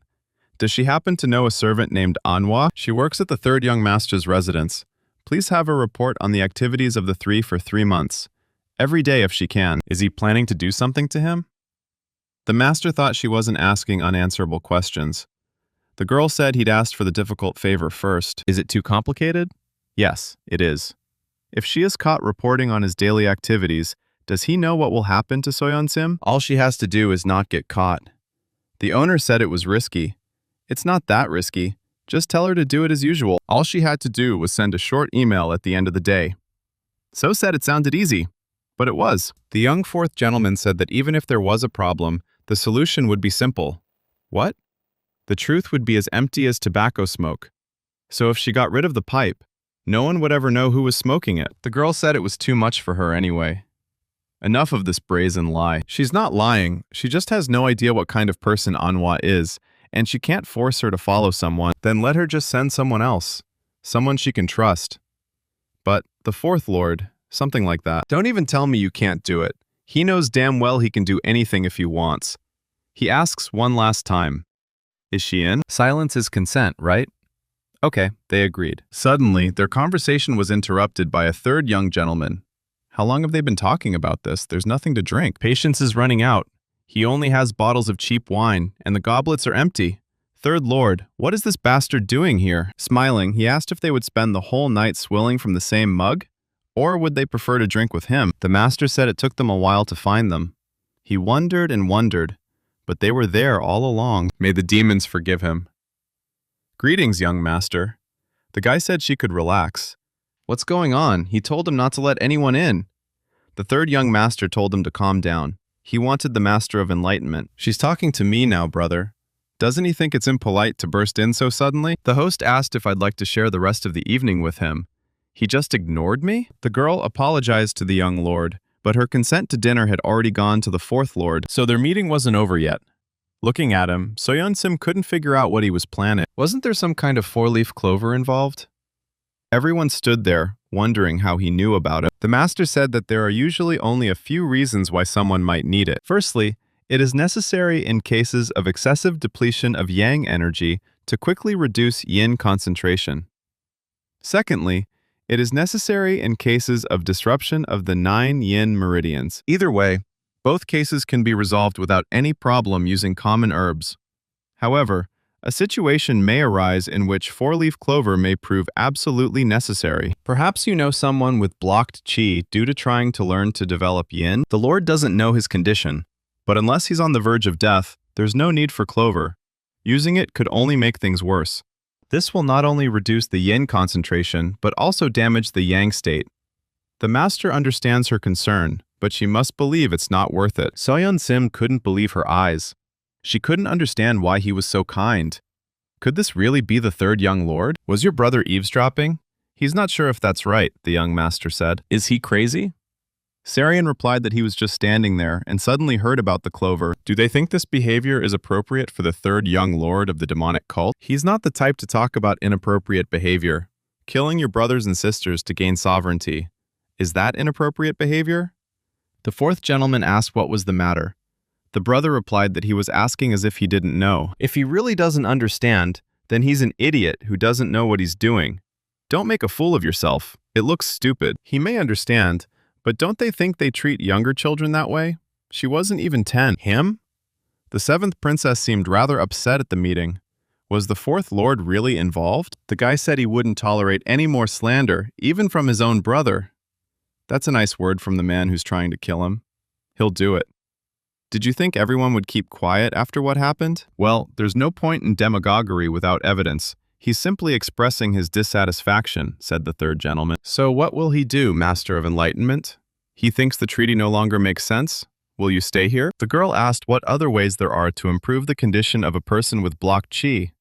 Does she happen to know a servant named Manhwa? She works at the third young master's residence. Please have a report on the activities of the three for 3 months. Every day if she can. Is he planning to do something to him? The master thought she wasn't asking unanswerable questions. The girl said he'd asked for the difficult favor first. Is it too complicated? Yes, it is. If she is caught reporting on his daily activities, does he know what will happen to Soyeon Sim? All she has to do is not get caught. The owner said it was risky. It's not that risky. Just tell her to do it as usual. All she had to do was send a short email at the end of the day. So said it sounded easy, but it was. The young fourth gentleman said that even if there was a problem, the solution would be simple. What? The truth would be as empty as tobacco smoke. So if she got rid of the pipe, No one would ever know who was smoking it. The girl said it was too much for her anyway. Enough of this brazen lie. She's not lying, she just has no idea what kind of person Manhwa is, and she can't force her to follow someone. Then let her just send someone else. Someone she can trust. But the fourth lord, something like that. Don't even tell me you can't do it. He knows damn well he can do anything if he wants. He asks one last time. Is she in? Silence is consent, right? Okay, they agreed. Suddenly, their conversation was interrupted by a third young gentleman. How long have they been talking about this? There's nothing to drink. Patience is running out. He only has bottles of cheap wine, and the goblets are empty. Third lord, what is this bastard doing here? Smiling, he asked if they would spend the whole night swilling from the same mug, or would they prefer to drink with him? The master said it took them a while to find them. He wondered and wondered, but they were there all along. May the demons forgive him. Greetings, young master. The guy said she could relax. What's going on? He told him not to let anyone in. The third young master told him to calm down. He wanted the master of enlightenment. She's talking to me now, brother. Doesn't he think it's impolite to burst in so suddenly? The host asked if I'd like to share the rest of the evening with him. He just ignored me? The girl apologized to the young lord, but her consent to dinner had already gone to the fourth lord, so their meeting wasn't over yet. Looking at him, Soyeon-sim couldn't figure out what he was planning. Wasn't there some kind of four-leaf clover involved? Everyone stood there, wondering how he knew about it. The master said that there are usually only a few reasons why someone might need it. Firstly, it is necessary in cases of excessive depletion of yang energy to quickly reduce yin concentration. Secondly, it is necessary in cases of disruption of the 9 yin meridians. Either way, both cases can be resolved without any problem using common herbs. However, a situation may arise in which four-leaf clover may prove absolutely necessary. Perhaps you know someone with blocked qi due to trying to learn to develop yin. The Lord doesn't know his condition, but unless he's on the verge of death, there's no need for clover. Using it could only make things worse. This will not only reduce the yin concentration, but also damage the yang state. The master understands her concern, but she must believe it's not worth it. Soyeon-sim couldn't believe her eyes. She couldn't understand why he was so kind. Could this really be the third young lord? Was your brother eavesdropping? He's not sure if that's right, the young master said. Is he crazy? Sarian replied that he was just standing there and suddenly heard about the clover. Do they think this behavior is appropriate for the third young lord of the demonic cult? He's not the type to talk about inappropriate behavior. Killing your brothers and sisters to gain sovereignty. Is that inappropriate behavior? The fourth gentleman asked what was the matter. The brother replied that he was asking as if he didn't know. If he really doesn't understand, then he's an idiot who doesn't know what he's doing. Don't make a fool of yourself. It looks stupid. He may understand, but don't they think they treat younger children that way? She wasn't even 10. Him? The seventh princess seemed rather upset at the meeting. Was the fourth lord really involved? The guy said he wouldn't tolerate any more slander, even from his own brother. That's a nice word from the man who's trying to kill him. He'll do it. Did you think everyone would keep quiet after what happened? Well, there's no point in demagoguery without evidence. He's simply expressing his dissatisfaction, said the third gentleman. So what will he do, Master of Enlightenment? He thinks the treaty no longer makes sense? Will you stay here? The girl asked what other ways there are to improve the condition of a person with blocked qi.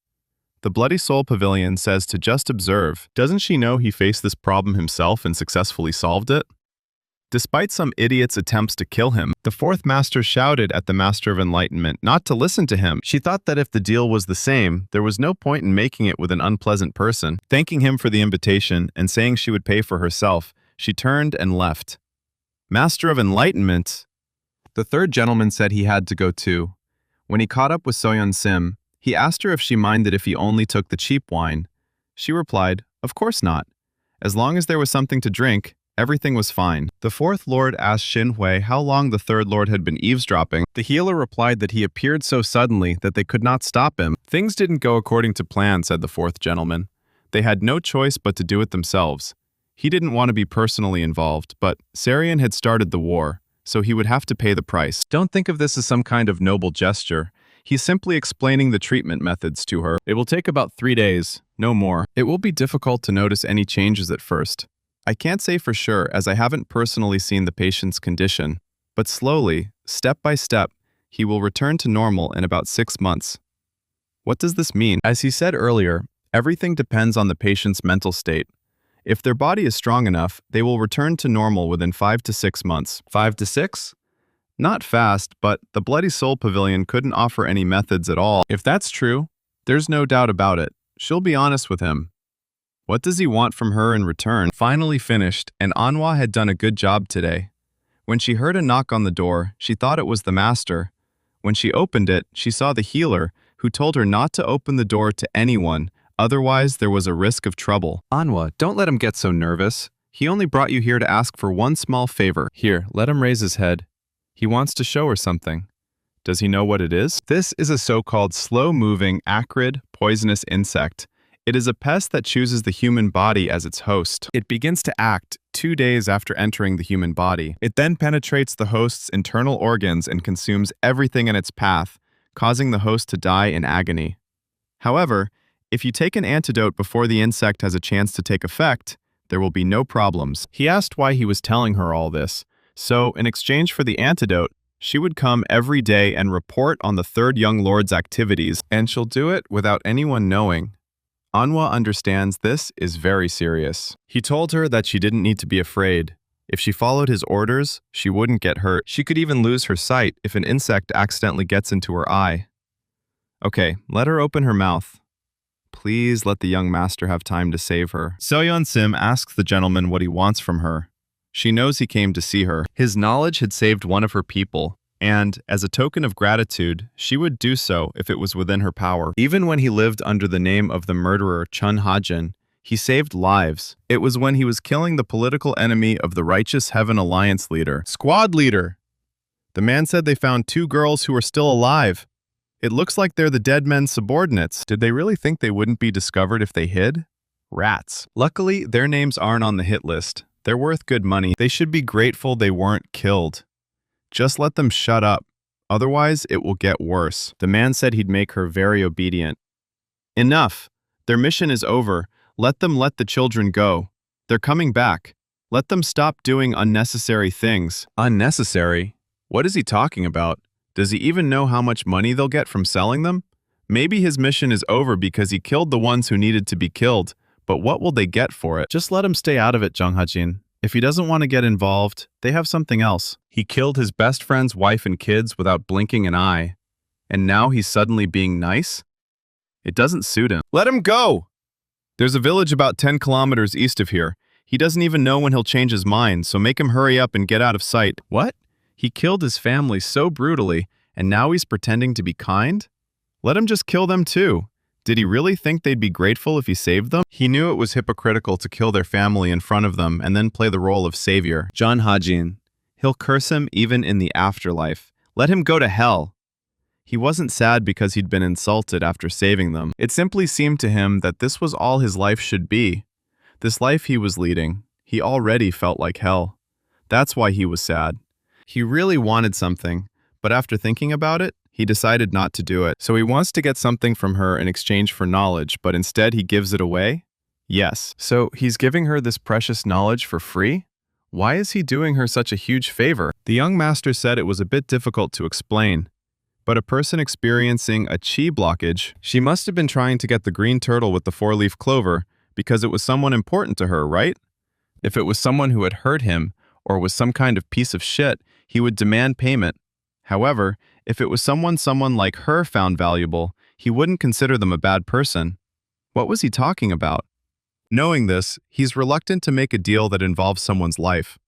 The Bloody Soul Pavilion says to just observe. Doesn't she know he faced this problem himself and successfully solved it? Despite some idiot's attempts to kill him, the fourth master shouted at the Master of Enlightenment not to listen to him. She thought that if the deal was the same, there was no point in making it with an unpleasant person. Thanking him for the invitation and saying she would pay for herself, she turned and left. Master of Enlightenment! The third gentleman said he had to go too. When he caught up with Soyeon-sim, he asked her if she minded if he only took the cheap wine. She replied, of course not. As long as there was something to drink, everything was fine. The fourth lord asked Shin Hui how long the third lord had been eavesdropping. The healer replied that he appeared so suddenly that they could not stop him. Things didn't go according to plan, said the fourth gentleman. They had no choice but to do it themselves. He didn't want to be personally involved, but Sarian had started the war, so he would have to pay the price. Don't think of this as some kind of noble gesture. He's simply explaining the treatment methods to her. It will take about 3 days, no more. It will be difficult to notice any changes at first. I can't say for sure as I haven't personally seen the patient's condition, but slowly, step by step, he will return to normal in about 6 months. What does this mean? As he said earlier, everything depends on the patient's mental state. If their body is strong enough, they will return to normal within 5 to 6 months. 5 to 6? Not fast, but the Bloody Soul Pavilion couldn't offer any methods at all. If that's true, there's no doubt about it. She'll be honest with him. What does he want from her in return? Finally finished, and Manhwa had done a good job today. When she heard a knock on the door, she thought it was the master. When she opened it, she saw the healer, who told her not to open the door to anyone, otherwise there was a risk of trouble. Manhwa, don't let him get so nervous. He only brought you here to ask for one small favor. Here, let him raise his head. He wants to show her something. Does he know what it is? This is a so-called slow-moving, acrid, poisonous insect. It is a pest that chooses the human body as its host. It begins to act 2 days after entering the human body. It then penetrates the host's internal organs and consumes everything in its path, causing the host to die in agony. However, if you take an antidote before the insect has a chance to take effect, there will be no problems. He asked why he was telling her all this. So, in exchange for the antidote, she would come every day and report on the third young lord's activities, and she'll do it without anyone knowing. Manhwa understands this is very serious. He told her that she didn't need to be afraid. If she followed his orders, she wouldn't get hurt. She could even lose her sight if an insect accidentally gets into her eye. Okay, let her open her mouth. Please let the young master have time to save her. Seoyeon Sim asks the gentleman what he wants from her. She knows he came to see her. His knowledge had saved one of her people, and, as a token of gratitude, she would do so if it was within her power. Even when he lived under the name of the murderer Chun Ha-jin, he saved lives. It was when he was killing the political enemy of the Righteous Heaven Alliance leader. Squad leader! The man said they found 2 girls who are still alive. It looks like they're the dead men's subordinates. Did they really think they wouldn't be discovered if they hid? Rats. Luckily, their names aren't on the hit list. They're worth good money. They should be grateful they weren't killed. Just let them shut up. Otherwise, it will get worse. The man said he'd make her very obedient. Enough. Their mission is over. Let them let the children go. They're coming back. Let them stop doing unnecessary things. Unnecessary? What is he talking about? Does he even know how much money they'll get from selling them? Maybe his mission is over because he killed the ones who needed to be killed. But what will they get for it? Just let him stay out of it, Jung Ha-jin. If he doesn't want to get involved, they have something else. He killed his best friend's wife and kids without blinking an eye. And now he's suddenly being nice? It doesn't suit him. Let him go! There's a village about 10 kilometers east of here. He doesn't even know when he'll change his mind, so make him hurry up and get out of sight. What? He killed his family so brutally, and now he's pretending to be kind? Let him just kill them too. Did he really think they'd be grateful if he saved them? He knew it was hypocritical to kill their family in front of them and then play the role of savior. Chun Ha-jin. He'll curse him even in the afterlife. Let him go to hell. He wasn't sad because he'd been insulted after saving them. It simply seemed to him that this was all his life should be. This life he was leading, he already felt like hell. That's why he was sad. He really wanted something, but after thinking about it, he decided not to do it. So he wants to get something from her in exchange for knowledge, but instead he gives it away? Yes. So he's giving her this precious knowledge for free? Why is he doing her such a huge favor? The young master said it was a bit difficult to explain, but a person experiencing a chi blockage, she must have been trying to get the green turtle with the 4-leaf clover because it was someone important to her, right? If it was someone who had hurt him or was some kind of piece of shit, he would demand payment. However, if it was someone like her found valuable, he wouldn't consider them a bad person. What was he talking about? Knowing this, he's reluctant to make a deal that involves someone's life.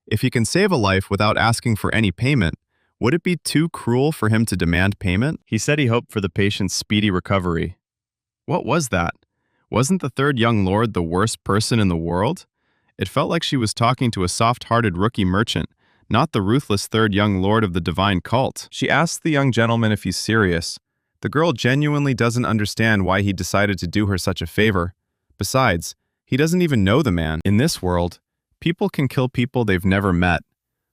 If he can save a life without asking for any payment, would it be too cruel for him to demand payment? He said he hoped for the patient's speedy recovery. What was that? Wasn't the third young lord the worst person in the world? It felt like she was talking to a soft-hearted rookie merchant, not the ruthless third young lord of the divine cult. She asks the young gentleman if he's serious. The girl genuinely doesn't understand why he decided to do her such a favor. Besides, he doesn't even know the man. In this world, people can kill people they've never met.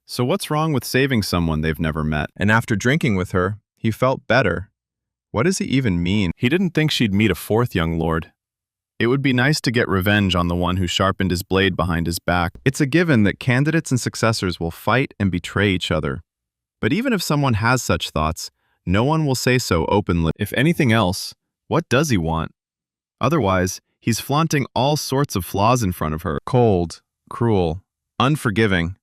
So what's wrong with saving someone they've never met? And after drinking with her, he felt better. What does he even mean? He didn't think she'd meet a 4th young lord. It would be nice to get revenge on the one who sharpened his blade behind his back. It's a given that candidates and successors will fight and betray each other. But even if someone has such thoughts, no one will say so openly. If anything else, what does he want? Otherwise, He's flaunting all sorts of flaws in front of her. Cold, cruel, unforgiving.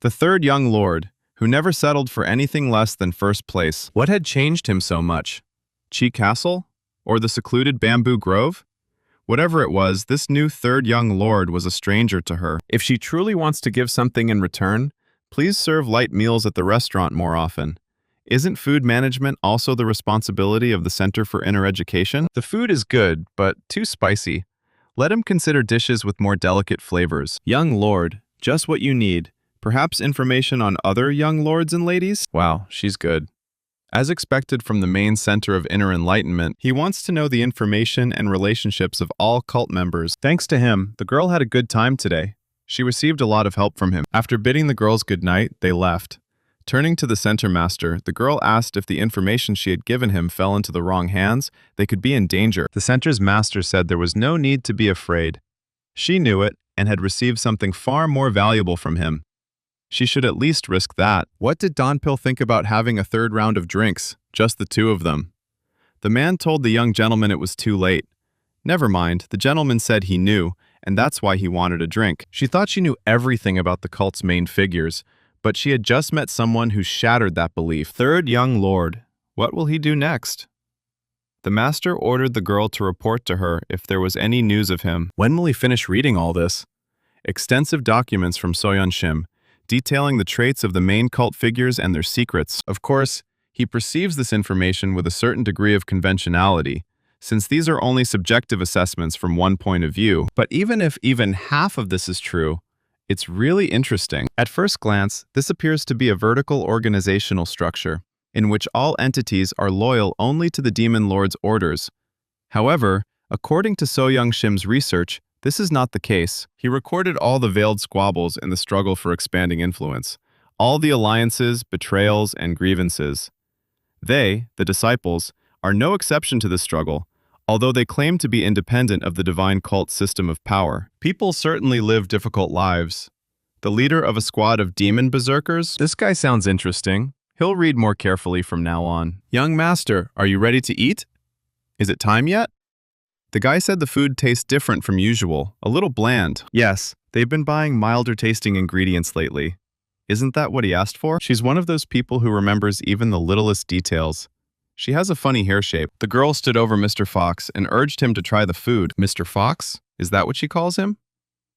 The third young lord, who never settled for anything less than first place. What had changed him so much? Chi Castle? Or the secluded bamboo grove? Whatever it was, this new third young lord was a stranger to her. If she truly wants to give something in return, please serve light meals at the restaurant more often. Isn't food management also the responsibility of the Center for Inner Education? The food is good, but too spicy. Let him consider dishes with more delicate flavors. Young lord, just what you need. Perhaps information on other young lords and ladies? Wow, she's good. As expected from the main center of inner enlightenment, he wants to know the information and relationships of all cult members. Thanks to him, the girl had a good time today. She received a lot of help from him. After bidding the girls goodnight, they left. Turning to the center master, the girl asked if the information she had given him fell into the wrong hands, they could be in danger. The center's master said there was no need to be afraid. She knew it and had received something far more valuable from him. She should at least risk that. What did Donpil think about having a third round of drinks, just the two of them? The man told the young gentleman it was too late. Never mind, the gentleman said he knew, and that's why he wanted a drink. She thought she knew everything about the cult's main figures, but she had just met someone who shattered that belief. Third young lord. What will he do next? The master ordered the girl to report to her if there was any news of him. When will he finish reading all this? Extensive documents from Soyeon Shim, detailing the traits of the main cult figures and their secrets. Of course, he perceives this information with a certain degree of conventionality, since these are only subjective assessments from one point of view. But even if even half of this is true, it's really interesting. At first glance, this appears to be a vertical organizational structure, in which all entities are loyal only to the Demon Lord's orders. However, according to Soyeon Shim's research, this is not the case. He recorded all the veiled squabbles in the struggle for expanding influence, all the alliances, betrayals, and grievances. They, the disciples, are no exception to this struggle, although they claim to be independent of the divine cult system of power. People certainly live difficult lives. The leader of a squad of demon berserkers? This guy sounds interesting. He'll read more carefully from now on. Young master, are you ready to eat? Is it time yet? The guy said the food tastes different from usual, a little bland. Yes, they've been buying milder tasting ingredients lately. Isn't that what he asked for? She's one of those people who remembers even the littlest details. She has a funny hair shape. The girl stood over Mr. Fox and urged him to try the food. Mr. Fox? Is that what she calls him?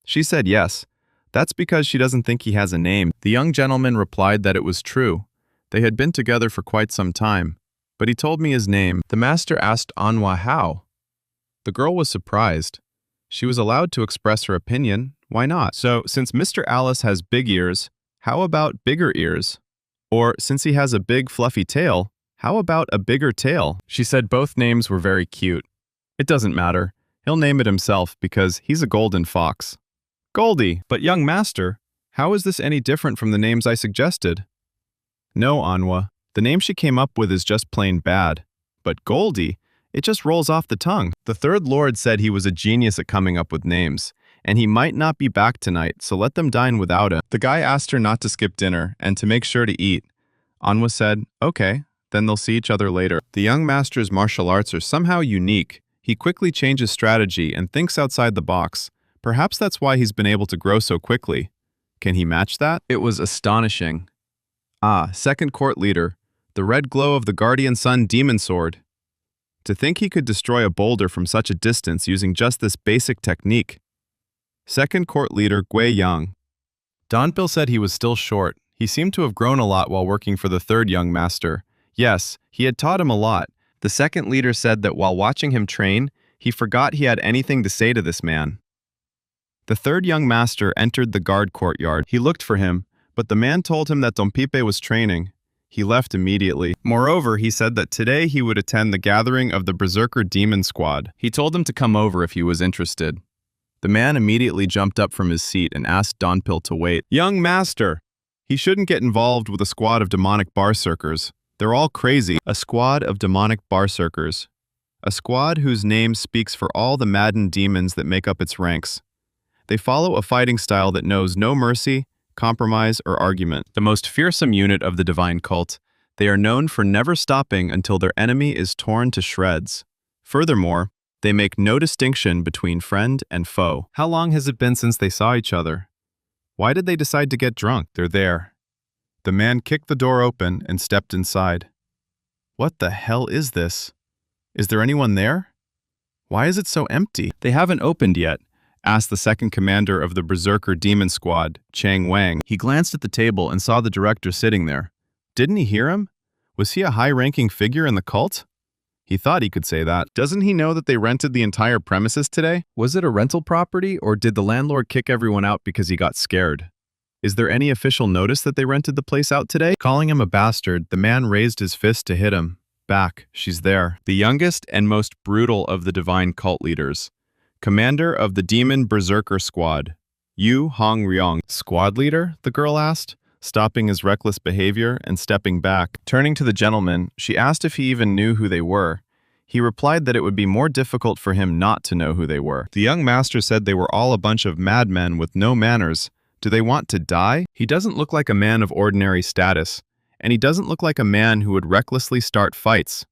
She said yes. That's because she doesn't think he has a name. The young gentleman replied that it was true. They had been together for quite some time, but he told me his name. The master asked Manhwa how. The girl was surprised. She was allowed to express her opinion. Why not? So, since Mr. Alice has big ears, how about bigger ears? Or, since he has a big fluffy tail, how about a bigger tail? She said both names were very cute. It doesn't matter. He'll name it himself because he's a golden fox. Goldie! But young master, how is this any different from the names I suggested? No, Anwa. The name she came up with is just plain bad. But Goldie, it just rolls off the tongue. The third lord said he was a genius at coming up with names, and he might not be back tonight, so let them dine without him. The guy asked her not to skip dinner and to make sure to eat. Anwa said, okay, then they'll see each other later. The young master's martial arts are somehow unique. He quickly changes strategy and thinks outside the box. Perhaps that's why he's been able to grow so quickly. Can he match that? It was astonishing. Ah, second court leader, the red glow of the guardian sun demon sword. To think he could destroy a boulder from such a distance using just this basic technique. Second court leader Gui Yang. Donpil said he was still short. He seemed to have grown a lot while working for the third young master. Yes, he had taught him a lot. The second leader said that while watching him train, he forgot he had anything to say to this man. The third young master entered the guard courtyard. He looked for him, but the man told him that Donpipe was training. He left immediately. Moreover, he said that today he would attend the gathering of the Berserker Demon Squad. He told him to come over if he was interested. The man immediately jumped up from his seat and asked Donpil to wait. Young master! He shouldn't get involved with a squad of demonic berserkers. They're all crazy. A squad of demonic berserkers. A squad whose name speaks for all the maddened demons that make up its ranks. They follow a fighting style that knows no mercy, compromise, or argument. The most fearsome unit of the divine cult, they are known for never stopping until their enemy is torn to shreds. Furthermore, They make no distinction between friend and foe. How long has it been since they saw each other? Why did they decide to get drunk? They're there. The man kicked the door open and stepped inside. What the hell is this? Is there anyone there? Why is it so empty? They haven't opened yet, asked the second commander of the Berserker Demon Squad, Chang Wang. He glanced at the table and saw the director sitting there. Didn't he hear him? Was he a high-ranking figure in the cult? He thought he could say that. Doesn't he know that they rented the entire premises today? Was it a rental property, or did the landlord kick everyone out because he got scared? Is there any official notice that they rented the place out today? Calling him a bastard, the man raised his fist to hit him. Back, she's there. The youngest and most brutal of the divine cult leaders. Commander of the Demon Berserker Squad, Yu Hongryong. Squad leader? The girl asked, stopping his reckless behavior and stepping back. Turning to the gentleman, she asked if he even knew who they were. He replied that it would be more difficult for him not to know who they were. The young master said they were all a bunch of madmen with no manners. Do they want to die? He doesn't look like a man of ordinary status, and he doesn't look like a man who would recklessly start fights.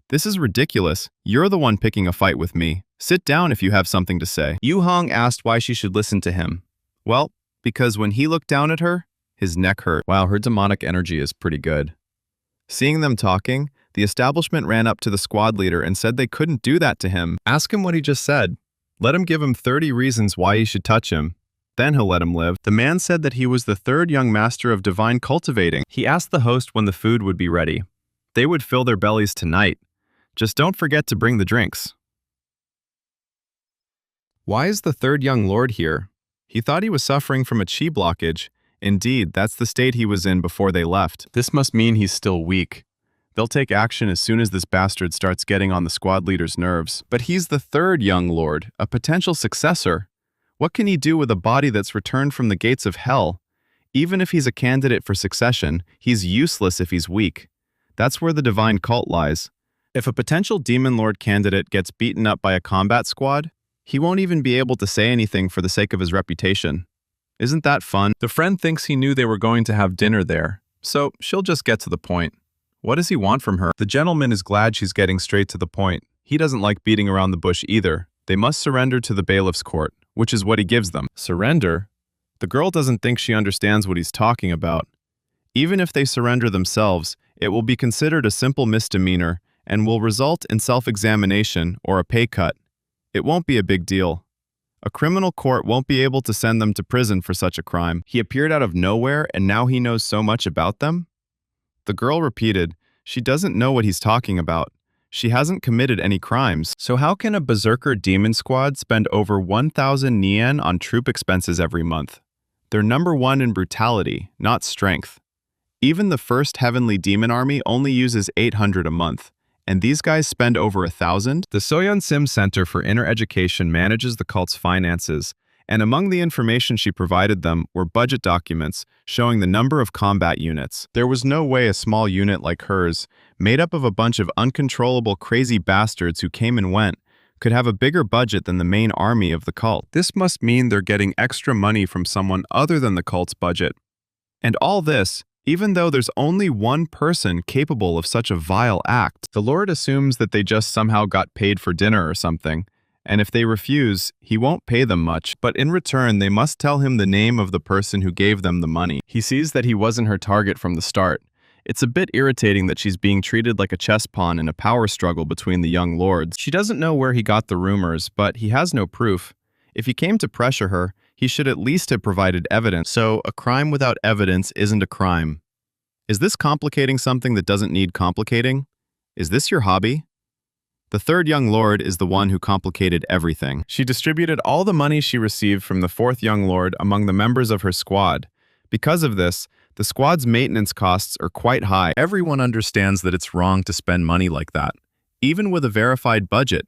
This is ridiculous. You're the one picking a fight with me. Sit down if you have something to say. Yu Hong asked why she should listen to him. Well, because when he looked down at her, his neck hurt. Wow, her demonic energy is pretty good. Seeing them talking, the establishment ran up to the squad leader and said they couldn't do that to him. Ask him what he just said. Let him give him 30 reasons why he should touch him. Then he'll let him live. The man said that he was the third young master of divine cultivating. He asked the host when the food would be ready. They would fill their bellies tonight. Just don't forget to bring the drinks. Why is the third young lord here? He thought he was suffering from a chi blockage. Indeed, that's the state he was in before they left. This must mean he's still weak. They'll take action as soon as this bastard starts getting on the squad leader's nerves. But he's the third young lord, a potential successor. What can he do with a body that's returned from the gates of hell? Even if he's a candidate for succession, he's useless if he's weak. That's where the divine cult lies. If a potential demon lord candidate gets beaten up by a combat squad, he won't even be able to say anything for the sake of his reputation. Isn't that fun? The friend thinks he knew they were going to have dinner there, so she'll just get to the point. What does he want from her? The gentleman is glad she's getting straight to the point. He doesn't like beating around the bush either. They must surrender to the bailiff's court, which is what he gives them. Surrender? The girl doesn't think she understands what he's talking about. Even if they surrender themselves, it will be considered a simple misdemeanor and will result in self-examination or a pay cut. It won't be a big deal. A criminal court won't be able to send them to prison for such a crime. He appeared out of nowhere and now he knows so much about them? The girl repeated, she doesn't know what he's talking about. She hasn't committed any crimes. So how can a berserker demon squad spend over 1,000 yen on troop expenses every month? They're number one in brutality, not strength. Even the first heavenly demon army only uses 800 a month. And these guys spend over 1,000? The Soyeon Sim Center for Inner Education manages the cult's finances, and among the information she provided them were budget documents showing the number of combat units. There was no way a small unit like hers, made up of a bunch of uncontrollable crazy bastards who came and went, could have a bigger budget than the main army of the cult. This must mean they're getting extra money from someone other than the cult's budget. And all this, even though there's only one person capable of such a vile act. The Lord assumes that they just somehow got paid for dinner or something, and if they refuse, he won't pay them much, but in return they must tell him the name of the person who gave them the money. He sees that he wasn't her target from the start. It's a bit irritating that she's being treated like a chess pawn in a power struggle between the young lords. She doesn't know where he got the rumors, but he has no proof. If he came to pressure her, he should at least have provided evidence. So, a crime without evidence isn't a crime. Is this complicating something that doesn't need complicating? Is this your hobby? The third young lord is the one who complicated everything. She distributed all the money she received from the fourth young lord among the members of her squad. Because of this, the squad's maintenance costs are quite high. Everyone understands that it's wrong to spend money like that, even with a verified budget.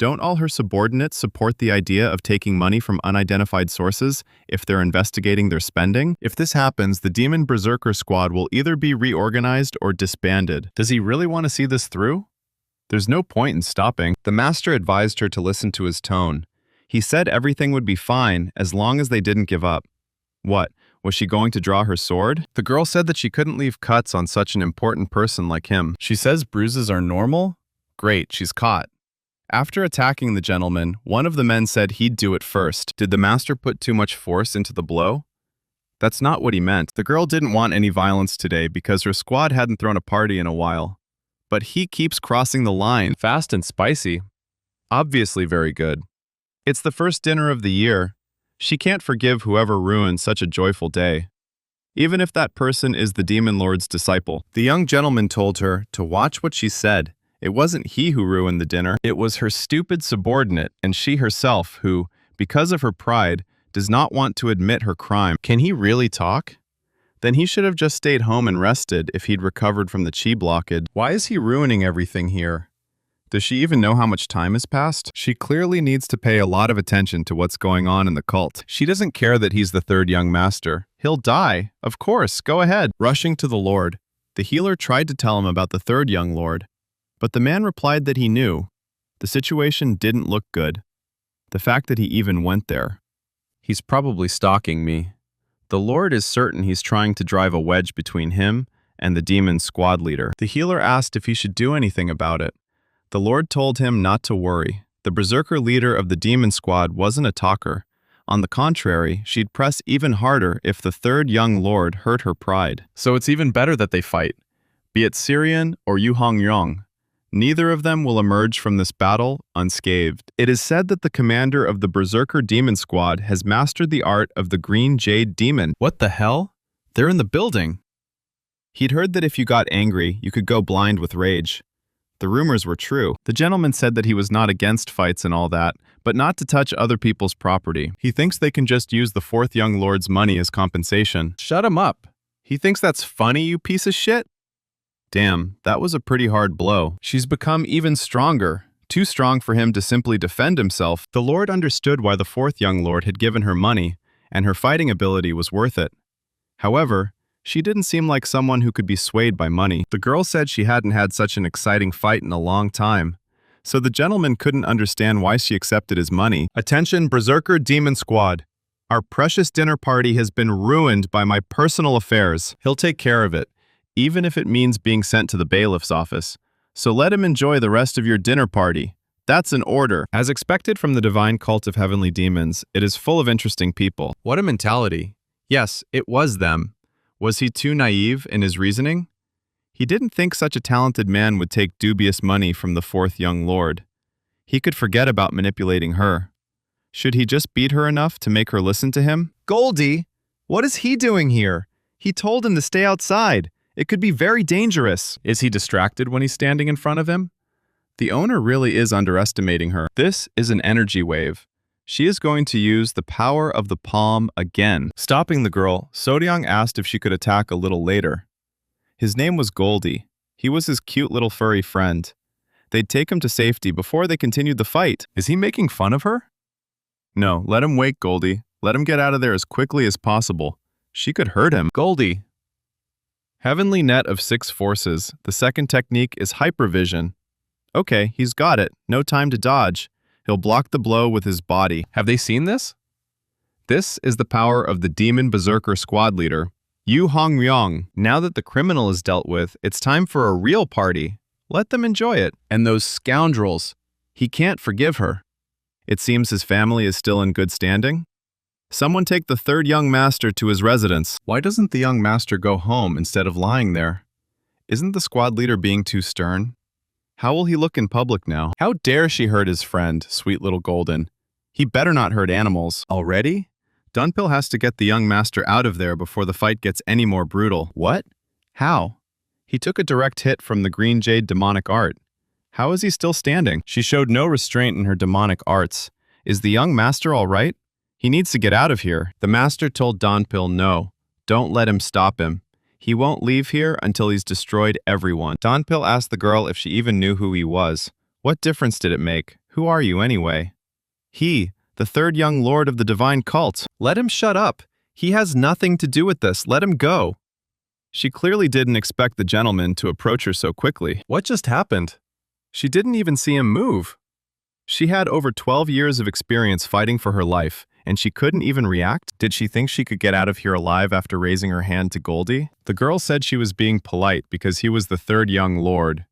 Don't all her subordinates support the idea of taking money from unidentified sources if they're investigating their spending? If this happens, the Demon Berserker Squad will either be reorganized or disbanded. Does he really want to see this through? There's no point in stopping. The master advised her to listen to his tone. He said everything would be fine as long as they didn't give up. What? Was she going to draw her sword? The girl said that she couldn't leave cuts on such an important person like him. She says bruises are normal? Great, she's caught. After attacking the gentleman, one of the men said he'd do it first. Did the master put too much force into the blow? That's not what he meant. The girl didn't want any violence today because her squad hadn't thrown a party in a while. But he keeps crossing the line. Fast and spicy. Obviously very good. It's the first dinner of the year. She can't forgive whoever ruined such a joyful day, even if that person is the demon lord's disciple. The young gentleman told her to watch what she said. It wasn't he who ruined the dinner. It was her stupid subordinate and she herself who, because of her pride, does not want to admit her crime. Can he really talk? Then he should have just stayed home and rested if he'd recovered from the chi blockade. Why is he ruining everything here? Does she even know how much time has passed? She clearly needs to pay a lot of attention to what's going on in the cult. She doesn't care that he's the third young master. He'll die. Of course, go ahead. Rushing to the lord, the healer tried to tell him about the third young lord, but the man replied that he knew. The situation didn't look good. The fact that he even went there. He's probably stalking me. The Lord is certain he's trying to drive a wedge between him and the demon squad leader. The healer asked if he should do anything about it. The Lord told him not to worry. The berserker leader of the demon squad wasn't a talker. On the contrary, she'd press even harder if the third young lord hurt her pride. So it's even better that they fight. Be it Syrian or Yu Hongyong. Neither of them will emerge from this battle unscathed. It is said that the commander of the Berserker Demon Squad has mastered the art of the Green Jade Demon. What the hell? They're in the building. He'd heard that if you got angry, you could go blind with rage. The rumors were true. The gentleman said that he was not against fights and all that, but not to touch other people's property. He thinks they can just use the fourth young lord's money as compensation. Shut him up. He thinks that's funny, you piece of shit? Damn, that was a pretty hard blow. She's become even stronger, too strong for him to simply defend himself. The Lord understood why the fourth young lord had given her money, and her fighting ability was worth it. However, she didn't seem like someone who could be swayed by money. The girl said she hadn't had such an exciting fight in a long time, so the gentleman couldn't understand why she accepted his money. Attention, Berserker Demon Squad. Our precious dinner party has been ruined by my personal affairs. He'll take care of it, even if it means being sent to the bailiff's office. So let him enjoy the rest of your dinner party. That's an order. As expected from the divine cult of heavenly demons, it is full of interesting people. What a mentality. Yes, it was them. Was he too naive in his reasoning? He didn't think such a talented man would take dubious money from the fourth young lord. He could forget about manipulating her. Should he just beat her enough to make her listen to him? Goldie, what is he doing here? He told him to stay outside. It could be very dangerous. Is he distracted when he's standing in front of him? The owner really is underestimating her. This is an energy wave. She is going to use the power of the palm again. Stopping the girl, Soryang asked if she could attack a little later. His name was Goldie. He was his cute little furry friend. They'd take him to safety before they continued the fight. Is he making fun of her? No, let him wait, Goldie. Let him get out of there as quickly as possible. She could hurt him. Goldie. Heavenly net of 6 forces. The second technique is hypervision. Okay, he's got it. No time to dodge. He'll block the blow with his body. Have they seen this? This is the power of the demon berserker squad leader, Yu Hongyong. Now that the criminal is dealt with, it's time for a real party. Let them enjoy it. And those scoundrels. He can't forgive her. It seems his family is still in good standing. Someone take the third young master to his residence. Why doesn't the young master go home instead of lying there? Isn't the squad leader being too stern? How will he look in public now? How dare she hurt his friend, sweet little Golden? He better not hurt animals. Already? Dunpil has to get the young master out of there before the fight gets any more brutal. What? How? He took a direct hit from the Green Jade demonic art. How is he still standing? She showed no restraint in her demonic arts. Is the young master all right? He needs to get out of here. The master told Donpil no. Don't let him stop him. He won't leave here until he's destroyed everyone. Donpil asked the girl if she even knew who he was. What difference did it make? Who are you anyway? He, the third young lord of the divine cult. Let him shut up. He has nothing to do with this. Let him go. She clearly didn't expect the gentleman to approach her so quickly. What just happened? She didn't even see him move. She had over 12 years of experience fighting for her life, and she couldn't even react? Did she think she could get out of here alive after raising her hand to Goldie? The girl said she was being polite because he was the third young lord.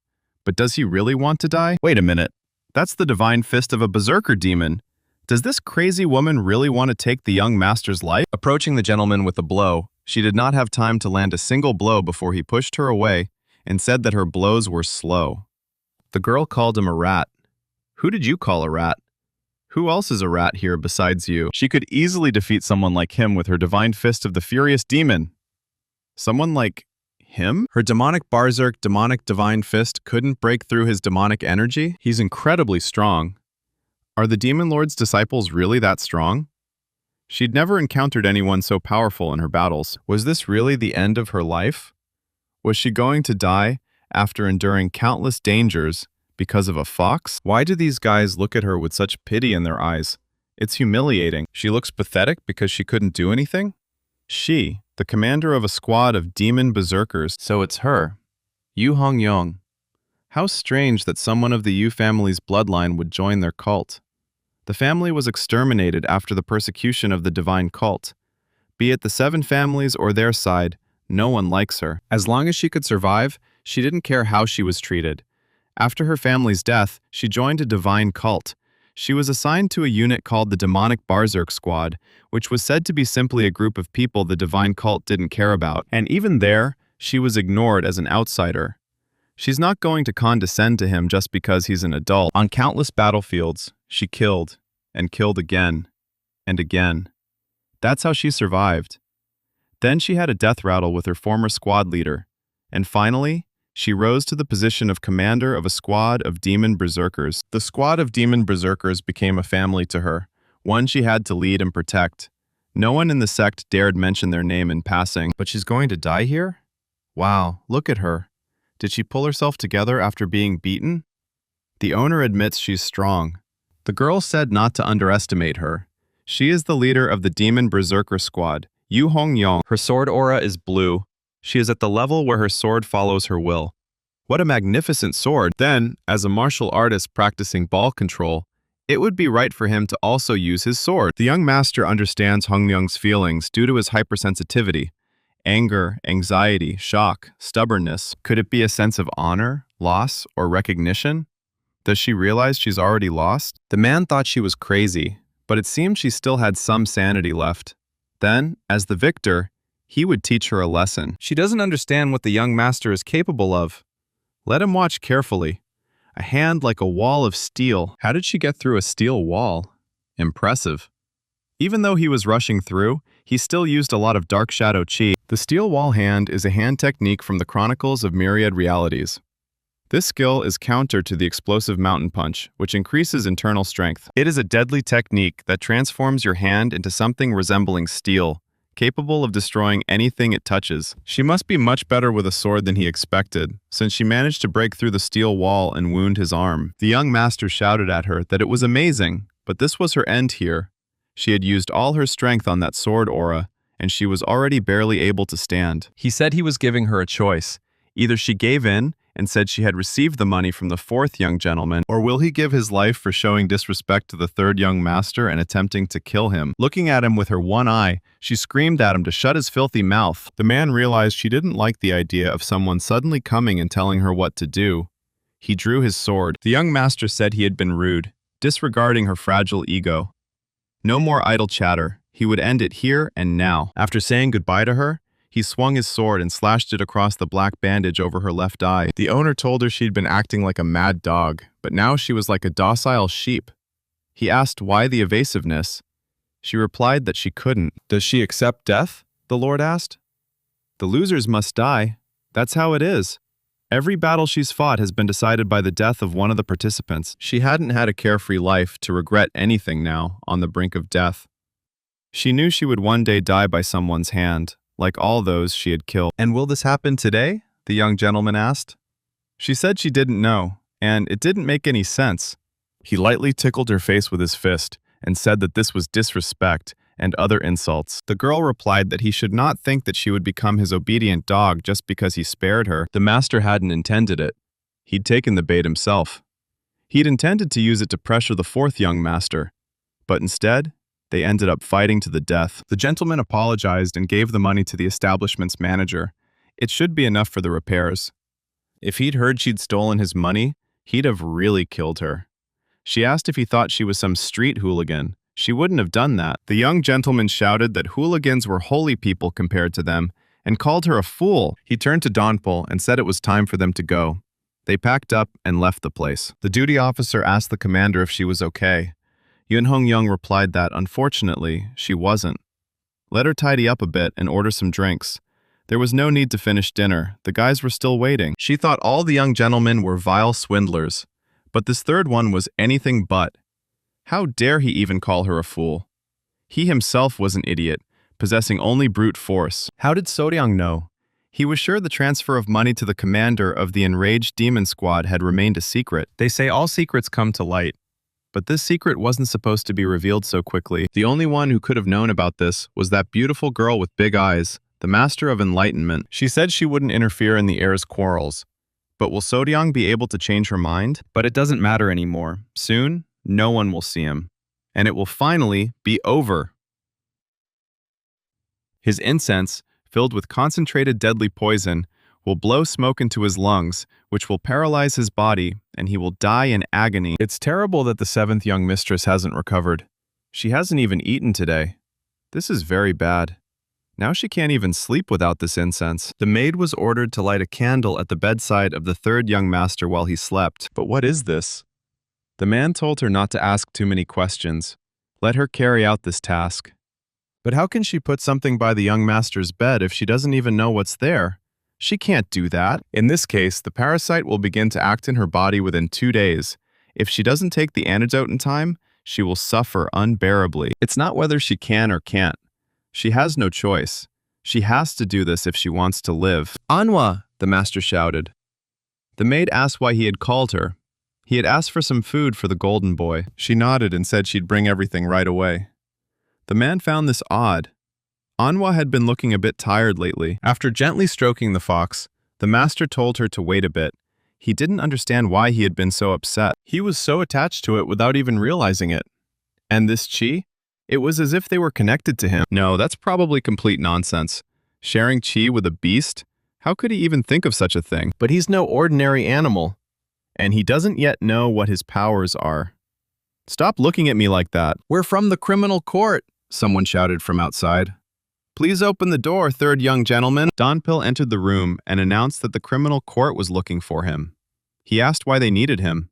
But does he really want to die? Wait a minute. That's the divine fist of a berserker demon. Does this crazy woman really want to take the young master's life? Approaching the gentleman with a blow, she did not have time to land a single blow before he pushed her away and said that her blows were slow. The girl called him a rat. Who did you call a rat? Who else is a rat here besides you? She could easily defeat someone like him with her divine fist of the furious demon. Someone like him? Her demonic berserk demonic divine fist couldn't break through his demonic energy? He's incredibly strong. Are the demon lord's disciples really that strong? She'd never encountered anyone so powerful in her battles. Was this really the end of her life? Was she going to die after enduring countless dangers because of a fox? Why do these guys look at her with such pity in their eyes? It's humiliating. She looks pathetic because she couldn't do anything? She, the commander of a squad of demon berserkers. So it's her. Yu Hongyong. How strange that someone of the Yu family's bloodline would join their cult. The family was exterminated after the persecution of the divine cult. Be it the 7 families or their side, no one likes her. As long as she could survive, she didn't care how she was treated. After her family's death, she joined a divine cult. She was assigned to a unit called the Demonic Berserk Squad, which was said to be simply a group of people the divine cult didn't care about. And even there, she was ignored as an outsider. She's not going to condescend to him just because he's an adult. On countless battlefields, she killed, and killed again, and again. That's how she survived. Then she had a death rattle with her former squad leader, and finally, she rose to the position of commander of a squad of demon berserkers. The squad of demon berserkers became a family to her, one she had to lead and protect. No one in the sect dared mention their name in passing. But she's going to die here? Wow, look at her. Did she pull herself together after being beaten? The owner admits she's strong. The girl said not to underestimate her. She is the leader of the Demon Berserker Squad, Yu Hongyong. Her sword aura is blue. She is at the level where her sword follows her will. What a magnificent sword! Then, as a martial artist practicing ball control, it would be right for him to also use his sword. The young master understands Hongyong's feelings due to his hypersensitivity. Anger, anxiety, shock, stubbornness. Could it be a sense of honor, loss, or recognition? Does she realize she's already lost? The man thought she was crazy, but it seemed she still had some sanity left. Then, as the victor, he would teach her a lesson. She doesn't understand what the young master is capable of. Let him watch carefully. A hand like a wall of steel. How did she get through a steel wall? Impressive. Even though he was rushing through, he still used a lot of dark shadow chi. The steel wall hand is a hand technique from the Chronicles of Myriad Realities. This skill is counter to the explosive mountain punch, which increases internal strength. It is a deadly technique that transforms your hand into something resembling steel, capable of destroying anything it touches. She must be much better with a sword than he expected, since she managed to break through the steel wall and wound his arm. The young master shouted at her that it was amazing, but this was her end here. She had used all her strength on that sword aura, and she was already barely able to stand. He said he was giving her a choice. Either she gave in and said she had received the money from the 4th young gentleman, or will he give his life for showing disrespect to the 3rd young master and attempting to kill him? Looking at him with her one eye, she screamed at him to shut his filthy mouth. The man realized she didn't like the idea of someone suddenly coming and telling her what to do. He drew his sword. The young master said he had been rude, disregarding her fragile ego. No more idle chatter. He would end it here and now. After saying goodbye to her, he swung his sword and slashed it across the black bandage over her left eye. The owner told her she'd been acting like a mad dog, but now she was like a docile sheep. He asked why the evasiveness. She replied that she couldn't. Does she accept death? The Lord asked. The losers must die. That's how it is. Every battle she's fought has been decided by the death of one of the participants. She hadn't had a carefree life to regret anything now, on the brink of death. She knew she would one day die by someone's hand, like all those she had killed. And will this happen today? The young gentleman asked. She said she didn't know, and it didn't make any sense. He lightly tickled her face with his fist and said that this was disrespect and other insults. The girl replied that he should not think that she would become his obedient dog just because he spared her. The master hadn't intended it. He'd taken the bait himself. He'd intended to use it to pressure the 4th young master, but instead, they ended up fighting to the death. The gentleman apologized and gave the money to the establishment's manager. It should be enough for the repairs. If he'd heard she'd stolen his money, he'd have really killed her. She asked if he thought she was some street hooligan. She wouldn't have done that. The young gentleman shouted that hooligans were holy people compared to them, and called her a fool. He turned to Donpil and said it was time for them to go. They packed up and left the place. The duty officer asked the commander if she was okay. Yun Hong Young replied that, unfortunately, she wasn't. Let her tidy up a bit and order some drinks. There was no need to finish dinner. The guys were still waiting. She thought all the young gentlemen were vile swindlers, but this third one was anything but. How dare he even call her a fool? He himself was an idiot, possessing only brute force. How did Soryang know? He was sure the transfer of money to the commander of the enraged demon squad had remained a secret. They say all secrets come to light. But this secret wasn't supposed to be revealed so quickly. The only one who could have known about this was that beautiful girl with big eyes, the Master of Enlightenment. She said she wouldn't interfere in the heirs' quarrels. But will Soryang be able to change her mind? But it doesn't matter anymore. Soon, no one will see him. And it will finally be over. His incense, filled with concentrated deadly poison, will blow smoke into his lungs, which will paralyze his body, and he will die in agony. It's terrible that the seventh young mistress hasn't recovered. She hasn't even eaten today. This is very bad. Now she can't even sleep without this incense. The maid was ordered to light a candle at the bedside of the third young master while he slept. But what is this? The man told her not to ask too many questions. Let her carry out this task. But how can she put something by the young master's bed if she doesn't even know what's there? She can't do that. In this case, the parasite will begin to act in her body within 2 days. If she doesn't take the antidote in time, she will suffer unbearably. It's not whether she can or can't. She has no choice. She has to do this if she wants to live. "Manhwa!" the master shouted. The maid asked why he had called her. He had asked for some food for the golden boy. She nodded and said she'd bring everything right away. The man found this odd. Manhwa had been looking a bit tired lately. After gently stroking the fox, the master told her to wait a bit. He didn't understand why he had been so upset. He was so attached to it without even realizing it. And this chi? It was as if they were connected to him. No, that's probably complete nonsense. Sharing chi with a beast? How could he even think of such a thing? But he's no ordinary animal. And he doesn't yet know what his powers are. Stop looking at me like that. We're from the criminal court, someone shouted from outside. Please open the door, third young gentleman. Donpil entered the room and announced that the criminal court was looking for him. He asked why they needed him.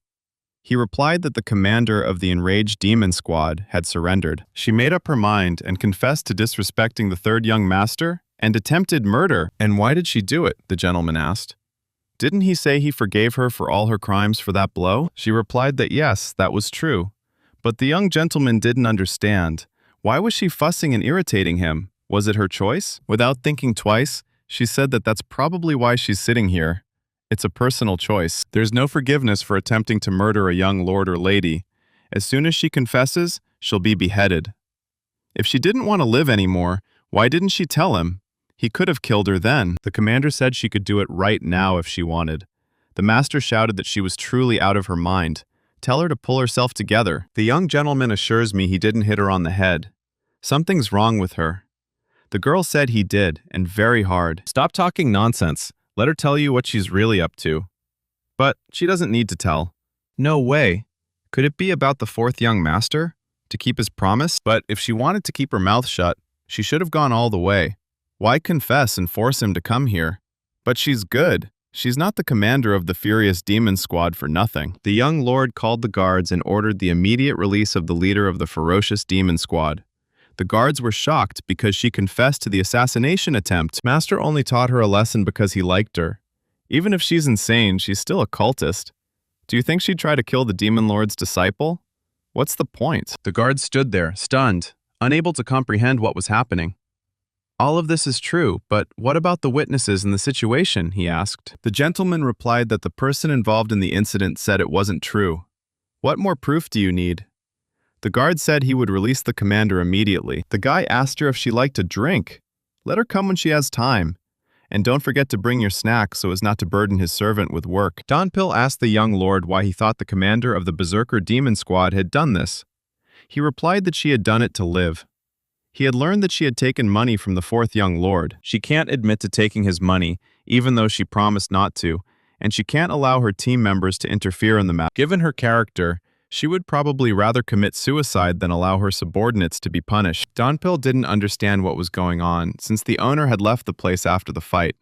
He replied that the commander of the enraged demon squad had surrendered. She made up her mind and confessed to disrespecting the third young master and attempted murder. And why did she do it? The gentleman asked. Didn't he say he forgave her for all her crimes for that blow? She replied that yes, that was true. But the young gentleman didn't understand. Why was she fussing and irritating him? Was it her choice? Without thinking twice, she said that that's probably why she's sitting here. It's a personal choice. There's no forgiveness for attempting to murder a young lord or lady. As soon as she confesses, she'll be beheaded. If she didn't want to live anymore, why didn't she tell him? He could have killed her then. The commander said she could do it right now if she wanted. The master shouted that she was truly out of her mind. Tell her to pull herself together. The young gentleman assures me he didn't hit her on the head. Something's wrong with her. The girl said he did, and very hard. Stop talking nonsense. Let her tell you what she's really up to. But she doesn't need to tell. No way. Could it be about the fourth young master? To keep his promise? But if she wanted to keep her mouth shut, she should have gone all the way. Why confess and force him to come here? But she's good. She's not the commander of the furious demon squad for nothing. The young lord called the guards and ordered the immediate release of the leader of the ferocious demon squad. The guards were shocked because she confessed to the assassination attempt. Master only taught her a lesson because he liked her. Even if she's insane, she's still a cultist. Do you think she'd try to kill the demon lord's disciple? What's the point? The guards stood there, stunned, unable to comprehend what was happening. All of this is true, but what about the witnesses in the situation? He asked. The gentleman replied that the person involved in the incident said it wasn't true. What more proof do you need? The guard said he would release the commander immediately. The guy asked her if she liked to drink. Let her come when she has time. And don't forget to bring your snack so as not to burden his servant with work. Donpil asked the young lord why he thought the commander of the berserker demon squad had done this. He replied that she had done it to live. He had learned that she had taken money from the fourth young lord. She can't admit to taking his money, even though she promised not to, and she can't allow her team members to interfere in the matter. Given her character, She would probably rather commit suicide than allow her subordinates to be punished. Donpil didn't understand what was going on, since the owner had left the place after the fight.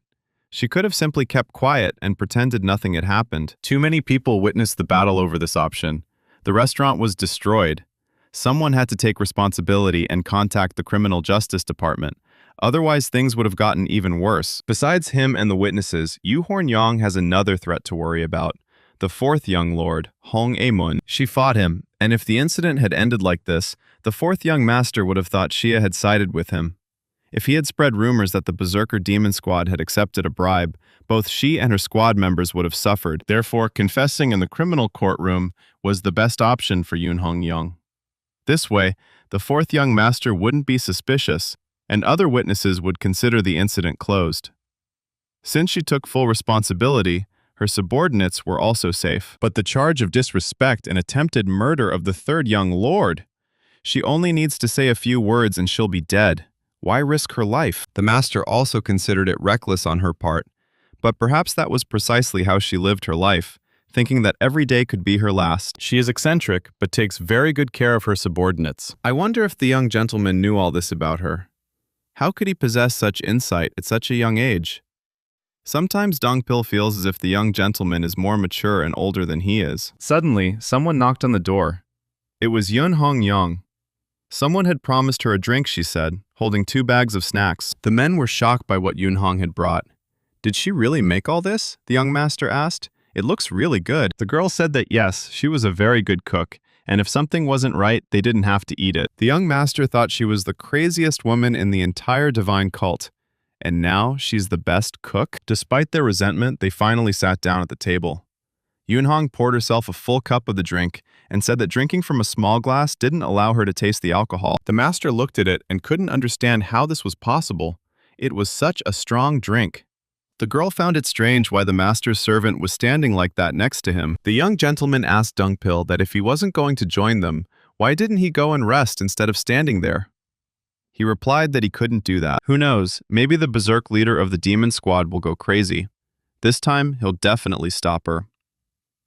She could have simply kept quiet and pretended nothing had happened. Too many people witnessed the battle over this option. The restaurant was destroyed. Someone had to take responsibility and contact the criminal justice department. Otherwise, things would have gotten even worse. Besides him and the witnesses, Yu Hornyang has another threat to worry about. The fourth young lord, Hong Aemun. She fought him, and if the incident had ended like this, the fourth young master would have thought Xia had sided with him. If he had spread rumors that the Berserker Demon Squad had accepted a bribe, both she and her squad members would have suffered. Therefore, confessing in the criminal courtroom was the best option for Yun Hong-young. This way, the fourth young master wouldn't be suspicious, and other witnesses would consider the incident closed. Since she took full responsibility, her subordinates were also safe. But the charge of disrespect and attempted murder of the third young lord! She only needs to say a few words and she'll be dead. Why risk her life? The master also considered it reckless on her part, but perhaps that was precisely how she lived her life, thinking that every day could be her last. She is eccentric, but takes very good care of her subordinates. I wonder if the young gentleman knew all this about her. How could he possess such insight at such a young age? Sometimes Dongpil feels as if the young gentleman is more mature and older than he is. Suddenly, someone knocked on the door. It was Yun Hong-young. Someone had promised her a drink, she said, holding 2 bags of snacks. The men were shocked by what Yun Hong had brought. Did she really make all this? The young master asked. It looks really good. The girl said that yes, she was a very good cook, and if something wasn't right, they didn't have to eat it. The young master thought she was the craziest woman in the entire divine cult. And now she's the best cook? Despite their resentment, they finally sat down at the table. Yun Hong poured herself a full cup of the drink and said that drinking from a small glass didn't allow her to taste the alcohol. The master looked at it and couldn't understand how this was possible. It was such a strong drink. The girl found it strange why the master's servant was standing like that next to him. The young gentleman asked Dongpil that if he wasn't going to join them, why didn't he go and rest instead of standing there? He replied that he couldn't do that. Who knows, maybe the berserk leader of the demon squad will go crazy. This time, he'll definitely stop her.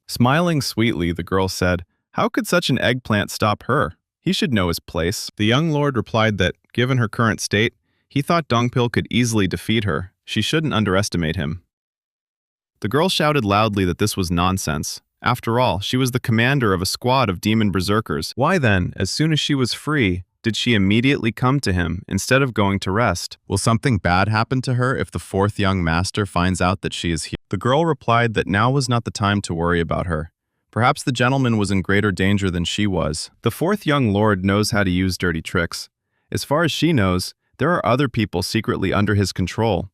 Smiling sweetly, the girl said, "How could such an eggplant stop her? He should know his place." The young lord replied that, given her current state, he thought Dongpil could easily defeat her. She shouldn't underestimate him. The girl shouted loudly that this was nonsense. After all, she was the commander of a squad of demon berserkers. Why then, as soon as she was free, did she immediately come to him instead of going to rest? Will something bad happen to her if the fourth young master finds out that she is here? The girl replied that now was not the time to worry about her. Perhaps the gentleman was in greater danger than she was. The fourth young lord knows how to use dirty tricks. As far as she knows, there are other people secretly under his control.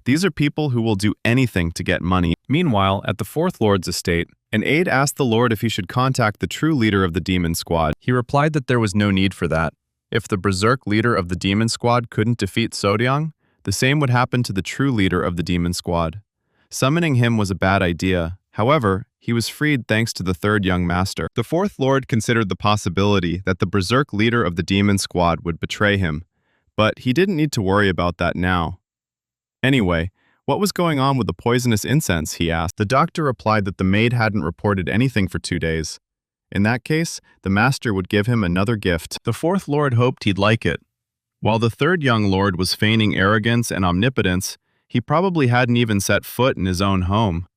These are people who will do anything to get money. Meanwhile, at the fourth lord's estate, an aide asked the lord if he should contact the true leader of the demon squad. He replied that there was no need for that. If the berserk leader of the demon squad couldn't defeat Soryang, the same would happen to the true leader of the demon squad. Summoning him was a bad idea. However, he was freed thanks to the third young master. The fourth lord considered the possibility that the berserk leader of the demon squad would betray him, but he didn't need to worry about that now. Anyway, what was going on with the poisonous incense, he asked. The doctor replied that the maid hadn't reported anything for 2 days. In that case, the master would give him another gift. The fourth lord hoped he'd like it. While the third young lord was feigning arrogance and omnipotence, he probably hadn't even set foot in his own home.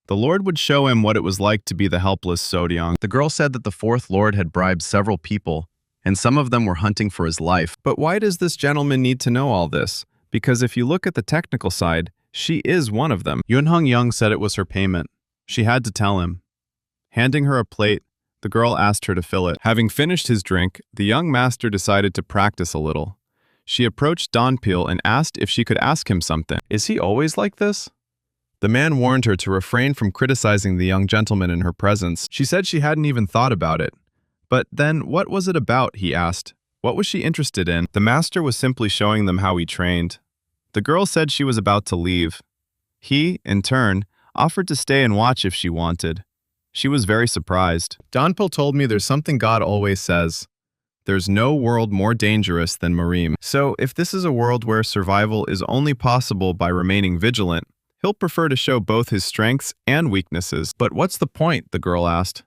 The lord would show him what it was like to be the helpless Soryang. The girl said that the fourth lord had bribed several people, and some of them were hunting for his life. But why does this gentleman need to know all this? Because if you look at the technical side, she is one of them. Yun Hong-young said it was her payment. She had to tell him. Handing her a plate, the girl asked her to fill it. Having finished his drink, the young master decided to practice a little. She approached Donpil and asked if she could ask him something. Is he always like this? The man warned her to refrain from criticizing the young gentleman in her presence. She said she hadn't even thought about it. But then, what was it about, he asked. What was she interested in? The master was simply showing them how he trained. The girl said she was about to leave. He, in turn, offered to stay and watch if she wanted. She was very surprised. Donpil told me there's something God always says. There's no world more dangerous than Marim. So, if this is a world where survival is only possible by remaining vigilant, he'll prefer to show both his strengths and weaknesses. But what's the point? The girl asked.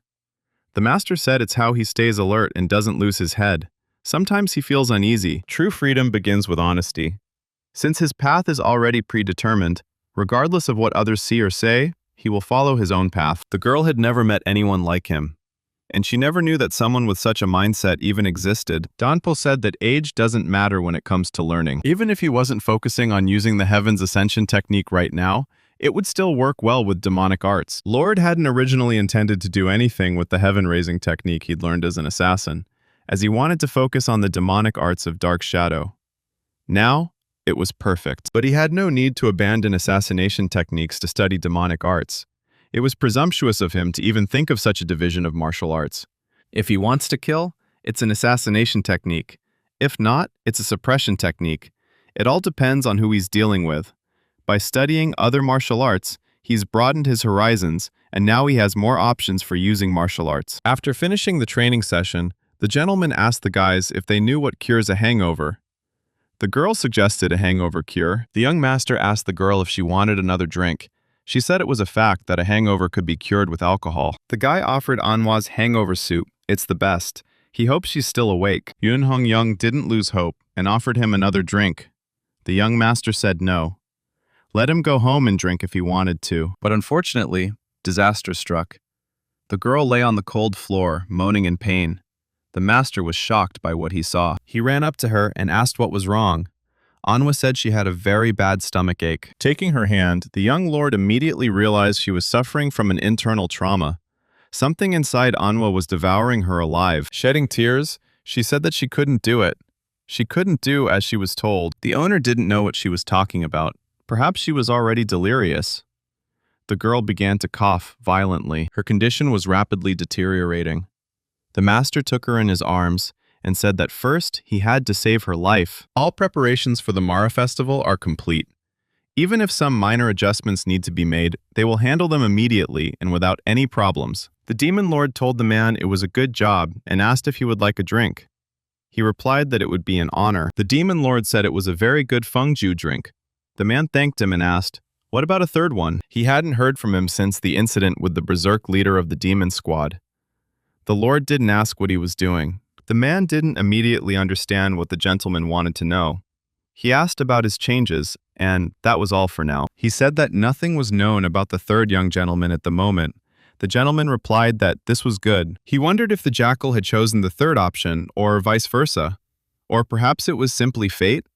The master said it's how he stays alert and doesn't lose his head. Sometimes he feels uneasy. True freedom begins with honesty. Since his path is already predetermined, regardless of what others see or say, he will follow his own path. The girl had never met anyone like him, and she never knew that someone with such a mindset even existed. Donpo said that age doesn't matter when it comes to learning. Even if he wasn't focusing on using the Heaven's Ascension technique right now, it would still work well with demonic arts. Lord hadn't originally intended to do anything with the heaven-raising technique he'd learned as an assassin, as he wanted to focus on the demonic arts of Dark Shadow. Now, it was perfect. But he had no need to abandon assassination techniques to study demonic arts. It was presumptuous of him to even think of such a division of martial arts. If he wants to kill, it's an assassination technique. If not, it's a suppression technique. It all depends on who he's dealing with. By studying other martial arts, he's broadened his horizons, and now he has more options for using martial arts. After finishing the training session, the gentleman asked the guys if they knew what cures a hangover. The girl suggested a hangover cure. The young master asked the girl if she wanted another drink. She said it was a fact that a hangover could be cured with alcohol. The guy offered Anhwa's hangover soup. It's the best. He hopes she's still awake. Yun Hong Young didn't lose hope and offered him another drink. The young master said no. Let him go home and drink if he wanted to. But unfortunately, disaster struck. The girl lay on the cold floor, moaning in pain. The master was shocked by what he saw. He ran up to her and asked what was wrong. Anhwa said she had a very bad stomach ache. Taking her hand, the young lord immediately realized she was suffering from an internal trauma. Something inside Anhwa was devouring her alive. Shedding tears, she said that she couldn't do it. She couldn't do as she was told. The owner didn't know what she was talking about. Perhaps she was already delirious. The girl began to cough violently. Her condition was rapidly deteriorating. The master took her in his arms and said that first he had to save her life. All preparations for the Mara festival are complete. Even if some minor adjustments need to be made, they will handle them immediately and without any problems. The demon lord told the man it was a good job and asked if he would like a drink. He replied that it would be an honor. The demon lord said it was a very good fengju drink. The man thanked him and asked, "What about a third one?" He hadn't heard from him since the incident with the berserk leader of the demon squad. The lord didn't ask what he was doing. The man didn't immediately understand what the gentleman wanted to know. He asked about his changes, and that was all for now. He said that nothing was known about the third young gentleman at the moment. The gentleman replied that this was good. He wondered if the jackal had chosen the third option, or vice versa. Or perhaps it was simply fate?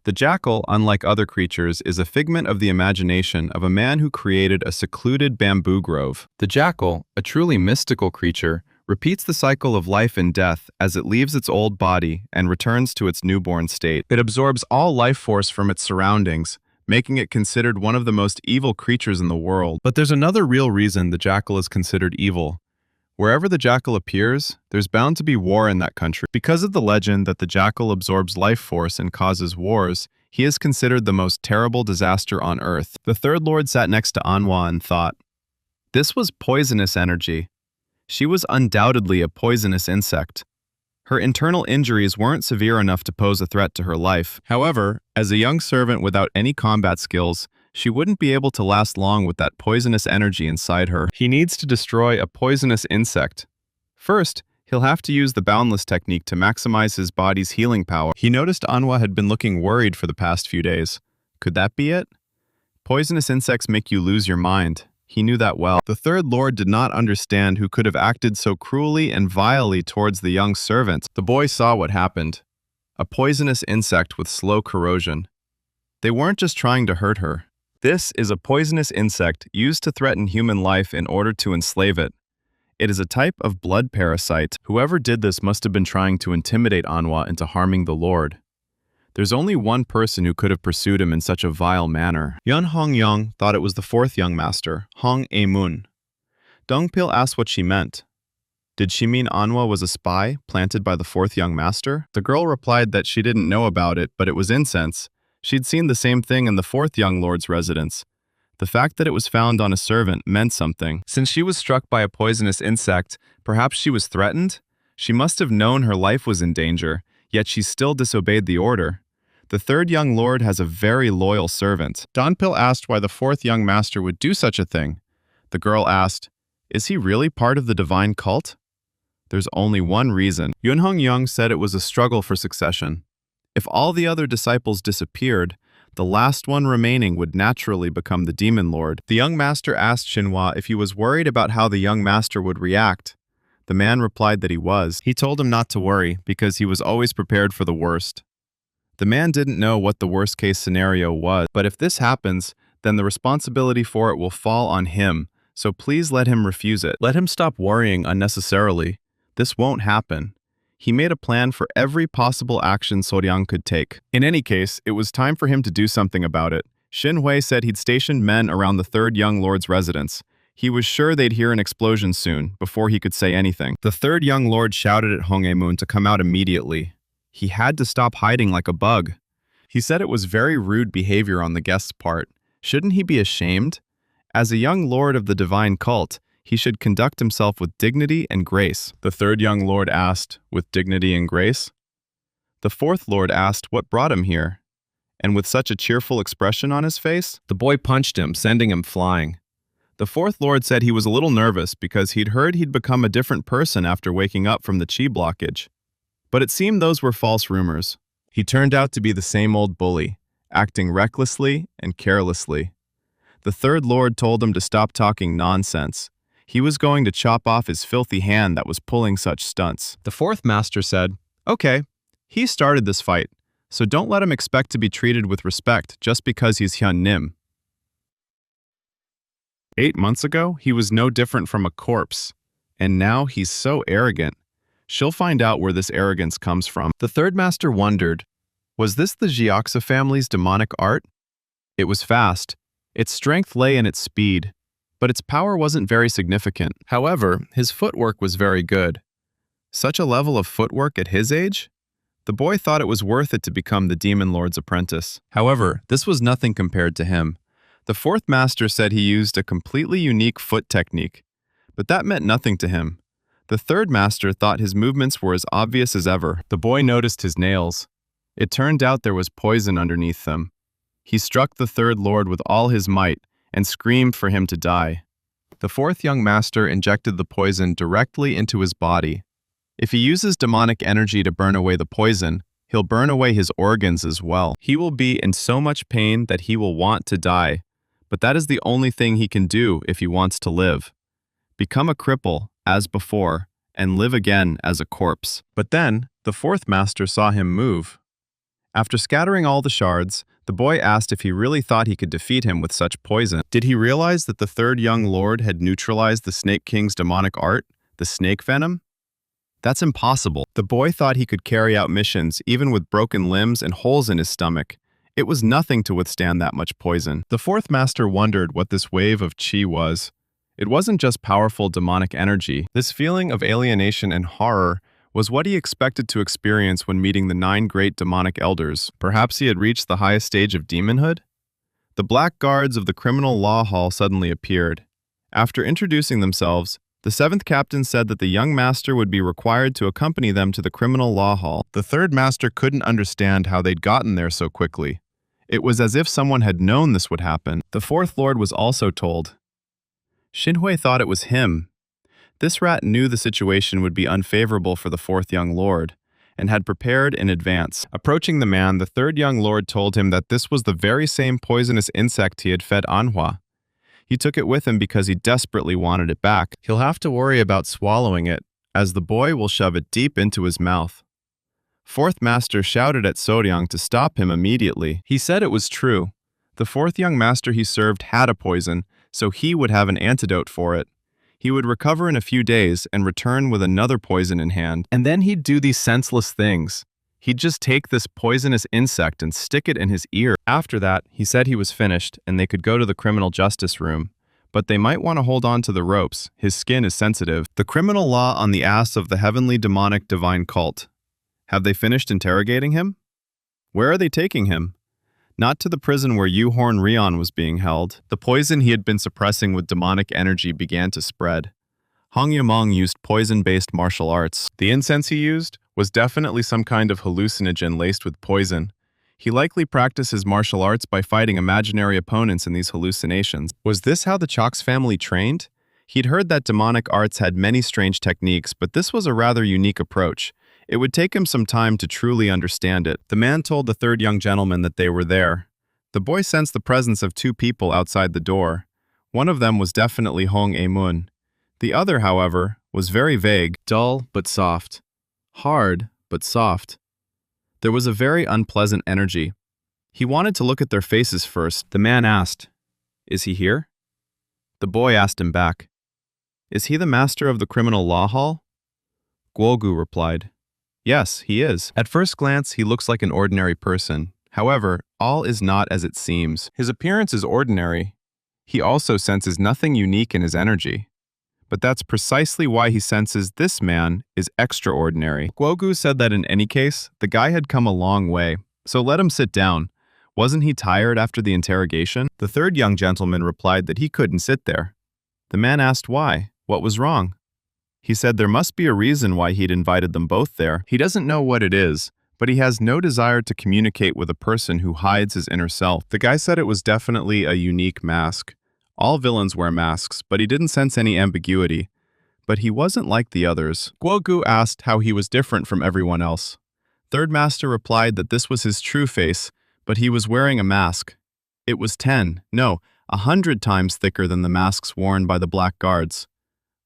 The jackal, unlike other creatures, is a figment of the imagination of a man who created a secluded bamboo grove. The jackal, a truly mystical creature, repeats the cycle of life and death as it leaves its old body and returns to its newborn state. It absorbs all life force from its surroundings, making it considered one of the most evil creatures in the world. But there's another real reason the jackal is considered evil. Wherever the jackal appears, there's bound to be war in that country. Because of the legend that the jackal absorbs life force and causes wars, he is considered the most terrible disaster on earth. The third lord sat next to Anhwa and thought, this was poisonous energy. She was undoubtedly a poisonous insect. Her internal injuries weren't severe enough to pose a threat to her life. However, as a young servant without any combat skills, she wouldn't be able to last long with that poisonous energy inside her. He needs to destroy a poisonous insect. First, he'll have to use the boundless technique to maximize his body's healing power. He noticed Anhwa had been looking worried for the past few days. Could that be it? Poisonous insects make you lose your mind. He knew that well. The third lord did not understand who could have acted so cruelly and vilely towards the young servant. The boy saw what happened. A poisonous insect with slow corrosion. They weren't just trying to hurt her. This is a poisonous insect used to threaten human life in order to enslave it. It is a type of blood parasite. Whoever did this must have been trying to intimidate Anhwa into harming the lord. There's only one person who could have pursued him in such a vile manner. Yun Hong Young thought it was the fourth young master, Hong A-moon. Dongpil asked what she meant. Did she mean Anhwa was a spy planted by the fourth young master? The girl replied that she didn't know about it, but it was incense. She'd seen the same thing in the fourth young lord's residence. The fact that it was found on a servant meant something. Since she was struck by a poisonous insect, perhaps she was threatened? She must have known her life was in danger, yet she still disobeyed the order. The third young lord has a very loyal servant. Donpil asked why the fourth young master would do such a thing. The girl asked, is he really part of the divine cult? There's only one reason. Yunhong Young said it was a struggle for succession. If all the other disciples disappeared, the last one remaining would naturally become the demon lord. The young master asked Xinhua if he was worried about how the young master would react. The man replied that he was. He told him not to worry because he was always prepared for the worst. The man didn't know what the worst-case scenario was, but if this happens, then the responsibility for it will fall on him, so please let him refuse it. Let him stop worrying unnecessarily. This won't happen. He made a plan for every possible action Soryang could take. In any case, it was time for him to do something about it. Xinhui said he'd stationed men around the third young lord's residence. He was sure they'd hear an explosion soon, before he could say anything. The third young lord shouted at Hongemoon to come out immediately. He had to stop hiding like a bug. He said it was very rude behavior on the guest's part. Shouldn't he be ashamed? As a young lord of the divine cult, he should conduct himself with dignity and grace. The third young lord asked, with dignity and grace? The fourth lord asked what brought him here. And with such a cheerful expression on his face, the boy punched him, sending him flying. The fourth lord said he was a little nervous because he'd heard he'd become a different person after waking up from the chi blockage. But it seemed those were false rumors. He turned out to be the same old bully, acting recklessly and carelessly. The third lord told him to stop talking nonsense. He was going to chop off his filthy hand that was pulling such stunts. The fourth master said, "Okay, he started this fight, so don't let him expect to be treated with respect just because he's Hyun Nim." 8 months ago, he was no different from a corpse, and now he's so arrogant. She'll find out where this arrogance comes from. The third master wondered, was this the Jiaoxa family's demonic art? It was fast. Its strength lay in its speed, but its power wasn't very significant. However, his footwork was very good. Such a level of footwork at his age? The boy thought it was worth it to become the Demon Lord's apprentice. However, this was nothing compared to him. The fourth master said he used a completely unique foot technique, but that meant nothing to him. The third master thought his movements were as obvious as ever. The boy noticed his nails. It turned out there was poison underneath them. He struck the third lord with all his might and screamed for him to die. The fourth young master injected the poison directly into his body. If he uses demonic energy to burn away the poison, he'll burn away his organs as well. He will be in so much pain that he will want to die, but that is the only thing he can do if he wants to live. Become a cripple, as before, and live again as a corpse. But then, the fourth master saw him move. After scattering all the shards, the boy asked if he really thought he could defeat him with such poison. Did he realize that the third young lord had neutralized the Snake King's demonic art, the snake venom? That's impossible. The boy thought he could carry out missions even with broken limbs and holes in his stomach. It was nothing to withstand that much poison. The fourth master wondered what this wave of chi was. It wasn't just powerful demonic energy. This feeling of alienation and horror was what he expected to experience when meeting the 9 great demonic elders. Perhaps he had reached the highest stage of demonhood? The black guards of the criminal law hall suddenly appeared. After introducing themselves, the 7th captain said that the young master would be required to accompany them to the criminal law hall. The 3rd master couldn't understand how they'd gotten there so quickly. It was as if someone had known this would happen. The 4th lord was also told. Xinhui thought it was him. This rat knew the situation would be unfavorable for the 4th young lord, and had prepared in advance. Approaching the man, the 3rd young lord told him that this was the very same poisonous insect he had fed Manhwa. He took it with him because he desperately wanted it back. He'll have to worry about swallowing it, as the boy will shove it deep into his mouth. 4th master shouted at Soryang to stop him immediately. He said it was true. The 4th young master he served had a poison, so he would have an antidote for it. He would recover in a few days and return with another poison in hand. And then he'd do these senseless things. He'd just take this poisonous insect and stick it in his ear. After that, he said he was finished and they could go to the criminal justice room. But they might want to hold on to the ropes. His skin is sensitive. The criminal law on the ass of the heavenly demonic divine cult. Have they finished interrogating him? Where are they taking him? Not to the prison where Yu-Horn Rion was being held. The poison he had been suppressing with demonic energy began to spread. Hong Yamong used poison-based martial arts. The incense he used was definitely some kind of hallucinogen laced with poison. He likely practiced his martial arts by fighting imaginary opponents in these hallucinations. Was this how the Chox family trained? He'd heard that demonic arts had many strange techniques, but this was a rather unique approach. It would take him some time to truly understand it. The man told the third young gentleman that they were there. The boy sensed the presence of two people outside the door. One of them was definitely Hong A-mun. The other, however, was very vague, dull but soft, hard but soft. There was a very unpleasant energy. He wanted to look at their faces first. The man asked, "Is he here?" The boy asked him back, "Is he the master of the criminal law hall?" Guogu replied, "Yes, he is. At first glance, he looks like an ordinary person. However, all is not as it seems. His appearance is ordinary. He also senses nothing unique in his energy. But that's precisely why he senses this man is extraordinary." Guogu said that in any case, the guy had come a long way, so let him sit down. Wasn't he tired after the interrogation? The third young gentleman replied that he couldn't sit there. The man asked why. What was wrong? He said there must be a reason why he'd invited them both there. He doesn't know what it is, but he has no desire to communicate with a person who hides his inner self. The guy said it was definitely a unique mask. All villains wear masks, but he didn't sense any ambiguity. But he wasn't like the others. Guogu asked how he was different from everyone else. Third Master replied that this was his true face, but he was wearing a mask. It was 100 times thicker than the masks worn by the black guards.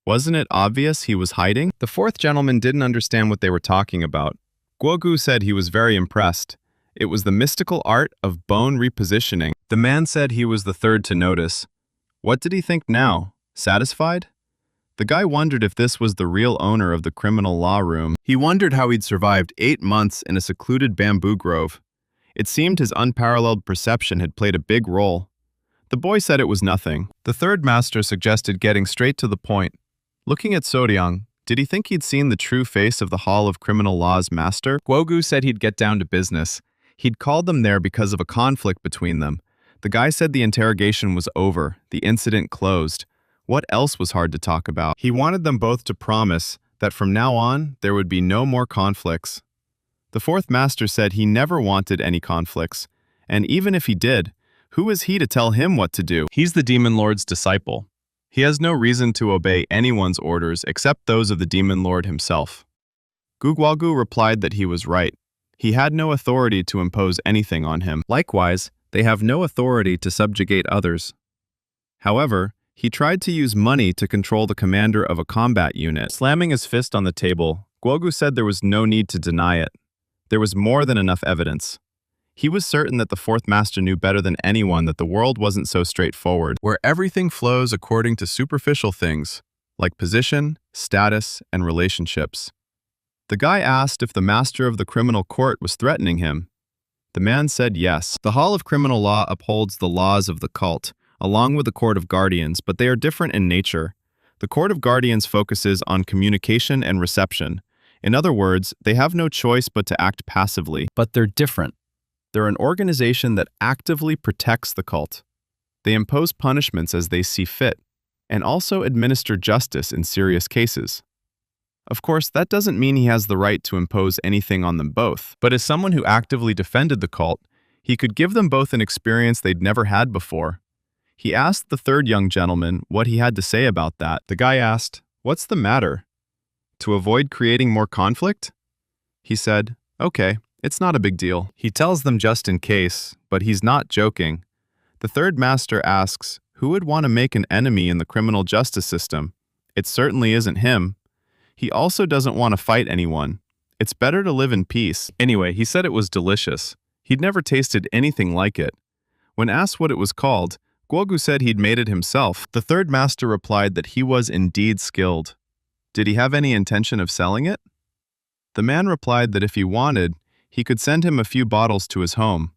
Wasn't it obvious he was hiding? The fourth gentleman didn't understand what they were talking about. Guogu said he was very impressed. It was the mystical art of bone repositioning. The man said he was the third to notice. What did he think now? Satisfied? The guy wondered if this was the real owner of the criminal law room. He wondered how he'd survived 8 months in a secluded bamboo grove. It seemed his unparalleled perception had played a big role. The boy said it was nothing. The third master suggested getting straight to the point. Looking at Soryang, did he think he'd seen the true face of the Hall of Criminal Law's master? Guogu said he'd get down to business. He'd called them there because of a conflict between them. The guy said the interrogation was over, the incident closed. What else was hard to talk about? He wanted them both to promise that from now on, there would be no more conflicts. The fourth master said he never wanted any conflicts, and even if he did, who is he to tell him what to do? He's the Demon Lord's disciple. He has no reason to obey anyone's orders except those of the Demon Lord himself. Guguagu replied that he was right. He had no authority to impose anything on him. Likewise, they have no authority to subjugate others. However, he tried to use money to control the commander of a combat unit. Slamming his fist on the table, Guogu said there was no need to deny it. There was more than enough evidence. He was certain that the fourth master knew better than anyone that the world wasn't so straightforward, where everything flows according to superficial things, like position, status, and relationships. The guy asked if the master of the criminal court was threatening him. The man said yes. The Hall of Criminal Law upholds the laws of the cult, along with the Court of Guardians, but they are different in nature. The Court of Guardians focuses on communication and reception. In other words, they have no choice but to act passively. But they're different. They're an organization that actively protects the cult. They impose punishments as they see fit, and also administer justice in serious cases. Of course, that doesn't mean he has the right to impose anything on them both, but as someone who actively defended the cult, he could give them both an experience they'd never had before. He asked the third young gentleman what he had to say about that. The guy asked, "What's the matter? To avoid creating more conflict?" He said, "Okay, it's not a big deal." He tells them just in case, but he's not joking. The third master asks, who would want to make an enemy in the criminal justice system? It certainly isn't him. He also doesn't want to fight anyone. It's better to live in peace. Anyway, he said it was delicious. He'd never tasted anything like it. When asked what it was called, Guogu said he'd made it himself. The third master replied that he was indeed skilled. Did he have any intention of selling it? The man replied that if he wanted, he could send him a few bottles to his home.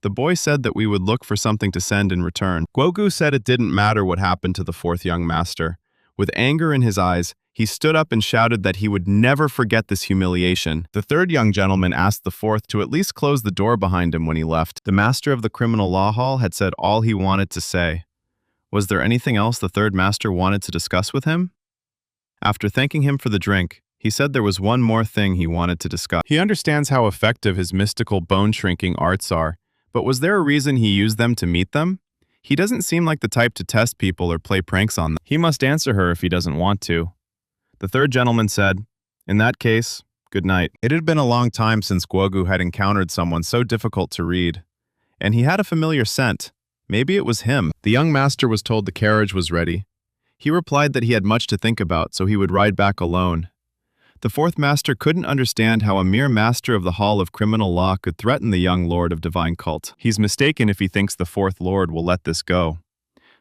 The boy said that we would look for something to send in return. Guogu said it didn't matter what happened to the fourth young master. With anger in his eyes, he stood up and shouted that he would never forget this humiliation. The third young gentleman asked the fourth to at least close the door behind him when he left. The master of the criminal law hall had said all he wanted to say. Was there anything else the third master wanted to discuss with him? After thanking him for the drink, he said there was one more thing he wanted to discuss. He understands how effective his mystical bone-shrinking arts are, but was there a reason he used them to meet them? He doesn't seem like the type to test people or play pranks on them. He must answer her if he doesn't want to. The third gentleman said, "In that case, good night." It had been a long time since Guogu had encountered someone so difficult to read. And he had a familiar scent. Maybe it was him. The young master was told the carriage was ready. He replied that he had much to think about, so he would ride back alone. The fourth master couldn't understand how a mere master of the Hall of Criminal Law could threaten the young lord of divine cult. He's mistaken if he thinks the fourth lord will let this go.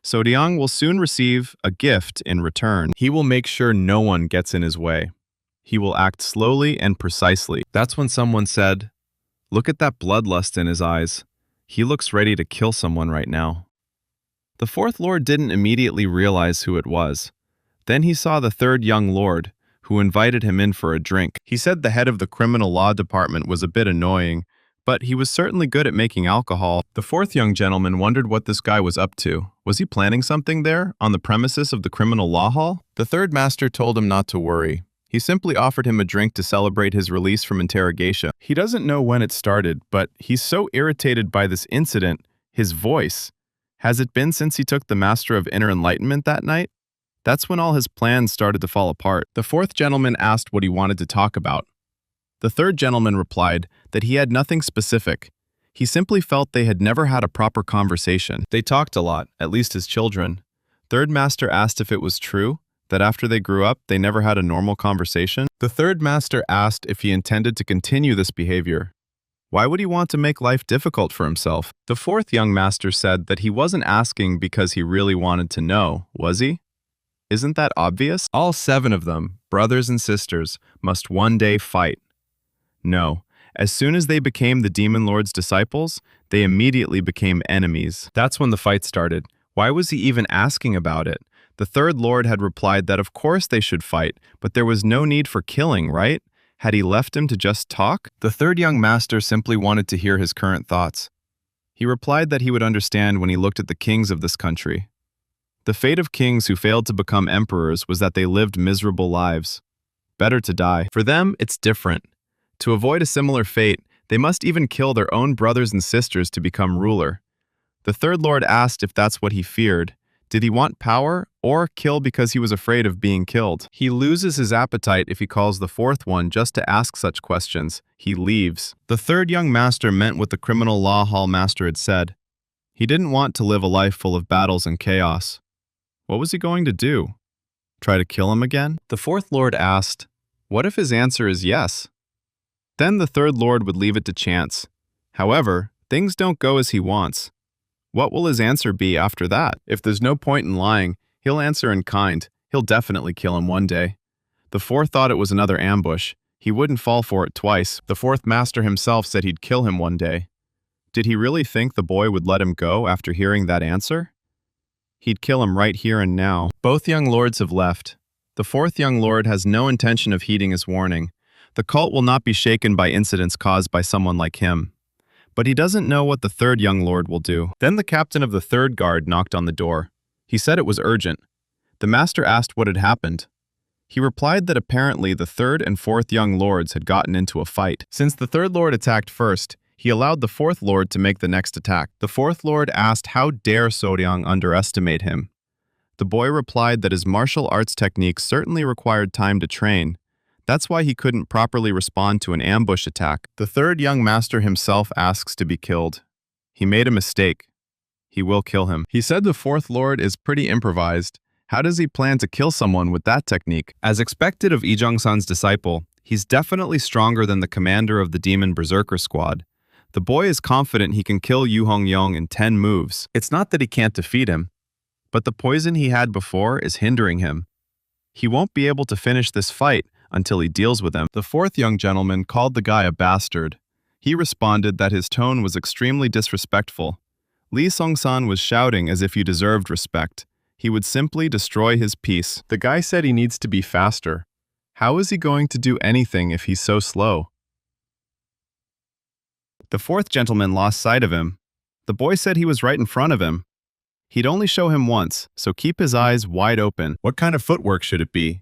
So Diang will soon receive a gift in return. He will make sure no one gets in his way. He will act slowly and precisely. That's when someone said, "Look at that bloodlust in his eyes. He looks ready to kill someone right now." The fourth lord didn't immediately realize who it was. Then he saw the third young lord, who invited him in for a drink. He said the head of the criminal law department was a bit annoying, but he was certainly good at making alcohol. The fourth young gentleman wondered what this guy was up to. Was he planning something there, on the premises of the criminal law hall? The third master told him not to worry. He simply offered him a drink to celebrate his release from interrogation. He doesn't know when it started, but he's so irritated by this incident, his voice. Has it been since he took the Master of Inner Enlightenment that night? That's when all his plans started to fall apart. The fourth gentleman asked what he wanted to talk about. The third gentleman replied that he had nothing specific. He simply felt they had never had a proper conversation. They talked a lot, at least as children. Third master asked if it was true, that after they grew up, they never had a normal conversation. The third master asked if he intended to continue this behavior. Why would he want to make life difficult for himself? The fourth young master said that he wasn't asking because he really wanted to know, was he? Isn't that obvious? All 7 of them, brothers and sisters, must one day fight. No, as soon as they became the demon lord's disciples, they immediately became enemies. That's when the fight started. Why was he even asking about it? The third lord had replied that of course they should fight, but there was no need for killing, right? Had he left him to just talk? The third young master simply wanted to hear his current thoughts. He replied that he would understand when he looked at the kings of this country. The fate of kings who failed to become emperors was that they lived miserable lives. Better to die. For them, it's different. To avoid a similar fate, they must even kill their own brothers and sisters to become ruler. The third lord asked if that's what he feared. Did he want power or kill because he was afraid of being killed? He loses his appetite if he calls the fourth one just to ask such questions. He leaves. The third young master meant what the criminal law hall master had said. He didn't want to live a life full of battles and chaos. What was he going to do? Try to kill him again? The fourth lord asked, what if his answer is yes? Then the third lord would leave it to chance. However, things don't go as he wants. What will his answer be after that? If there's no point in lying, he'll answer in kind. He'll definitely kill him one day. The fourth thought it was another ambush. He wouldn't fall for it twice. The fourth master himself said he'd kill him one day. Did he really think the boy would let him go after hearing that answer? He'd kill him right here and now. Both young lords have left. The fourth young lord has no intention of heeding his warning. The cult will not be shaken by incidents caused by someone like him. But he doesn't know what the third young lord will do. Then the captain of the third guard knocked on the door. He said it was urgent. The master asked what had happened. He replied that apparently the third and fourth young lords had gotten into a fight. Since the third lord attacked first, he allowed the fourth lord to make the next attack. The fourth lord asked how dare Soryang underestimate him. The boy replied that his martial arts techniques certainly required time to train. That's why he couldn't properly respond to an ambush attack. The third young master himself asks to be killed. He made a mistake. He will kill him. He said the fourth lord is pretty improvised. How does he plan to kill someone with that technique? As expected of Lee Jung-san's disciple, he's definitely stronger than the commander of the Demon Berserker squad. The boy is confident he can kill Yu Hong-yong in 10 moves. It's not that he can't defeat him, but the poison he had before is hindering him. He won't be able to finish this fight until he deals with him. The fourth young gentleman called the guy a bastard. He responded that his tone was extremely disrespectful. Lee Song-san was shouting as if he deserved respect. He would simply destroy his peace. The guy said he needs to be faster. How is he going to do anything if he's so slow? The fourth gentleman lost sight of him. The boy said he was right in front of him. He'd only show him once, so keep his eyes wide open. What kind of footwork should it be?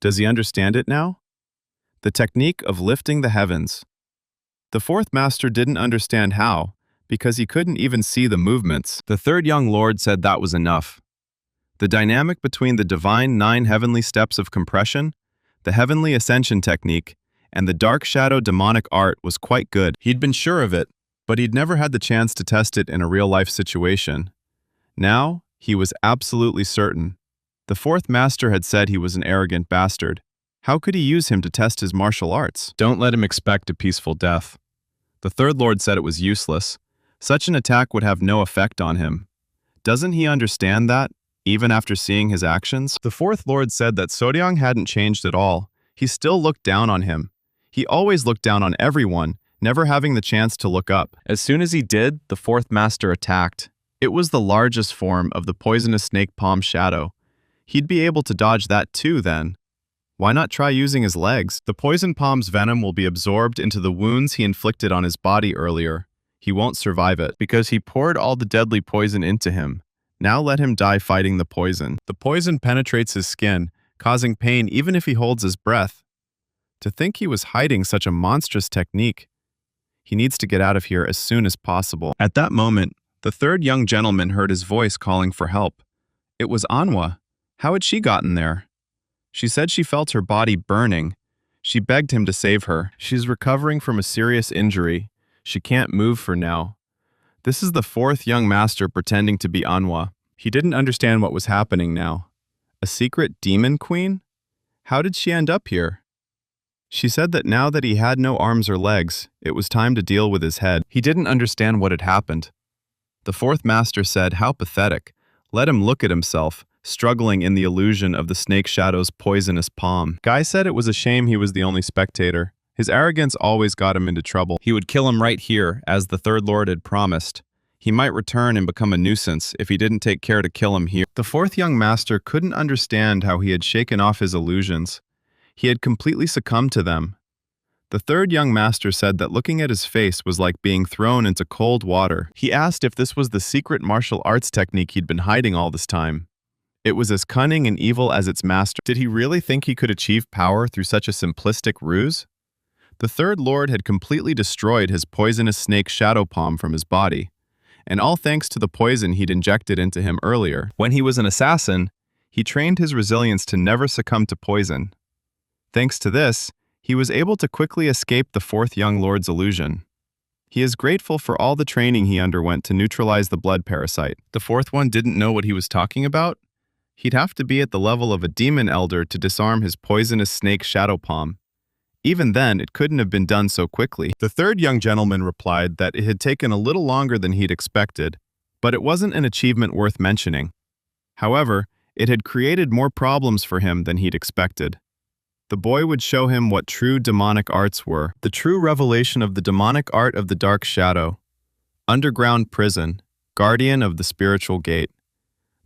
Does he understand it now? The technique of lifting the heavens. The fourth master didn't understand how, because he couldn't even see the movements. The third young lord said that was enough. The dynamic between the divine 9 heavenly steps of compression, the heavenly ascension technique, and the dark shadow demonic art was quite good. He'd been sure of it, but he'd never had the chance to test it in a real-life situation. Now, he was absolutely certain. The fourth master had said he was an arrogant bastard. How could he use him to test his martial arts? Don't let him expect a peaceful death. The third lord said it was useless. Such an attack would have no effect on him. Doesn't he understand that, even after seeing his actions? The fourth lord said that Soryang hadn't changed at all. He still looked down on him. He always looked down on everyone, never having the chance to look up. As soon as he did, the fourth master attacked. It was the largest form of the poisonous snake palm shadow. He'd be able to dodge that too then. Why not try using his legs? The poison palm's venom will be absorbed into the wounds he inflicted on his body earlier. He won't survive it, because he poured all the deadly poison into him. Now let him die fighting the poison. The poison penetrates his skin, causing pain even if he holds his breath. To think he was hiding such a monstrous technique. He needs to get out of here as soon as possible. At that moment, the third young gentleman heard his voice calling for help. It was Manhwa. How had she gotten there? She said she felt her body burning. She begged him to save her. She's recovering from a serious injury. She can't move for now. This is the fourth young master pretending to be Manhwa. He didn't understand what was happening now. A secret demon queen? How did she end up here? She said that now that he had no arms or legs, it was time to deal with his head. He didn't understand what had happened. The fourth master said, "How pathetic. Let him look at himself, struggling in the illusion of the snake shadow's poisonous palm." Guy said it was a shame he was the only spectator. His arrogance always got him into trouble. He would kill him right here, as the third lord had promised. He might return and become a nuisance if he didn't take care to kill him here. The fourth young master couldn't understand how he had shaken off his illusions. He had completely succumbed to them. The third young master said that looking at his face was like being thrown into cold water. He asked if this was the secret martial arts technique he'd been hiding all this time. It was as cunning and evil as its master. Did he really think he could achieve power through such a simplistic ruse? The third lord had completely destroyed his poisonous snake shadow palm from his body, and all thanks to the poison he'd injected into him earlier. When he was an assassin, he trained his resilience to never succumb to poison. Thanks to this, he was able to quickly escape the fourth young lord's illusion. He is grateful for all the training he underwent to neutralize the blood parasite. The fourth one didn't know what he was talking about? He'd have to be at the level of a demon elder to disarm his poisonous snake shadow palm. Even then, it couldn't have been done so quickly. The third young gentleman replied that it had taken a little longer than he'd expected, but it wasn't an achievement worth mentioning. However, it had created more problems for him than he'd expected. The boy would show him what true demonic arts were, the true revelation of the demonic art of the dark shadow. Underground prison, guardian of the spiritual gate.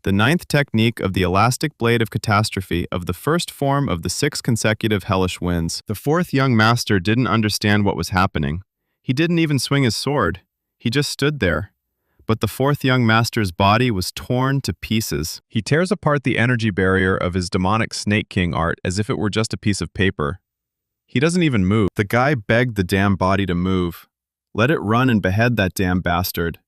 The 9th technique of the elastic blade of catastrophe of the first form of the 6 consecutive hellish winds. The fourth young master didn't understand what was happening. He didn't even swing his sword. He just stood there. But the fourth young master's body was torn to pieces. He tears apart the energy barrier of his demonic Snake King art as if it were just a piece of paper. He doesn't even move. The guy begged the damn body to move. Let it run and behead that damn bastard.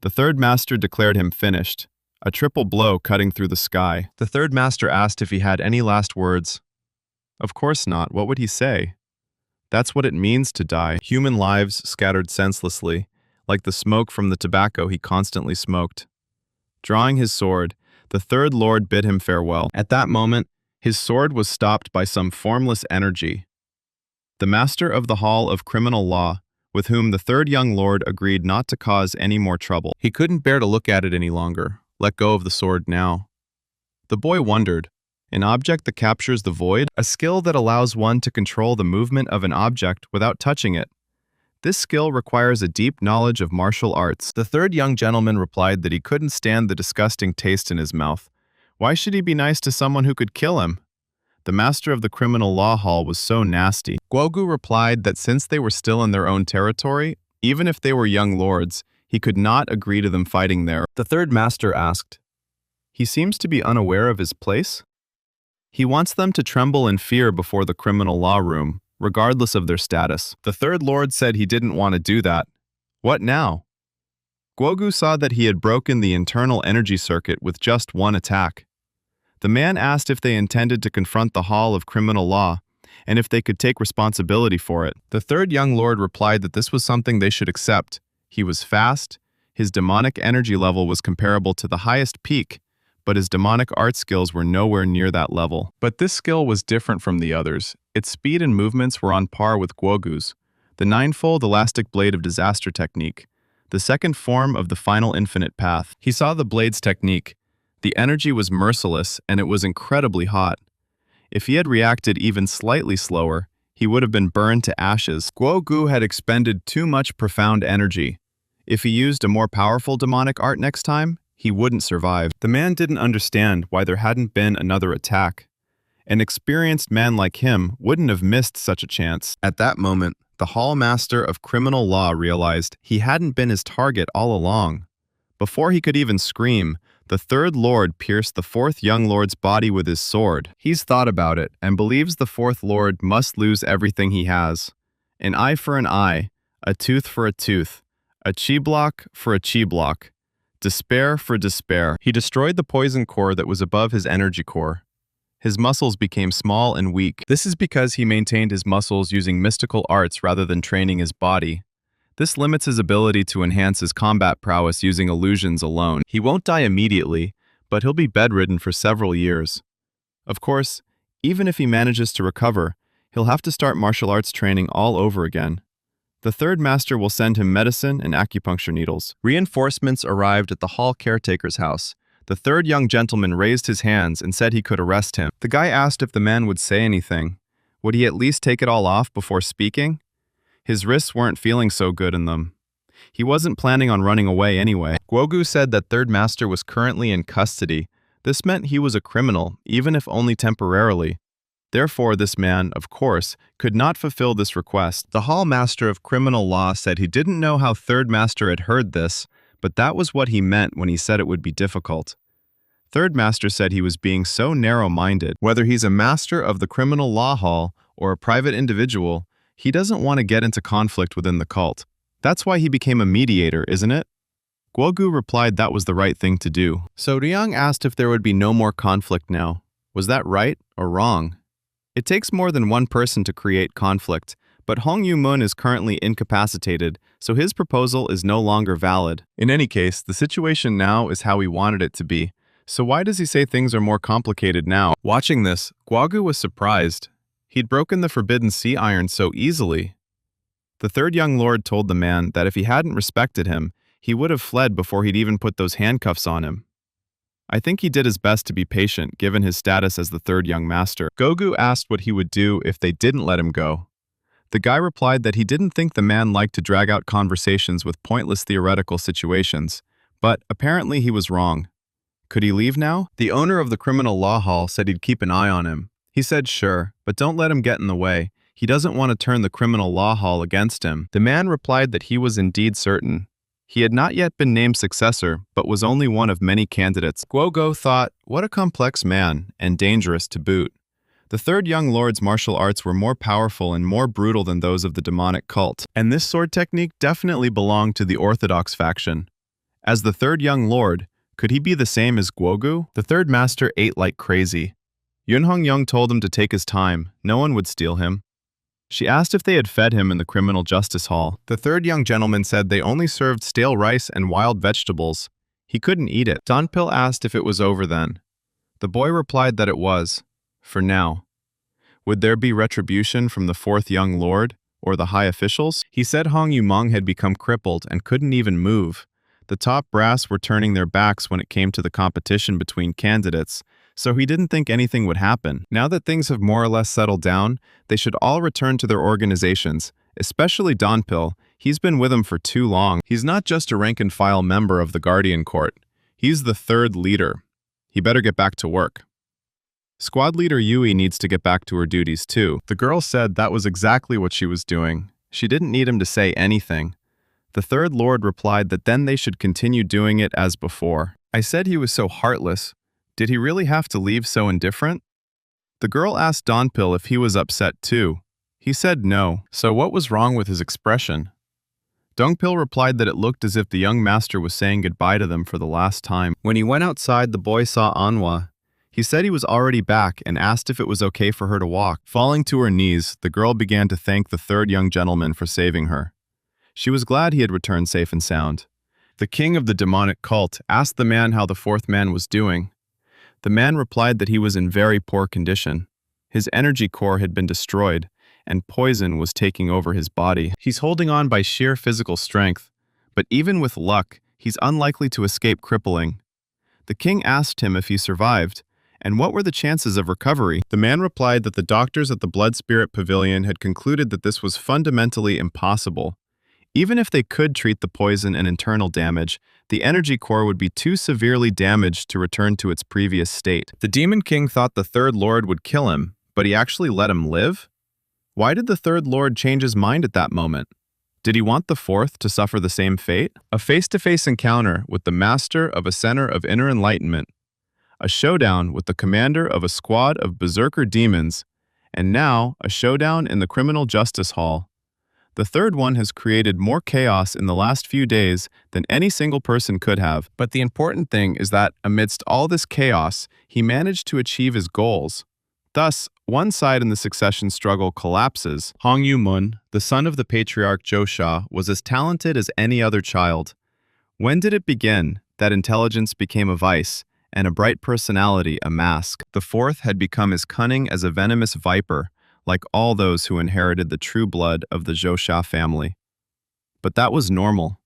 The third master declared him finished. A triple blow cutting through the sky. The third master asked if he had any last words. Of course not. What would he say? That's what it means to die. Human lives scattered senselessly, like the smoke from the tobacco he constantly smoked. Drawing his sword, the third lord bid him farewell. At that moment, his sword was stopped by some formless energy. The master of the Hall of Criminal Law, with whom the third young lord agreed not to cause any more trouble. He couldn't bear to look at it any longer. Let go of the sword now. The boy wondered. An object that captures the void? A skill that allows one to control the movement of an object without touching it. This skill requires a deep knowledge of martial arts. The third young gentleman replied that he couldn't stand the disgusting taste in his mouth. Why should he be nice to someone who could kill him? The master of the criminal law hall was so nasty. Guogu replied that since they were still in their own territory, even if they were young lords, he could not agree to them fighting there. The third master asked, "He seems to be unaware of his place? He wants them to tremble in fear before the criminal law room, regardless of their status." The third lord said he didn't want to do that. What now? Guogu saw that he had broken the internal energy circuit with just one attack. The man asked if they intended to confront the Hall of Criminal Law, and if they could take responsibility for it. The third young lord replied that this was something they should accept. He was fast, his demonic energy level was comparable to the highest peak, but his demonic art skills were nowhere near that level. But this skill was different from the others. Its speed and movements were on par with Guogu's. The ninefold elastic blade of disaster technique, the second form of the final infinite path. He saw the blade's technique. The energy was merciless, and it was incredibly hot. If he had reacted even slightly slower, he would have been burned to ashes. Guogu had expended too much profound energy. If he used a more powerful demonic art next time, he wouldn't survive. The man didn't understand why there hadn't been another attack. An experienced man like him wouldn't have missed such a chance. At that moment, the Hall Master of Criminal Law realized he hadn't been his target all along. Before he could even scream, the third lord pierced the fourth young lord's body with his sword. He's thought about it and believes the fourth lord must lose everything he has. An eye for an eye, a tooth for a tooth, a chi block for a chi block, despair for despair. He destroyed the poison core that was above his energy core. His muscles became small and weak. This is because he maintained his muscles using mystical arts rather than training his body. This limits his ability to enhance his combat prowess using illusions alone. He won't die immediately, but he'll be bedridden for several years. Of course, even if he manages to recover, he'll have to start martial arts training all over again. The third master will send him medicine and acupuncture needles. Reinforcements arrived at the hall caretaker's house. The third young gentleman raised his hands and said he could arrest him. The guy asked if the man would say anything. Would he at least take it all off before speaking? His wrists weren't feeling so good in them. He wasn't planning on running away anyway. Guogu said that third master was currently in custody. This meant he was a criminal, even if only temporarily. Therefore, this man, of course, could not fulfill this request. The Hall Master of Criminal Law said he didn't know how Third Master had heard this, but that was what he meant when he said it would be difficult. Third Master said he was being so narrow-minded. Whether he's a master of the Criminal Law Hall or a private individual, he doesn't want to get into conflict within the cult. That's why he became a mediator, isn't it? Guogu replied that was the right thing to do. So Liang asked if there would be no more conflict now. Was that right or wrong? It takes more than one person to create conflict, but Hong Yu-mun is currently incapacitated, so his proposal is no longer valid. In any case, the situation now is how he wanted it to be. So why does he say things are more complicated now? Watching this, Guogu was surprised. He'd broken the forbidden sea iron so easily. The third young lord told the man that if he hadn't respected him, he would have fled before he'd even put those handcuffs on him. I think he did his best to be patient, given his status as the third young master. Guogu asked what he would do if they didn't let him go. The guy replied that he didn't think the man liked to drag out conversations with pointless theoretical situations, but apparently he was wrong. Could he leave now? The owner of the criminal law hall said he'd keep an eye on him. He said sure, but don't let him get in the way. He doesn't want to turn the criminal law hall against him. The man replied that he was indeed certain. He had not yet been named successor, but was only one of many candidates. Guogu thought, what a complex man, and dangerous to boot. The third young lord's martial arts were more powerful and more brutal than those of the demonic cult, and this sword technique definitely belonged to the orthodox faction. As the third young lord, could he be the same as Guogu? The third master ate like crazy. Yun Hong-young told him to take his time, no one would steal him. She asked if they had fed him in the criminal justice hall. The third young gentleman said they only served stale rice and wild vegetables. He couldn't eat it. Donpil asked if it was over then. The boy replied that it was, for now. Would there be retribution from the fourth young lord, or the high officials? He said Hong Yu-mong had become crippled and couldn't even move. The top brass were turning their backs when it came to the competition between candidates, so he didn't think anything would happen. Now that things have more or less settled down, they should all return to their organizations, especially Donpil. He's been with them for too long. He's not just a rank-and-file member of the Guardian Court. He's the third leader. He better get back to work. Squad leader Yui needs to get back to her duties too. The girl said that was exactly what she was doing. She didn't need him to say anything. The third lord replied that then they should continue doing it as before. I said he was so heartless. Did he really have to leave so indifferent? The girl asked Donpil if he was upset too. He said no. So what was wrong with his expression? Dungpil replied that it looked as if the young master was saying goodbye to them for the last time. When he went outside, the boy saw Anhwa. He said he was already back and asked if it was okay for her to walk. Falling to her knees, the girl began to thank the third young gentleman for saving her. She was glad he had returned safe and sound. The king of the demonic cult asked the man how the fourth man was doing. The man replied that he was in very poor condition. His energy core had been destroyed, and poison was taking over his body. He's holding on by sheer physical strength, but even with luck, he's unlikely to escape crippling. The king asked him if he survived, and what were the chances of recovery. The man replied that the doctors at the Blood Spirit Pavilion had concluded that this was fundamentally impossible. Even if they could treat the poison and internal damage, the energy core would be too severely damaged to return to its previous state. The Demon King thought the Third Lord would kill him, but he actually let him live? Why did the Third Lord change his mind at that moment? Did he want the fourth to suffer the same fate? A face-to-face encounter with the master of a center of inner enlightenment, a showdown with the commander of a squad of berserker demons, and now a showdown in the criminal justice hall. The third one has created more chaos in the last few days than any single person could have. But the important thing is that amidst all this chaos, he managed to achieve his goals. Thus, one side in the succession struggle collapses. Hong Yu-mun, the son of the patriarch Josha, was as talented as any other child. When did it begin that intelligence became a vice and a bright personality a mask? The fourth had become as cunning as a venomous viper, like all those who inherited the true blood of the Josha family. But that was normal.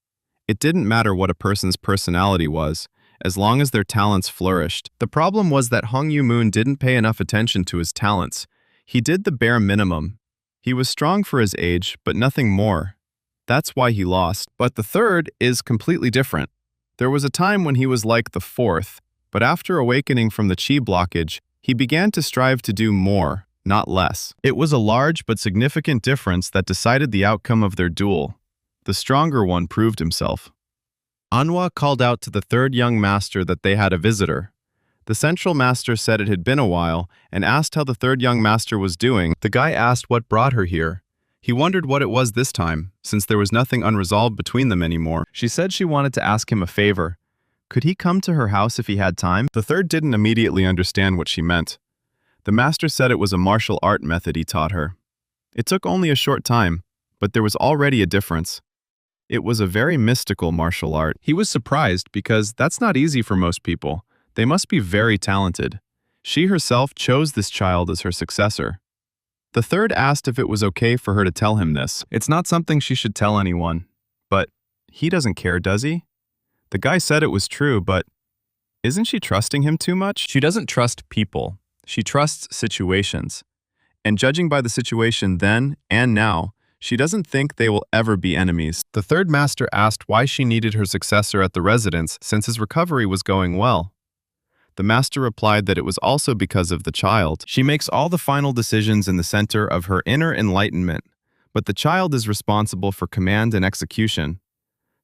It didn't matter what a person's personality was, as long as their talents flourished. The problem was that Hong Yu-mun didn't pay enough attention to his talents. He did the bare minimum. He was strong for his age, but nothing more. That's why he lost. But the third is completely different. There was a time when he was like the fourth, but after awakening from the chi blockage, he began to strive to do more, not less. It was a large but significant difference that decided the outcome of their duel. The stronger one proved himself. Anhwa called out to the third young master that they had a visitor. The central master said it had been a while and asked how the third young master was doing. The guy asked what brought her here. He wondered what it was this time, since there was nothing unresolved between them anymore. She said she wanted to ask him a favor. Could he come to her house if he had time? The third didn't immediately understand what she meant. The master said it was a martial art method he taught her. It took only a short time, but there was already a difference. It was a very mystical martial art. He was surprised because that's not easy for most people. They must be very talented. She herself chose this child as her successor. The third asked if it was okay for her to tell him this. It's not something she should tell anyone. But he doesn't care, does he? The guy said it was true, but isn't she trusting him too much? She doesn't trust people. She trusts situations. And judging by the situation then and now, she doesn't think they will ever be enemies. The third master asked why she needed her successor at the residence since his recovery was going well. The master replied that it was also because of the child. She makes all the final decisions in the center of her inner enlightenment, but the child is responsible for command and execution.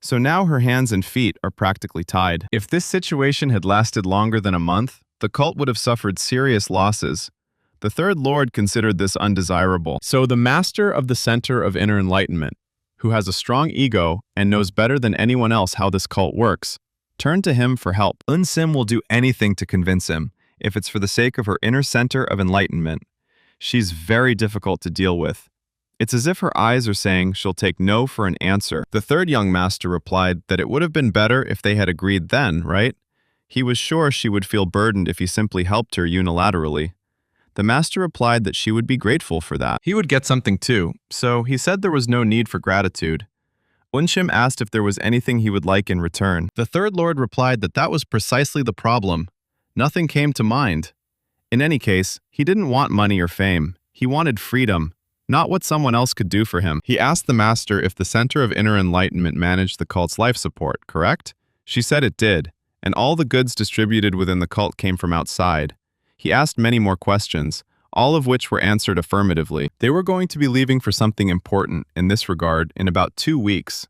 So now her hands and feet are practically tied. If this situation had lasted longer than a month, the cult would have suffered serious losses. The Third Lord considered this undesirable. So the master of the center of inner enlightenment, who has a strong ego and knows better than anyone else how this cult works, turned to him for help. Eun-sim will do anything to convince him, if it's for the sake of her inner center of enlightenment. She's very difficult to deal with. It's as if her eyes are saying she'll take no for an answer. The third young master replied that it would have been better if they had agreed then, right? He was sure she would feel burdened if he simply helped her unilaterally. The master replied that she would be grateful for that. He would get something too, so he said there was no need for gratitude. Eun-sim asked if there was anything he would like in return. The Third Lord replied that that was precisely the problem. Nothing came to mind. In any case, he didn't want money or fame. He wanted freedom, not what someone else could do for him. He asked the master if the Center of Inner Enlightenment managed the cult's life support, correct? She said it did, and all the goods distributed within the cult came from outside. He asked many more questions, all of which were answered affirmatively. They were going to be leaving for something important in this regard in about 2 weeks.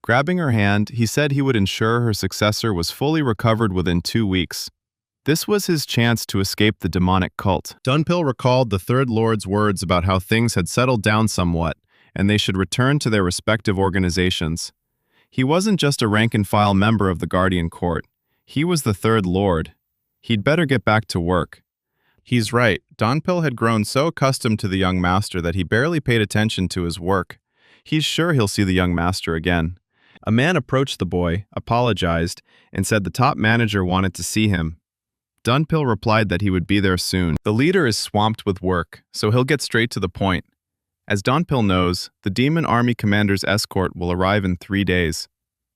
Grabbing her hand, he said he would ensure her successor was fully recovered within 2 weeks. This was his chance to escape the demonic cult. Dunpil recalled the Third Lord's words about how things had settled down somewhat, and they should return to their respective organizations. He wasn't just a rank-and-file member of the Guardian Court. He was the Third Lord. He'd better get back to work. He's right. Donpil had grown so accustomed to the young master that he barely paid attention to his work. He's sure he'll see the young master again. A man approached the boy, apologized, and said the top manager wanted to see him. Donpil replied that he would be there soon. The leader is swamped with work, so he'll get straight to the point. As Donpil knows, the Demon Army Commander's escort will arrive in 3 days.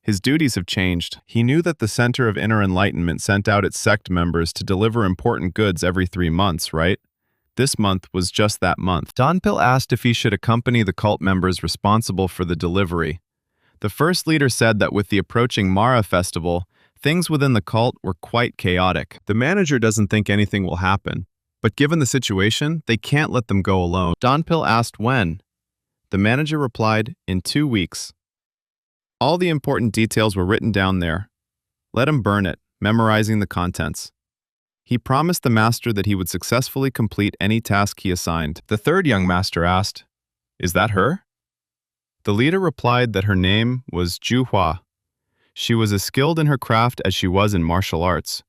His duties have changed. He knew that the Center of Inner Enlightenment sent out its sect members to deliver important goods every 3 months, right? This month was just that month. Donpil asked if he should accompany the cult members responsible for the delivery. The first leader said that with the approaching Mara festival, things within the cult were quite chaotic. The manager doesn't think anything will happen, but given the situation, they can't let them go alone. Donpil asked when. The manager replied, in 2 weeks. All the important details were written down there. Let him burn it, memorizing the contents. He promised the master that he would successfully complete any task he assigned. The third young master asked, "Is that her?" The leader replied that her name was Juhua. She was as skilled in her craft as she was in martial arts.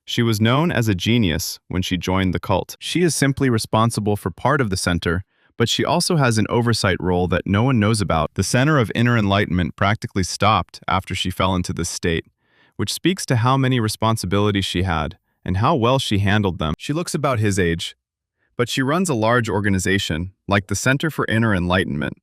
She was known as a genius when she joined the cult. She is simply responsible for part of the center, but she also has an oversight role that no one knows about. The Center of Inner Enlightenment practically stopped after she fell into this state, which speaks to how many responsibilities she had and how well she handled them. She looks about his age, but she runs a large organization, like the Center for Inner Enlightenment.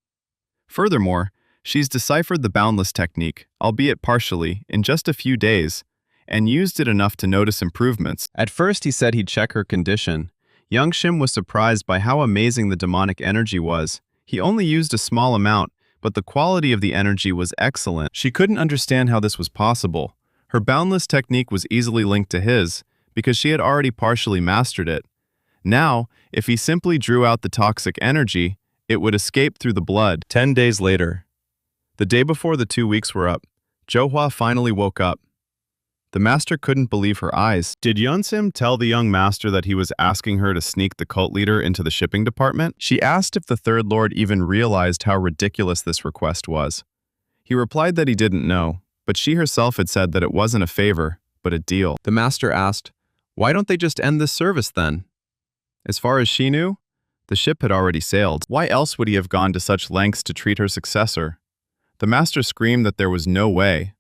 Furthermore, she's deciphered the Boundless technique, albeit partially, in just a few days, and used it enough to notice improvements. At first he said he'd check her condition. Young Shim was surprised by how amazing the demonic energy was. He only used a small amount, but the quality of the energy was excellent. She couldn't understand how this was possible. Her Boundless technique was easily linked to his, because she had already partially mastered it. Now, if he simply drew out the toxic energy, it would escape through the blood. 10 days later. The day before the 2 weeks were up, Johua finally woke up. The master couldn't believe her eyes. Did Yunsim tell the young master that he was asking her to sneak the cult leader into the shipping department? She asked if the Third Lord even realized how ridiculous this request was. He replied that he didn't know, but she herself had said that it wasn't a favor, but a deal. The master asked, "Why don't they just end this service then?" As far as she knew, the ship had already sailed. Why else would he have gone to such lengths to treat her successor? The master screamed that there was no way.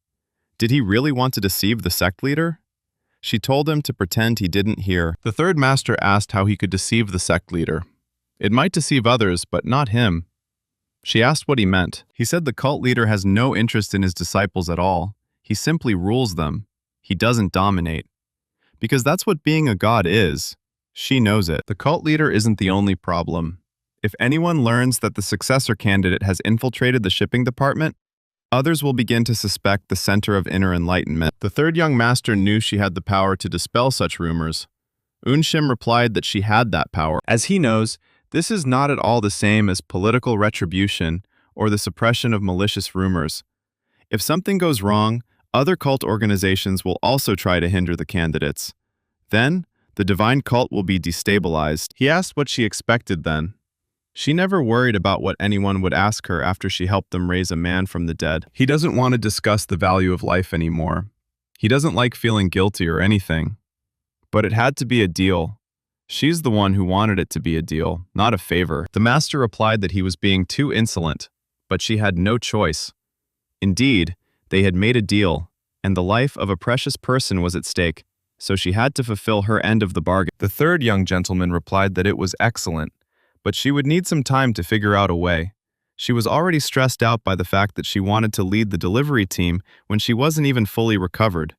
Did he really want to deceive the sect leader? She told him to pretend he didn't hear. The third master asked how he could deceive the sect leader. It might deceive others, but not him. She asked what he meant. He said the cult leader has no interest in his disciples at all. He simply rules them. He doesn't dominate. Because that's what being a god is. She knows it. The cult leader isn't the only problem. If anyone learns that the successor candidate has infiltrated the shipping department, others will begin to suspect the Center of Inner Enlightenment. The third young master knew she had the power to dispel such rumors. Unshim replied that she had that power. As he knows, this is not at all the same as political retribution or the suppression of malicious rumors. If something goes wrong, other cult organizations will also try to hinder the candidates. Then, the divine cult will be destabilized. He asked what she expected then. She never worried about what anyone would ask her after she helped them raise a man from the dead. He doesn't want to discuss the value of life anymore. He doesn't like feeling guilty or anything. But it had to be a deal. She's the one who wanted it to be a deal, not a favor. The master replied that he was being too insolent, but she had no choice. Indeed, they had made a deal, and the life of a precious person was at stake, so she had to fulfill her end of the bargain. The third young gentleman replied that it was excellent, but she would need some time to figure out a way. She was already stressed out by the fact that she wanted to lead the delivery team when she wasn't even fully recovered.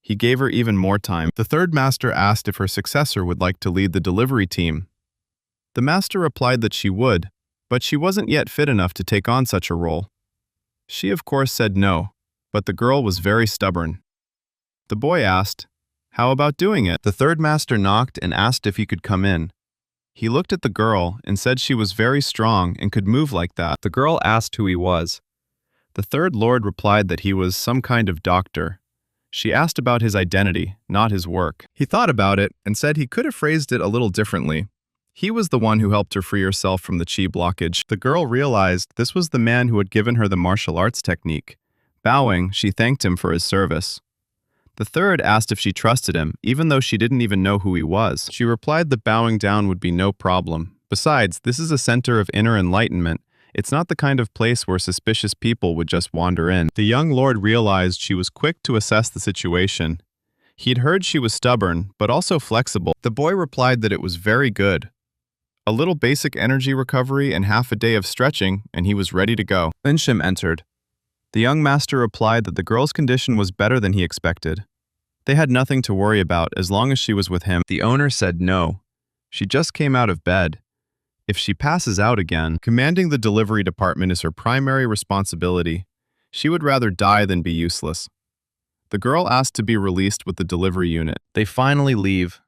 He gave her even more time. The third master asked if her successor would like to lead the delivery team. The master replied that she would, but she wasn't yet fit enough to take on such a role. She of course said no, but the girl was very stubborn. The boy asked, "How about doing it?" The third master knocked and asked if he could come in. He looked at the girl and said she was very strong and could move like that. The girl asked who he was. The third lord replied that he was some kind of doctor. She asked about his identity, not his work. He thought about it and said he could have phrased it a little differently. He was the one who helped her free herself from the chi blockage. The girl realized this was the man who had given her the martial arts technique. Bowing, she thanked him for his service. The third asked if she trusted him, even though she didn't even know who he was. She replied that bowing down would be no problem. Besides, this is a center of inner enlightenment. It's not the kind of place where suspicious people would just wander in. The young lord realized she was quick to assess the situation. He'd heard she was stubborn, but also flexible. The boy replied that it was very good. A little basic energy recovery and half a day of stretching, and he was ready to go. Linshim entered. The young master replied that the girl's condition was better than he expected. They had nothing to worry about as long as she was with him. The owner said no. She just came out of bed. If she passes out again, commanding the delivery department is her primary responsibility. She would rather die than be useless. The girl asked to be released with the delivery unit. They finally leave.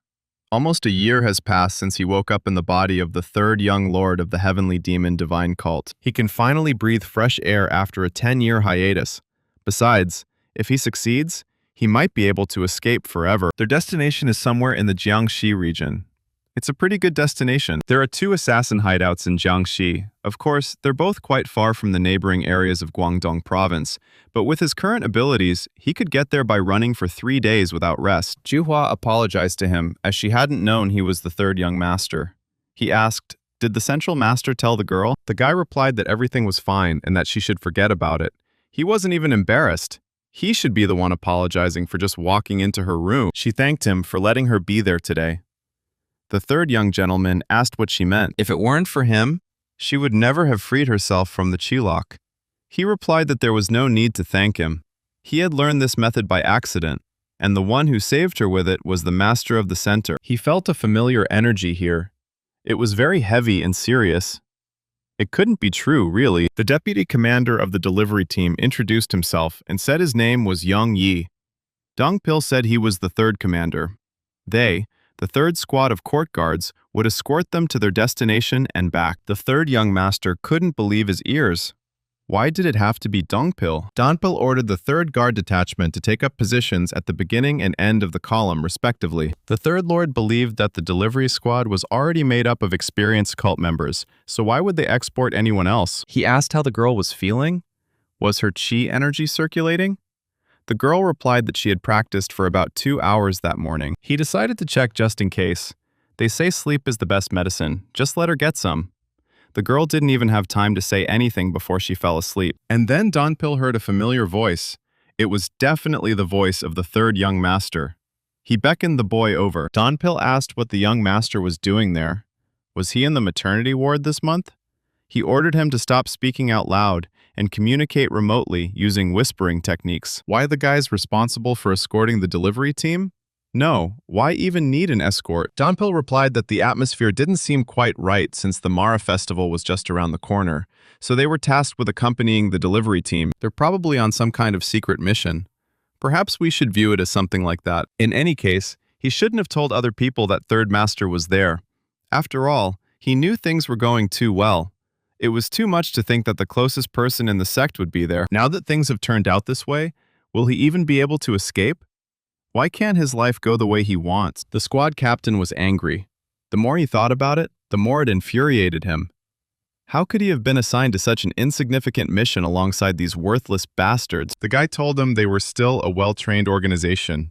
Almost a year has passed since he woke up in the body of the third young lord of the heavenly demon divine cult. He can finally breathe fresh air after a 10-year hiatus. Besides, if he succeeds, he might be able to escape forever. Their destination is somewhere in the Jiangxi region. It's a pretty good destination. There are 2 assassin hideouts in Jiangxi. Of course, they're both quite far from the neighboring areas of Guangdong province, but with his current abilities, he could get there by running for 3 days without rest. Juhua apologized to him, as she hadn't known he was the third young master. He asked, "Did the central master tell the girl?" The guy replied that everything was fine and that she should forget about it. He wasn't even embarrassed. He should be the one apologizing for just walking into her room. She thanked him for letting her be there today. The third young gentleman asked what she meant. If it weren't for him, she would never have freed herself from the chi lock. He replied that there was no need to thank him. He had learned this method by accident, and the one who saved her with it was the master of the center. He felt a familiar energy here. It was very heavy and serious. It couldn't be true, really. The deputy commander of the delivery team introduced himself and said his name was Young Yi. Dong Pil said he was the third commander. They, the third squad of court guards, would escort them to their destination and back. The third young master couldn't believe his ears. Why did it have to be Dongpil? Donpil ordered the third guard detachment to take up positions at the beginning and end of the column, respectively. The third lord believed that the delivery squad was already made up of experienced cult members, so why would they export anyone else? He asked how the girl was feeling. Was her chi energy circulating? The girl replied that she had practiced for about 2 hours that morning. He decided to check just in case. They say sleep is the best medicine. Just let her get some. The girl didn't even have time to say anything before she fell asleep. And then Donpil heard a familiar voice. It was definitely the voice of the third young master. He beckoned the boy over. Donpil asked what the young master was doing there. Was he in the maternity ward this month? He ordered him to stop speaking out loud and communicate remotely using whispering techniques. Why the guys responsible for escorting the delivery team? No, why even need an escort? Donpil replied that the atmosphere didn't seem quite right since the Mara festival was just around the corner, so they were tasked with accompanying the delivery team. They're probably on some kind of secret mission. Perhaps we should view it as something like that. In any case, he shouldn't have told other people that Third Master was there. After all, he knew things were going too well. It was too much to think that the closest person in the sect would be there. Now that things have turned out this way, will he even be able to escape? Why can't his life go the way he wants? The squad captain was angry. The more he thought about it, the more it infuriated him. How could he have been assigned to such an insignificant mission alongside these worthless bastards? The guy told them they were still a well-trained organization.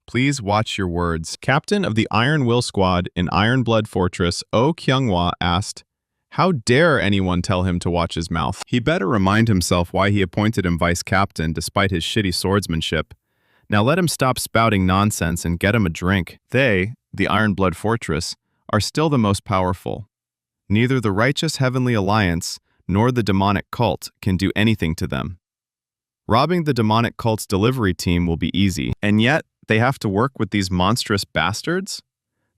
Please watch your words. Captain of the Iron Will Squad in Iron Blood Fortress, Oh Kyunghwa asked, how dare anyone tell him to watch his mouth? He better remind himself why he appointed him vice captain despite his shitty swordsmanship. Now let him stop spouting nonsense and get him a drink. They, the Iron Blood Fortress, are still the most powerful. Neither the Righteous Heavenly Alliance nor the demonic cult can do anything to them. Robbing the demonic cult's delivery team will be easy, and yet they have to work with these monstrous bastards?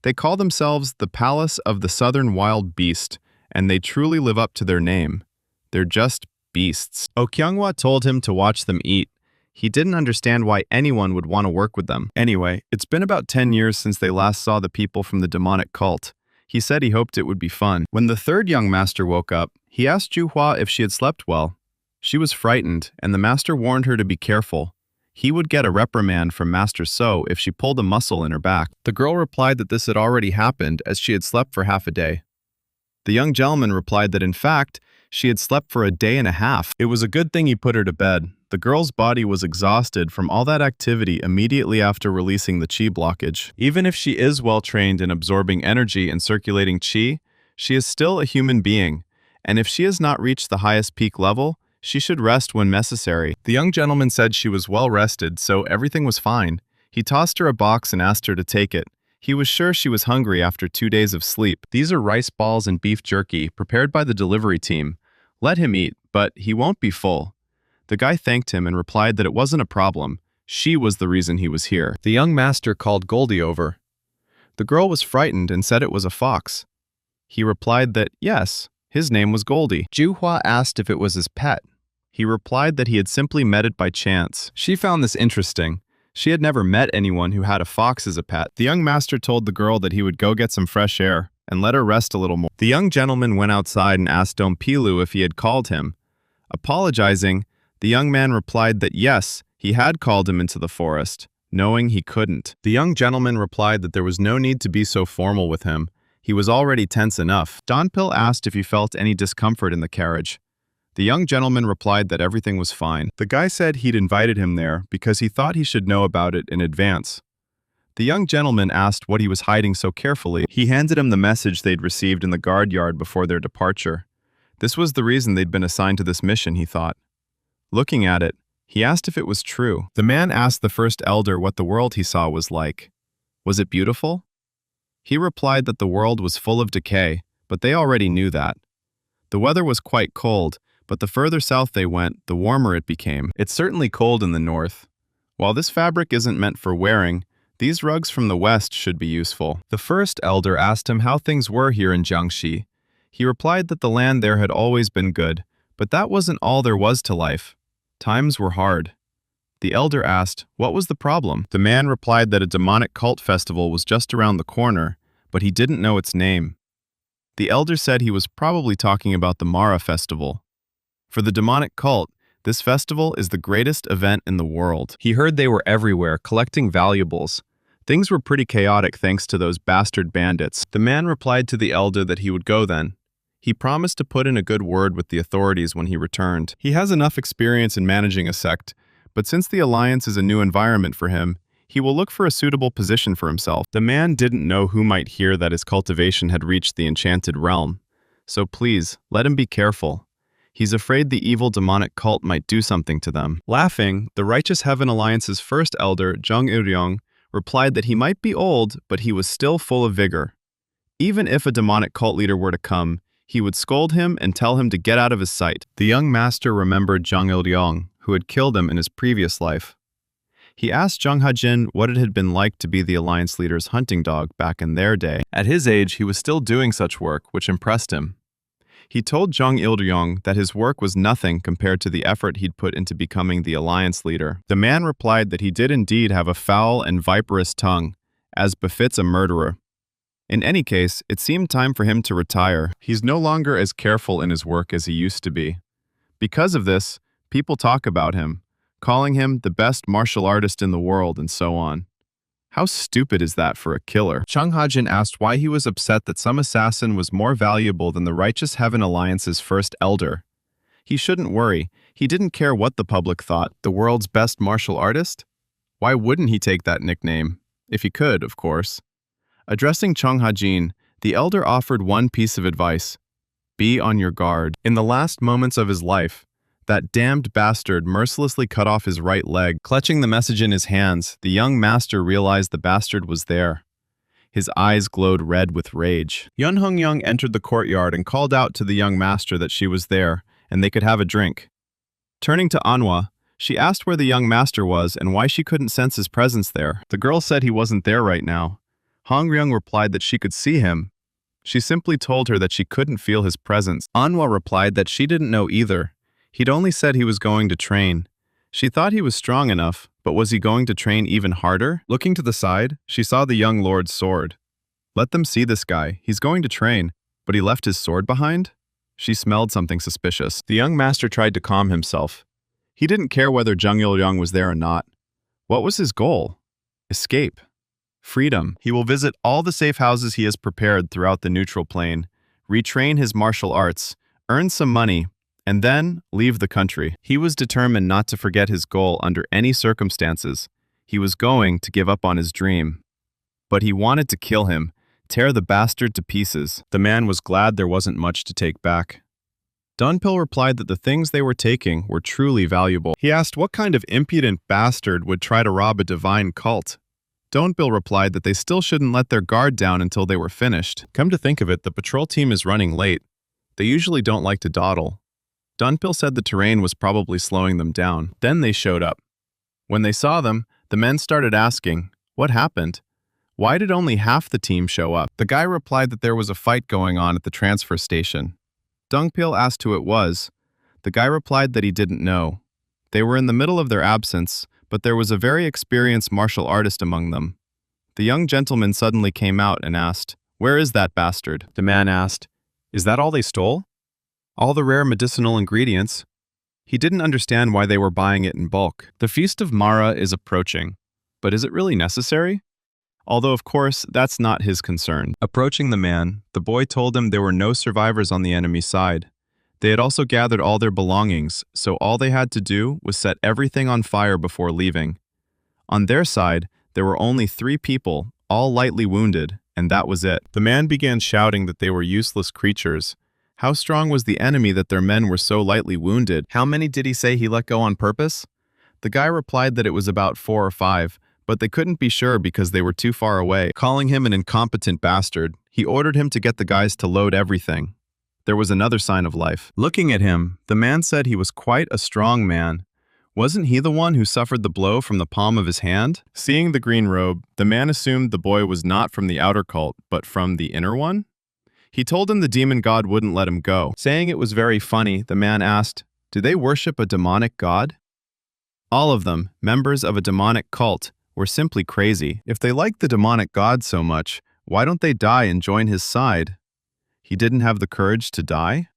They call themselves the Palace of the Southern Wild Beast, and they truly live up to their name. They're just beasts. Oh Kyunghwa told him to watch them eat. He didn't understand why anyone would want to work with them. Anyway, it's been about 10 years since they last saw the people from the demonic cult. He said he hoped it would be fun. When the third young master woke up, he asked Juhua if she had slept well. She was frightened, and the master warned her to be careful. He would get a reprimand from Master So if she pulled a muscle in her back. The girl replied that this had already happened as she had slept for half a day. The young gentleman replied that in fact, she had slept for a day and a half. It was a good thing he put her to bed. The girl's body was exhausted from all that activity immediately after releasing the chi blockage. Even if she is well trained in absorbing energy and circulating chi, she is still a human being, and if she has not reached the highest peak level, she should rest when necessary. The young gentleman said she was well rested, so everything was fine. He tossed her a box and asked her to take it. He was sure she was hungry after 2 days of sleep. These are rice balls and beef jerky prepared by the delivery team. Let him eat, but he won't be full. The guy thanked him and replied that it wasn't a problem. She was the reason he was here. The young master called Goldie over. The girl was frightened and said it was a fox. He replied that, yes, his name was Goldie. Juhua asked if it was his pet. He replied that he had simply met it by chance. She found this interesting. She had never met anyone who had a fox as a pet. The young master told the girl that he would go get some fresh air and let her rest a little more. The young gentleman went outside and asked Dom Pilu if he had called him. Apologizing, the young man replied that yes, he had called him into the forest, knowing he couldn't. The young gentleman replied that there was no need to be so formal with him. He was already tense enough. Don Pil asked if he felt any discomfort in the carriage. The young gentleman replied that everything was fine. The guy said he'd invited him there because he thought he should know about it in advance. The young gentleman asked what he was hiding so carefully. He handed him the message they'd received in the guard yard before their departure. This was the reason they'd been assigned to this mission, he thought. Looking at it, he asked if it was true. The man asked the first elder what the world he saw was like. Was it beautiful? He replied that the world was full of decay, but they already knew that. The weather was quite cold, but the further south they went, the warmer it became. It's certainly cold in the north. While this fabric isn't meant for wearing, these rugs from the west should be useful. The first elder asked him how things were here in Jiangxi. He replied that the land there had always been good, but that wasn't all there was to life. Times were hard. The elder asked, what was the problem? The man replied that a demonic cult festival was just around the corner, but he didn't know its name. The elder said he was probably talking about the Mara festival. For the demonic cult, this festival is the greatest event in the world. He heard they were everywhere, collecting valuables. Things were pretty chaotic thanks to those bastard bandits. The man replied to the elder that he would go then. He promised to put in a good word with the authorities when he returned. He has enough experience in managing a sect, but since the alliance is a new environment for him, he will look for a suitable position for himself. The man didn't know who might hear that his cultivation had reached the enchanted realm. So please, let him be careful. He's afraid the evil demonic cult might do something to them. Laughing, the Righteous Heaven Alliance's first elder, Zhang Iryong, replied that he might be old, but he was still full of vigor. Even if a demonic cult leader were to come, he would scold him and tell him to get out of his sight. The young master remembered Zhang Iryong, who had killed him in his previous life. He asked Zhang Hajin what it had been like to be the alliance leader's hunting dog back in their day. At his age, he was still doing such work, which impressed him. He told Zhang Iryong that his work was nothing compared to the effort he'd put into becoming the alliance leader. The man replied that he did indeed have a foul and viperous tongue, as befits a murderer. In any case, it seemed time for him to retire. He's no longer as careful in his work as he used to be. Because of this, people talk about him, calling him the best martial artist in the world and so on. How stupid is that for a killer? Chang Hajin asked why he was upset that some assassin was more valuable than the Righteous Heaven Alliance's first elder. He shouldn't worry. He didn't care what the public thought. The world's best martial artist? Why wouldn't he take that nickname? If he could, of course. Addressing Chang Hajin, the elder offered one piece of advice. Be on your guard. In the last moments of his life, that damned bastard mercilessly cut off his right leg. Clutching the message in his hands, the young master realized the bastard was there. His eyes glowed red with rage. Yun Hongyang entered the courtyard and called out to the young master that she was there, and they could have a drink. Turning to Anhwa, she asked where the young master was and why she couldn't sense his presence there. The girl said he wasn't there right now. Hongyang replied that she could see him. She simply told her that she couldn't feel his presence. Anhwa replied that she didn't know either. He'd only said he was going to train. She thought he was strong enough, but was he going to train even harder? Looking to the side, she saw the young lord's sword. Let them see this guy. He's going to train, but he left his sword behind? She smelled something suspicious. The young master tried to calm himself. He didn't care whether Zhang Iryong was there or not. What was his goal? Escape. Freedom. He will visit all the safe houses he has prepared throughout the neutral plane, retrain his martial arts, earn some money, and then leave the country. He was determined not to forget his goal under any circumstances. He was going to give up on his dream. But he wanted to kill him, tear the bastard to pieces. The man was glad there wasn't much to take back. Dunpil replied that the things they were taking were truly valuable. He asked what kind of impudent bastard would try to rob a divine cult. Dunpil replied that they still shouldn't let their guard down until they were finished. Come to think of it, the patrol team is running late. They usually don't like to dawdle. Dunpil said the terrain was probably slowing them down. Then they showed up. When they saw them, the men started asking, "What happened? Why did only half the team show up?" The guy replied that there was a fight going on at the transfer station. Dungpil asked who it was. The guy replied that he didn't know. They were in the middle of their absence, but there was a very experienced martial artist among them. The young gentleman suddenly came out and asked, "Where is that bastard?" The man asked, "Is that all they stole? All the rare medicinal ingredients?" He didn't understand why they were buying it in bulk. The Feast of Mara is approaching, but is it really necessary? Although, of course, that's not his concern. Approaching the man, the boy told him there were no survivors on the enemy side. They had also gathered all their belongings, so all they had to do was set everything on fire before leaving. On their side, there were only 3 people, all lightly wounded, and that was it. The man began shouting that they were useless creatures. How strong was the enemy that their men were so lightly wounded? How many did he say he let go on purpose? The guy replied that it was about 4 or 5, but they couldn't be sure because they were too far away. Calling him an incompetent bastard, he ordered him to get the guys to load everything. There was another sign of life. Looking at him, the man said he was quite a strong man. Wasn't he the one who suffered the blow from the palm of his hand? Seeing the green robe, the man assumed the boy was not from the outer cult, but from the inner one? He told him the demon god wouldn't let him go. Saying it was very funny, the man asked, "Do they worship a demonic god?" All of them, members of a demonic cult, were simply crazy. If they liked the demonic god so much, why don't they die and join his side? He didn't have the courage to die?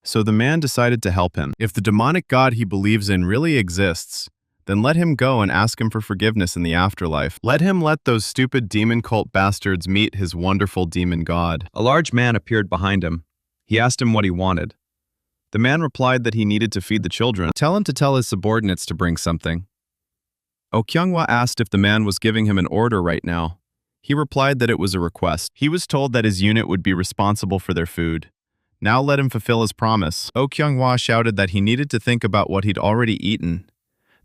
So the man decided to help him. If the demonic god he believes in really exists, then let him go and ask him for forgiveness in the afterlife. Let him let those stupid demon cult bastards meet his wonderful demon god. A large man appeared behind him. He asked him what he wanted. The man replied that he needed to feed the children. Tell him to tell his subordinates to bring something. Kyunghwa asked if the man was giving him an order right now. He replied that it was a request. He was told that his unit would be responsible for their food. Now let him fulfill his promise. Kyunghwa shouted that he needed to think about what he'd already eaten.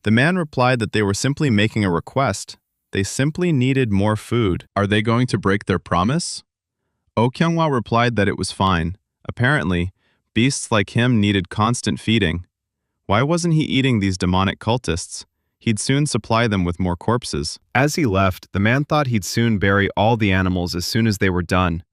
The man replied that they were simply making a request. They simply needed more food. Are they going to break their promise? Kyunghwa replied that it was fine. Apparently, beasts like him needed constant feeding. Why wasn't he eating these demonic cultists? He'd soon supply them with more corpses. As he left, the man thought he'd soon bury all the animals as soon as they were done.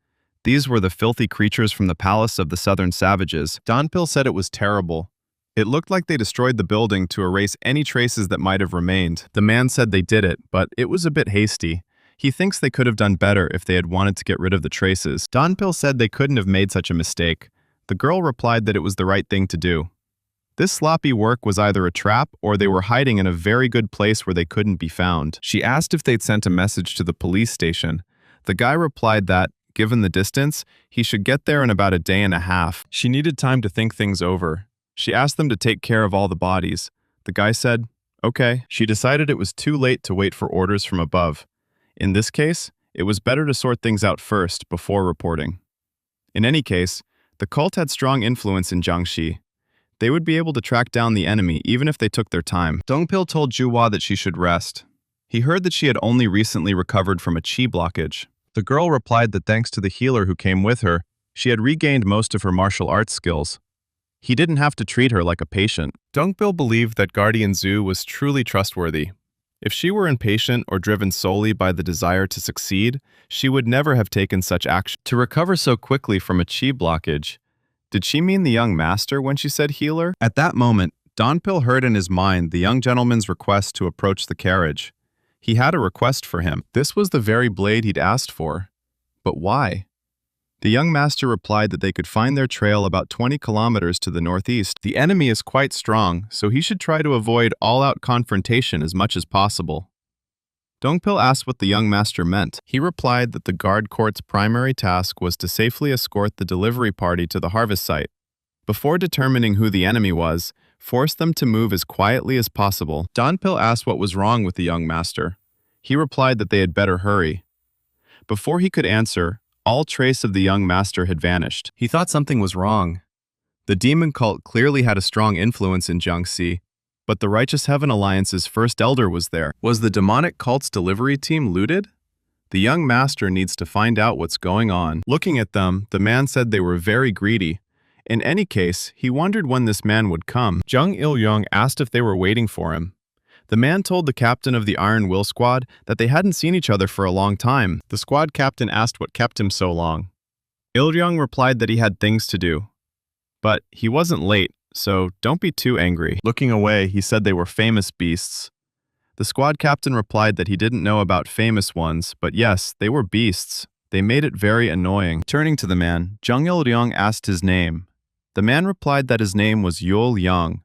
These were the filthy creatures from the palace of the southern savages. Donpil said it was terrible. It looked like they destroyed the building to erase any traces that might have remained. The man said they did it, but it was a bit hasty. He thinks they could have done better if they had wanted to get rid of the traces. Donpil said they couldn't have made such a mistake. The girl replied that it was the right thing to do. This sloppy work was either a trap or they were hiding in a very good place where they couldn't be found. She asked if they'd sent a message to the police station. The guy replied that, given the distance, he should get there in about a day and a half. She needed time to think things over. She asked them to take care of all the bodies. The guy said, "Okay." She decided it was too late to wait for orders from above. In this case, it was better to sort things out first before reporting. In any case, the cult had strong influence in Jiangxi. They would be able to track down the enemy even if they took their time. Dongpil told Juhua that she should rest. He heard that she had only recently recovered from a chi blockage. The girl replied that thanks to the healer who came with her, she had regained most of her martial arts skills. He didn't have to treat her like a patient. Dongpil believed that Guardian Zhu was truly trustworthy. If she were impatient or driven solely by the desire to succeed, she would never have taken such action. To recover so quickly from a chi blockage, did she mean the young master when she said healer? At that moment, Donpil heard in his mind the young gentleman's request to approach the carriage. He had a request for him. This was the very blade he'd asked for. But why? The young master replied that they could find their trail about 20 kilometers to the northeast. The enemy is quite strong, so he should try to avoid all-out confrontation as much as possible. Dongpil asked what the young master meant. He replied that the guard court's primary task was to safely escort the delivery party to the harvest site. Before determining who the enemy was, force them to move as quietly as possible. Donpil asked what was wrong with the young master. He replied that they had better hurry. Before he could answer, all trace of the young master had vanished. He thought something was wrong. The demon cult clearly had a strong influence in Jiangxi, but the Righteous Heaven Alliance's first elder was there. Was the demonic cult's delivery team looted? The young master needs to find out what's going on. Looking at them, the man said they were very greedy. In any case, he wondered when this man would come. Jung Il-young asked if they were waiting for him. The man told the captain of the Iron Will squad that they hadn't seen each other for a long time. The squad captain asked what kept him so long. Il-young replied that he had things to do. But he wasn't late, so don't be too angry. Looking away, he said they were famous beasts. The squad captain replied that he didn't know about famous ones, but yes, they were beasts. They made it very annoying. Turning to the man, Jung Il-young asked his name. The man replied that his name was Yul Young.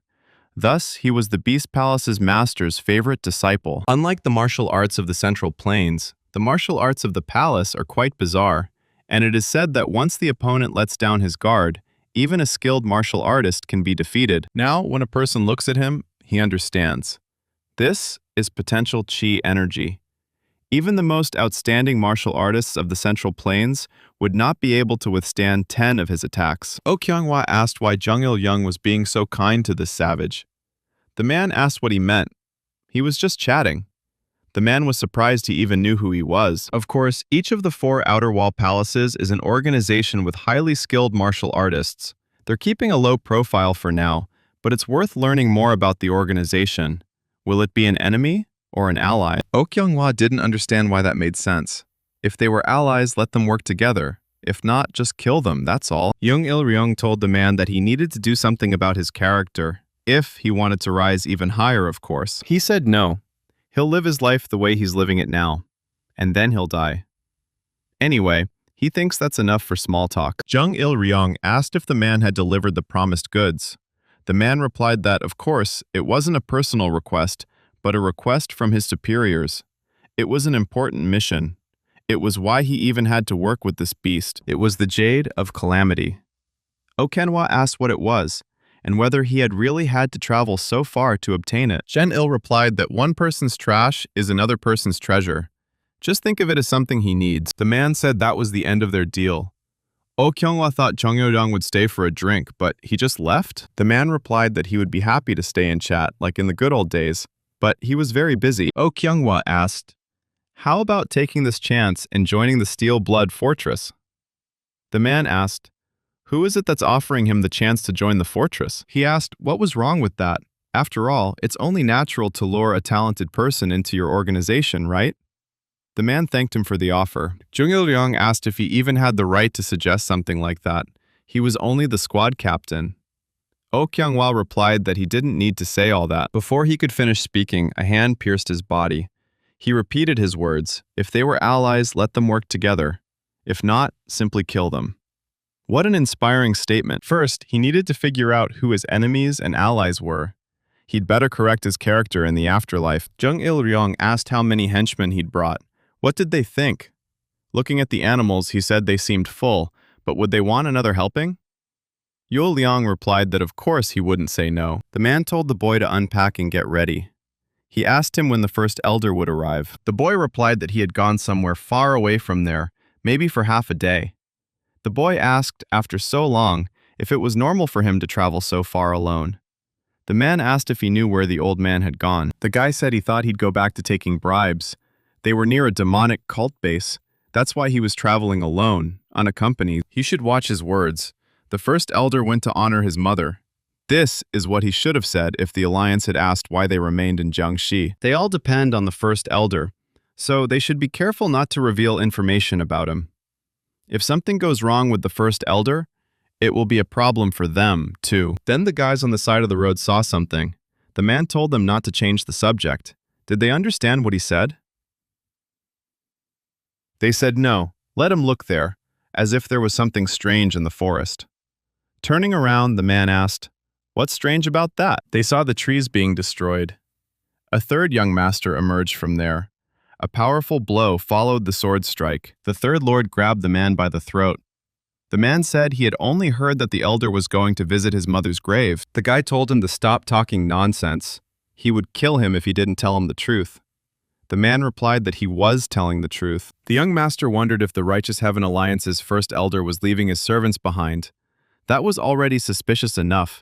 Thus, he was the Beast Palace's master's favorite disciple. Unlike the martial arts of the Central Plains, the martial arts of the palace are quite bizarre, and it is said that once the opponent lets down his guard, even a skilled martial artist can be defeated. Now, when a person looks at him, he understands. This is potential Qi energy. Even the most outstanding martial artists of the Central Plains would not be able to withstand 10 of his attacks. Oh Kyunghwa asked why Jung Il-young was being so kind to this savage. The man asked what he meant. He was just chatting. The man was surprised he even knew who he was. Of course, each of the 4 outer wall palaces is an organization with highly skilled martial artists. They're keeping a low profile for now, but it's worth learning more about the organization. Will it be an enemy or an ally? Oh Kyunghwa didn't understand why that made sense. If they were allies, let them work together. If not, just kill them, that's all. Jung Il-young told the man that he needed to do something about his character, if he wanted to rise even higher, of course. He said no. He'll live his life the way he's living it now, and then he'll die. Anyway, he thinks that's enough for small talk. Jung Il-young asked if the man had delivered the promised goods. The man replied that, of course, it wasn't a personal request, but a request from his superiors. It was an important mission. It was why he even had to work with this beast. It was the Jade of Calamity. Okenwa asked what it was, and whether he had really had to travel so far to obtain it. Shen-il replied that one person's trash is another person's treasure. Just think of it as something he needs. The man said that was the end of their deal. Oh Kyunghwa thought Jung Il-young would stay for a drink, but he just left? The man replied that he would be happy to stay and chat, like in the good old days, but he was very busy. Oh Kyunghwa asked, "How about taking this chance and joining the Steel Blood Fortress?" The man asked, "Who is it that's offering him the chance to join the fortress?" He asked, what was wrong with that? After all, it's only natural to lure a talented person into your organization, right? The man thanked him for the offer. Jung Il-young asked if he even had the right to suggest something like that. He was only the squad captain. Oh Kyunghwa replied that he didn't need to say all that. Before he could finish speaking, a hand pierced his body. He repeated his words, if they were allies, let them work together. If not, simply kill them. What an inspiring statement. First, he needed to figure out who his enemies and allies were. He'd better correct his character in the afterlife. Jung Il-young asked how many henchmen he'd brought. What did they think? Looking at the animals, he said they seemed full, but would they want another helping? Yul Liang replied that of course he wouldn't say no. The man told the boy to unpack and get ready. He asked him when the first elder would arrive. The boy replied that he had gone somewhere far away from there, maybe for half a day. The boy asked, after so long, if it was normal for him to travel so far alone. The man asked if he knew where the old man had gone. The guy said he thought he'd go back to taking bribes. They were near a demonic cult base. That's why he was traveling alone, unaccompanied. He should watch his words. The first elder went to honor his mother. This is what he should have said if the alliance had asked why they remained in Jiangxi. They all depend on the first elder, so they should be careful not to reveal information about him. If something goes wrong with the first elder, it will be a problem for them, too. Then the guys on the side of the road saw something. The man told them not to change the subject. Did they understand what he said? They said no, let him look there, as if there was something strange in the forest. Turning around, the man asked, "What's strange about that?" They saw the trees being destroyed. A third young master emerged from there. A powerful blow followed the sword strike. The third lord grabbed the man by the throat. The man said he had only heard that the elder was going to visit his mother's grave. The guy told him to stop talking nonsense. He would kill him if he didn't tell him the truth. The man replied that he was telling the truth. The young master wondered if the Righteous Heaven Alliance's first elder was leaving his servants behind. That was already suspicious enough.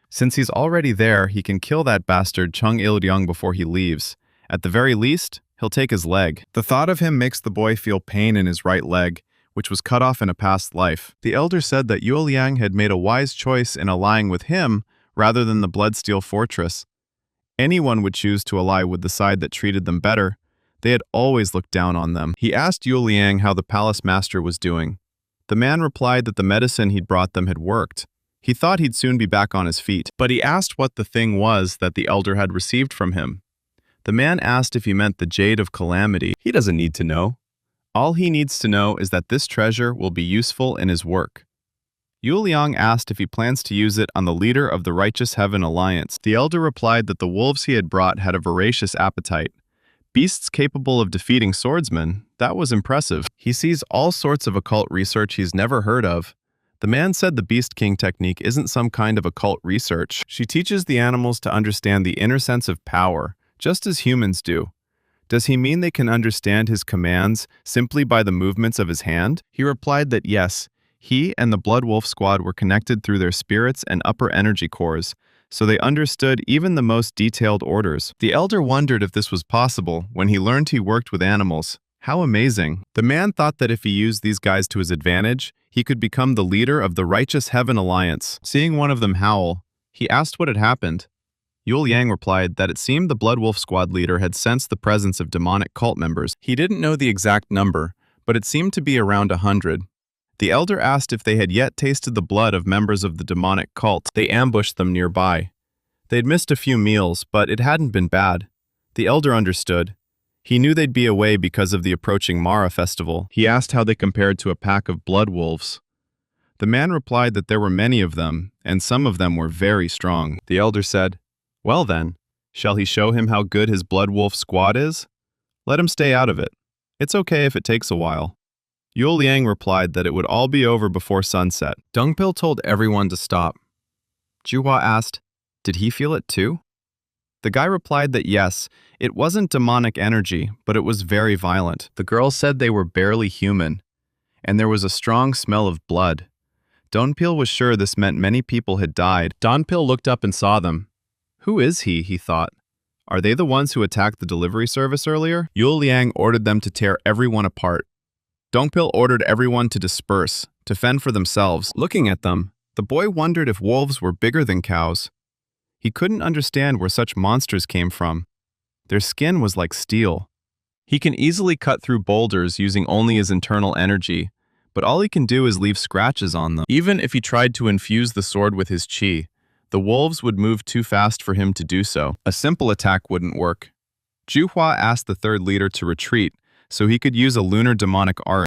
Since he's already there, he can kill that bastard Chung Il-ryung before he leaves. At the very least, he'll take his leg. The thought of him makes the boy feel pain in his right leg, which was cut off in a past life. The elder said that Yue Liang had made a wise choice in allying with him rather than the Bloodsteel Fortress. Anyone would choose to ally with the side that treated them better. They had always looked down on them. He asked Yue Liang how the palace master was doing. The man replied that the medicine he'd brought them had worked. He thought he'd soon be back on his feet, but he asked what the thing was that the elder had received from him. The man asked if he meant the Jade of Calamity. He doesn't need to know. All he needs to know is that this treasure will be useful in his work. Yue Liang asked if he plans to use it on the leader of the Righteous Heaven Alliance. The elder replied that the wolves he had brought had a voracious appetite. Beasts capable of defeating swordsmen, that was impressive. He sees all sorts of occult research he's never heard of. The man said the Beast King technique isn't some kind of occult research. She teaches the animals to understand the inner sense of power, just as humans do. Does he mean they can understand his commands simply by the movements of his hand? He replied that yes, he and the Blood Wolf squad were connected through their spirits and upper energy cores, so they understood even the most detailed orders. The elder wondered if this was possible when he learned he worked with animals. How amazing. The man thought that if he used these guys to his advantage, he could become the leader of the Righteous Heaven Alliance. Seeing one of them howl, he asked what had happened. Yue Liang replied that it seemed the Blood Wolf squad leader had sensed the presence of demonic cult members. He didn't know the exact number, but it seemed to be around 100. The elder asked if they had yet tasted the blood of members of the demonic cult. They ambushed them nearby. They'd missed a few meals, but it hadn't been bad. The elder understood. He knew they'd be away because of the approaching Mara festival. He asked how they compared to a pack of blood wolves. The man replied that there were many of them, and some of them were very strong. The elder said, "Well then, shall he show him how good his blood wolf squad is? Let him stay out of it. It's okay if it takes a while." Yue Liang replied that it would all be over before sunset. Dongpil told everyone to stop. Juhua asked, did he feel it too? The guy replied that yes, it wasn't demonic energy, but it was very violent. The girl said they were barely human, and there was a strong smell of blood. Dongpil was sure this meant many people had died. Dongpil looked up and saw them. Who is he thought. Are they the ones who attacked the delivery service earlier? Yue Liang ordered them to tear everyone apart. Dongpil ordered everyone to disperse, to fend for themselves. Looking at them, the boy wondered if wolves were bigger than cows. He couldn't understand where such monsters came from. Their skin was like steel. He can easily cut through boulders using only his internal energy, but all he can do is leave scratches on them. Even if he tried to infuse the sword with his chi, the wolves would move too fast for him to do so. A simple attack wouldn't work. Juhua asked the third leader to retreat so he could use a lunar demonic art.